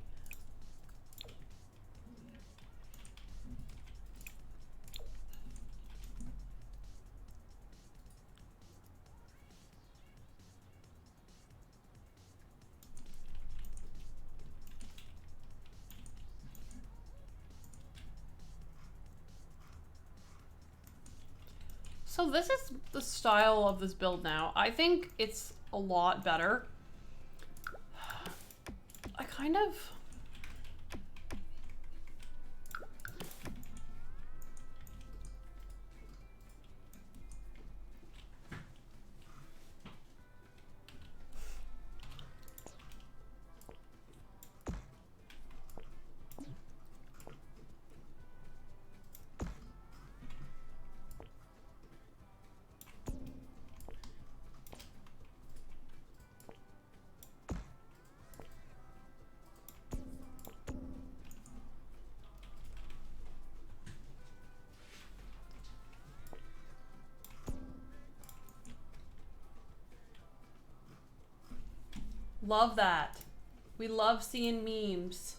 So this is the style of this build now. I think it's a lot better. I kind of... Love that. We love seeing memes.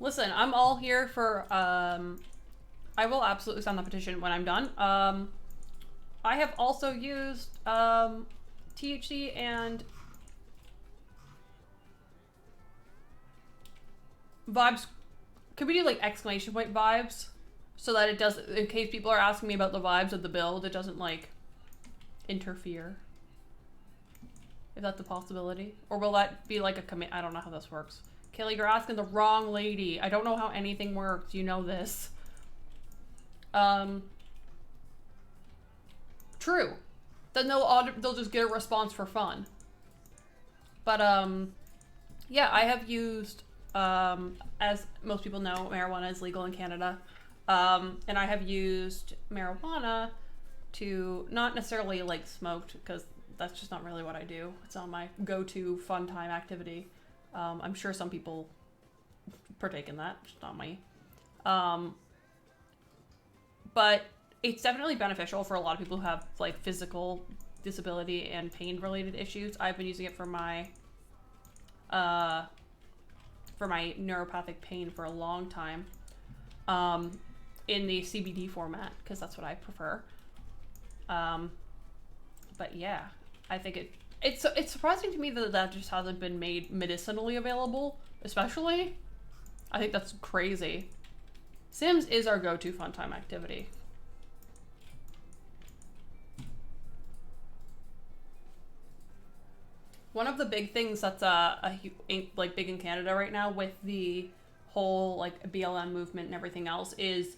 Listen, I'm all here for, I will absolutely sign the petition when I'm done. I have also used, THC and vibes. Could we do like exclamation point vibes? So that it doesn't, in case people are asking me about the vibes of the build, it doesn't like interfere. If that's a possibility. Or will that be like a commit? I don't know how this works. Kelly, you're asking the wrong lady. I don't know how anything works. You know this. True. Then they'll just get a response for fun. But, yeah, I have used, as most people know, marijuana is legal in Canada. And I have used marijuana to not necessarily like smoked, because that's just not really what I do. It's not my go-to fun time activity. I'm sure some people partake in that, just not me. But it's definitely beneficial for a lot of people who have like physical disability and pain related issues. I've been using it for my neuropathic pain for a long time. In the CBD format, because that's what I prefer. But yeah, I think it's surprising to me that just hasn't been made medicinally available, especially. I think that's crazy. Sims is our go-to fun time activity. One of the big things that's like big in Canada right now with the whole like BLM movement and everything else is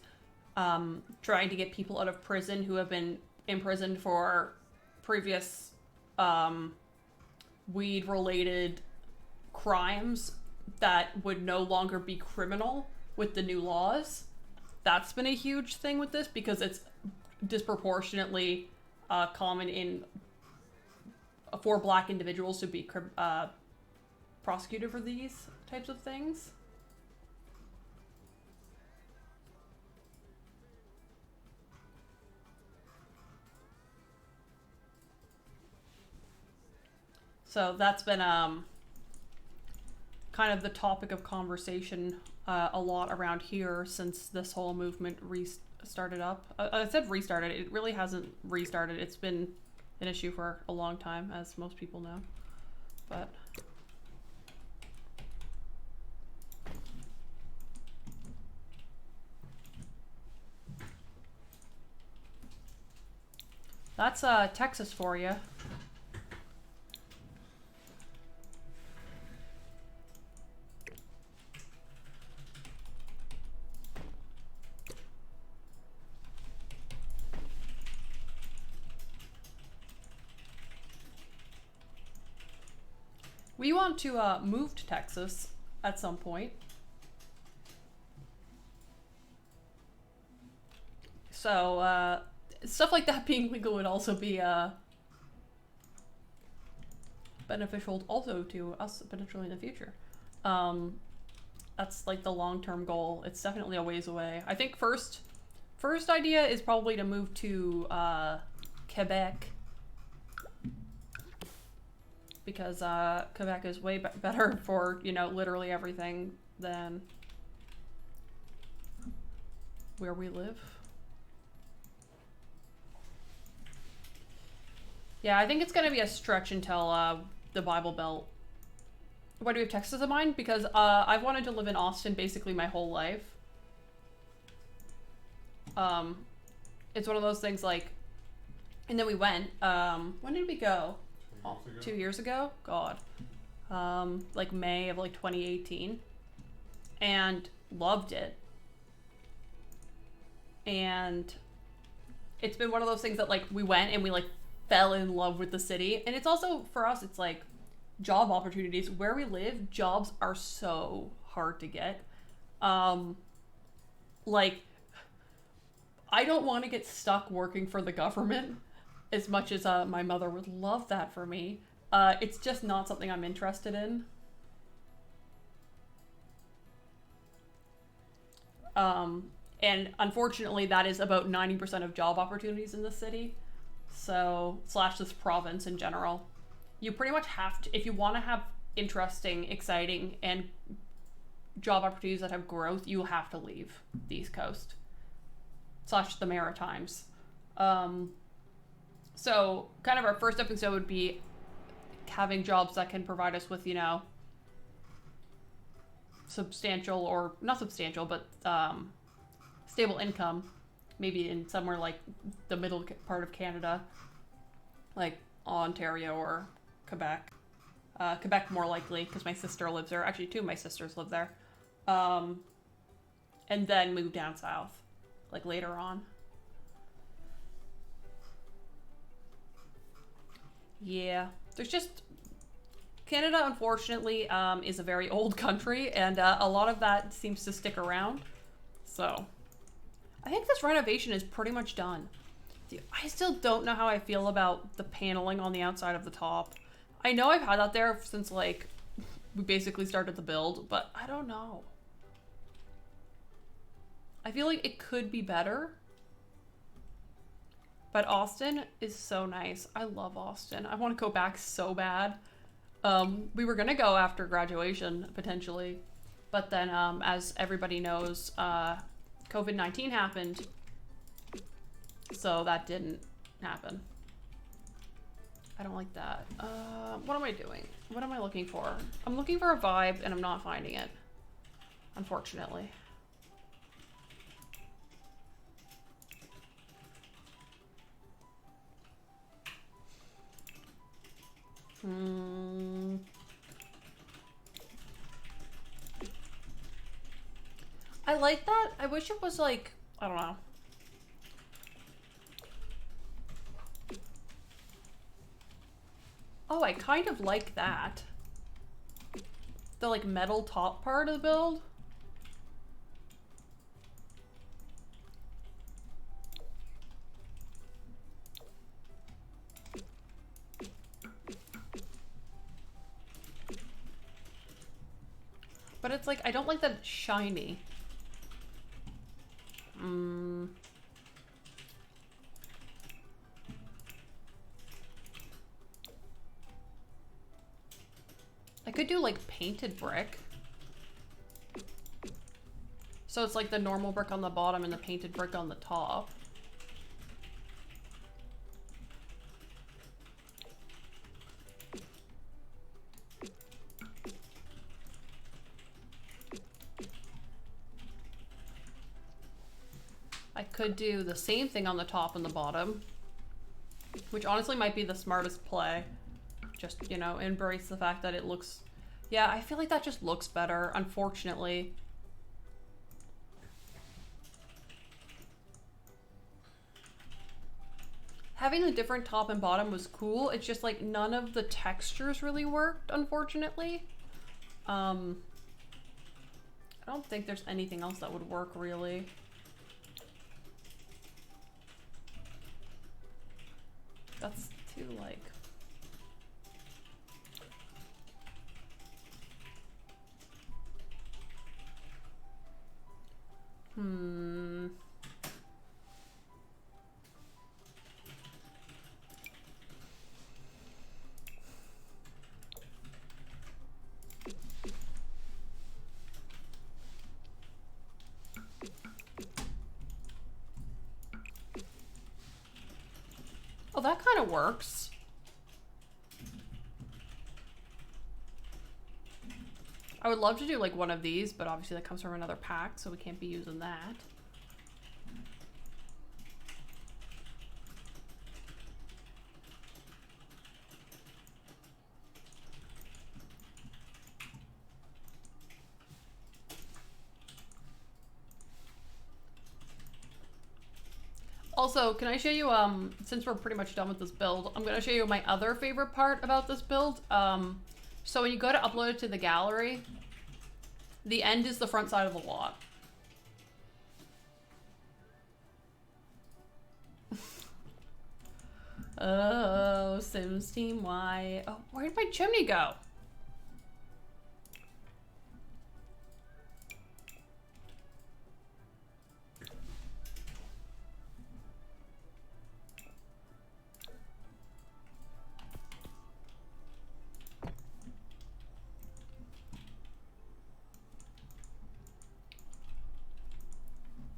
trying to get people out of prison who have been imprisoned for previous weed-related crimes that would no longer be criminal with the new laws. That's been a huge thing with this because it's disproportionately common for Black individuals to be prosecuted for these types of things. So that's been kind of the topic of conversation a lot around here since this whole movement started up. I said restarted. It really hasn't restarted. It's been an issue for a long time, as most people know. But that's Texas for you. We want to move to Texas at some point. So stuff like that being legal would also be beneficial also to us potentially in the future. That's like the long-term goal. It's definitely a ways away. I think first idea is probably to move to Quebec. Because Quebec is way better for, you know, literally everything than where we live. Yeah, I think it's going to be a stretch until the Bible Belt. Why do we have Texas in mind? Because I've wanted to live in Austin basically my whole life. It's one of those things like, and then we went, when did we go? 2 years ago? God. Like May of like 2018. And loved it. And it's been one of those things that like we went and we like fell in love with the city. And it's also, for us, it's like job opportunities. Where we live, jobs are so hard to get. Like, I don't want to get stuck working for the government. As much as my mother would love that for me. It's just not something I'm interested in. And unfortunately, that is about 90% of job opportunities in the city. So, slash this province in general. You pretty much have to, if you want to have interesting, exciting, and job opportunities that have growth, you have to leave the East Coast. Slash the Maritimes. So, kind of our first episode would be having jobs that can provide us with, you know, substantial, or not substantial, but stable income, maybe in somewhere like the middle part of Canada, like Ontario or Quebec. Quebec more likely, because my sister lives there. Actually, two of my sisters live there. And then move down south, like later on. Yeah, there's just... Canada, unfortunately, is a very old country, and a lot of that seems to stick around. So, I think this renovation is pretty much done. I still don't know how I feel about the paneling on the outside of the top. I know I've had that there since, like, we basically started the build, but I don't know. I feel like it could be better. But Austin is so nice. I love Austin. I want to go back so bad. We were gonna go after graduation, potentially. But then, as everybody knows, COVID-19 happened. So that didn't happen. I don't like that. What am I doing? What am I looking for? I'm looking for a vibe and I'm not finding it. Unfortunately. I like that. I wish it was like, I don't know. Oh, I kind of like that. The like metal top part of the build. But it's like, I don't like that it's shiny. I could do like painted brick. So it's like the normal brick on the bottom and the painted brick on the top. I could do the same thing on the top and the bottom, which honestly might be the smartest play. Just, you know, embrace the fact that it looks... Yeah, I feel like that just looks better, unfortunately. Having a different top and bottom was cool. It's just like none of the textures really worked, unfortunately. I don't think there's anything else that would work, really. That's too, like... Oh, that kind of works. I would love to do like one of these, but obviously that comes from another pack, so we can't be using that. Also, can I show you, since we're pretty much done with this build, I'm going to show you my other favorite part about this build. So when you go to upload it to the gallery, the end is the front side of the lot. Oh, Sims Team Y. Oh, where did my chimney go?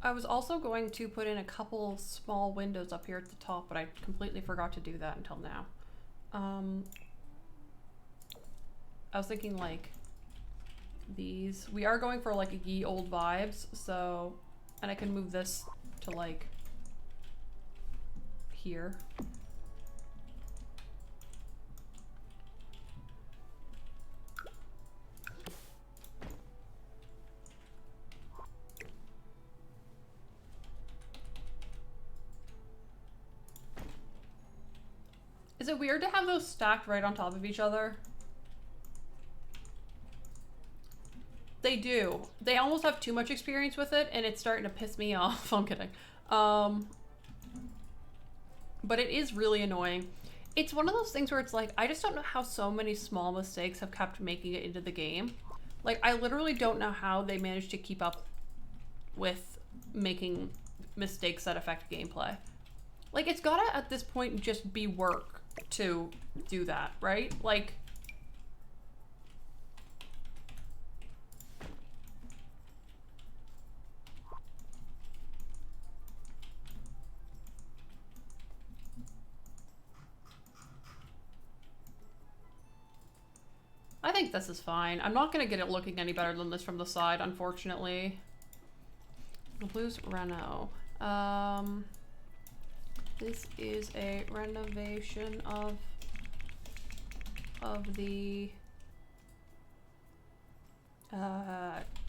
I was also going to put in a couple small windows up here at the top, but I completely forgot to do that until now. I was thinking like these. We are going for like a ye old vibes, so, and I can move this to like here. Is it weird to have those stacked right on top of each other? They do. They almost have too much experience with it, and it's starting to piss me off. I'm kidding. But it is really annoying. It's one of those things where it's like, I just don't know how so many small mistakes have kept making it into the game. Like, I literally don't know how they managed to keep up with making mistakes that affect gameplay. Like, it's gotta, at this point, just be work to do that, right? Like, I think this is fine. I'm not gonna get it looking any better than this from the side, unfortunately. The blue's Reno. This is a renovation of the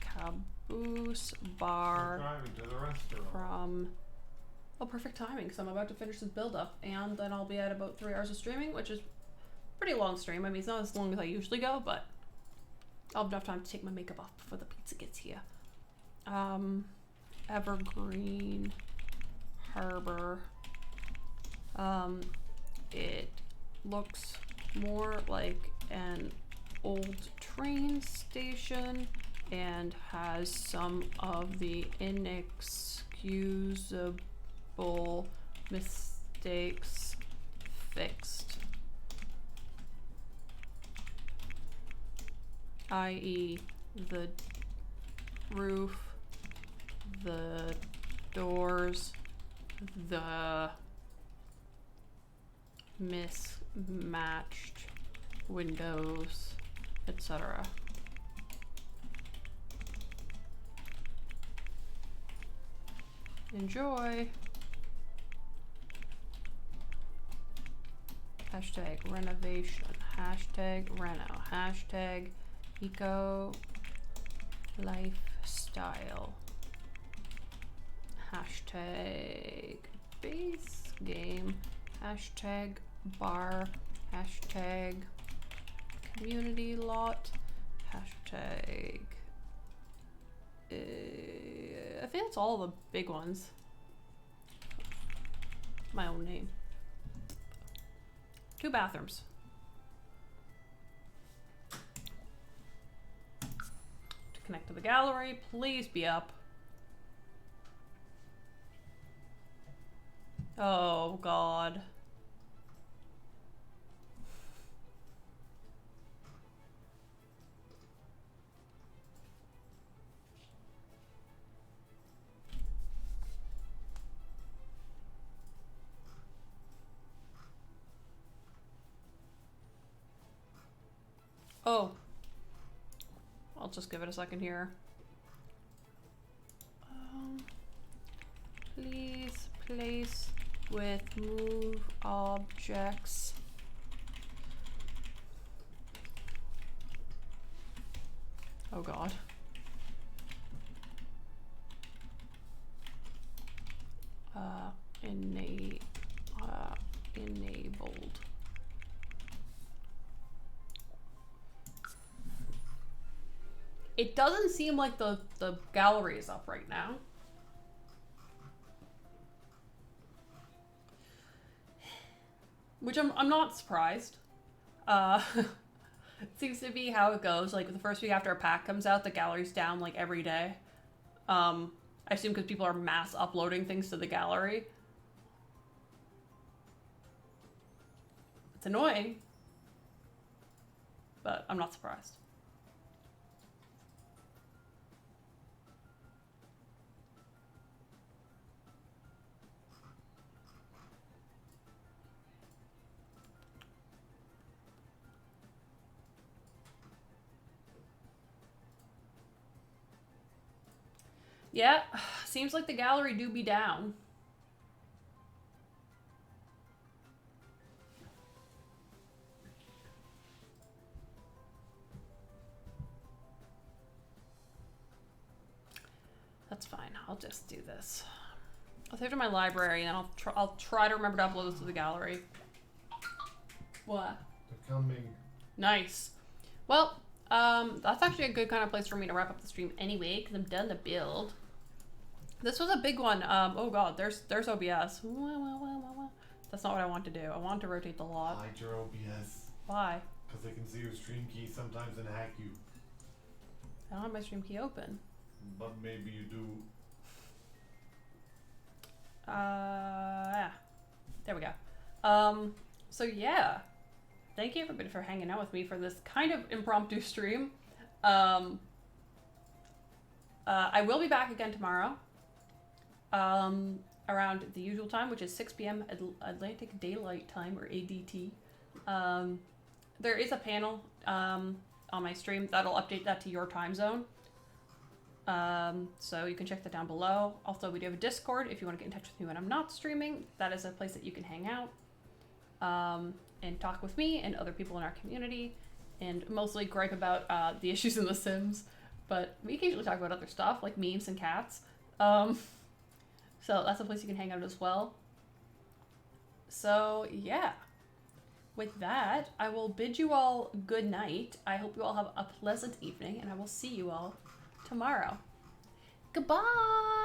caboose bar Driving to the restaurant. from, oh, perfect timing, because I'm about to finish this build up, and then I'll be at about 3 hours of streaming, which is pretty long stream. I mean, it's not as long as I usually go, but I'll have enough time to take my makeup off before the pizza gets here. Evergreen Harbor. It looks more like an old train station and has some of the inexcusable mistakes fixed. I.e. the roof, the doors, the mismatched windows, etc. Enjoy. Hashtag renovation, hashtag reno, hashtag eco lifestyle, hashtag base game, hashtag bar, hashtag community lot, hashtag I think that's all the big ones. My own name. 2 bathrooms. To connect to the gallery, please be up. Oh God. Oh. I'll just give it a second here. Please place with move objects. Oh God. Enabled. It doesn't seem like the gallery is up right now. Which I'm not surprised. It seems to be how it goes. Like the first week after a pack comes out, the gallery's down like every day. I assume because people are mass uploading things to the gallery. It's annoying, but I'm not surprised. Yeah, seems like the gallery do be down. That's fine. I'll just do this. I'll save it to my library, and I'll try to remember to upload this to the gallery. What? They're coming. Nice. Well, that's actually a good kind of place for me to wrap up the stream anyway, because I'm done the build. This was a big one. Oh god, there's OBS. That's not what I want to do. I want to rotate the log. Hide your OBS. Why? Because they can see your stream key sometimes and hack you. I don't have my stream key open. But maybe you do. Yeah. There we go. So yeah. Thank you everybody for hanging out with me for this kind of impromptu stream. I will be back again tomorrow. Around the usual time, which is 6 p.m. Atlantic Daylight Time, or ADT. There is a panel on my stream that'll update that to your time zone. So you can check that down below. Also, we do have a Discord if you want to get in touch with me when I'm not streaming. That is a place that you can hang out and talk with me and other people in our community, and mostly gripe about the issues in The Sims. But we occasionally talk about other stuff like memes and cats. So that's a place you can hang out as well. So yeah, with that, I will bid you all good night. I hope you all have a pleasant evening, and I will see you all tomorrow. Goodbye!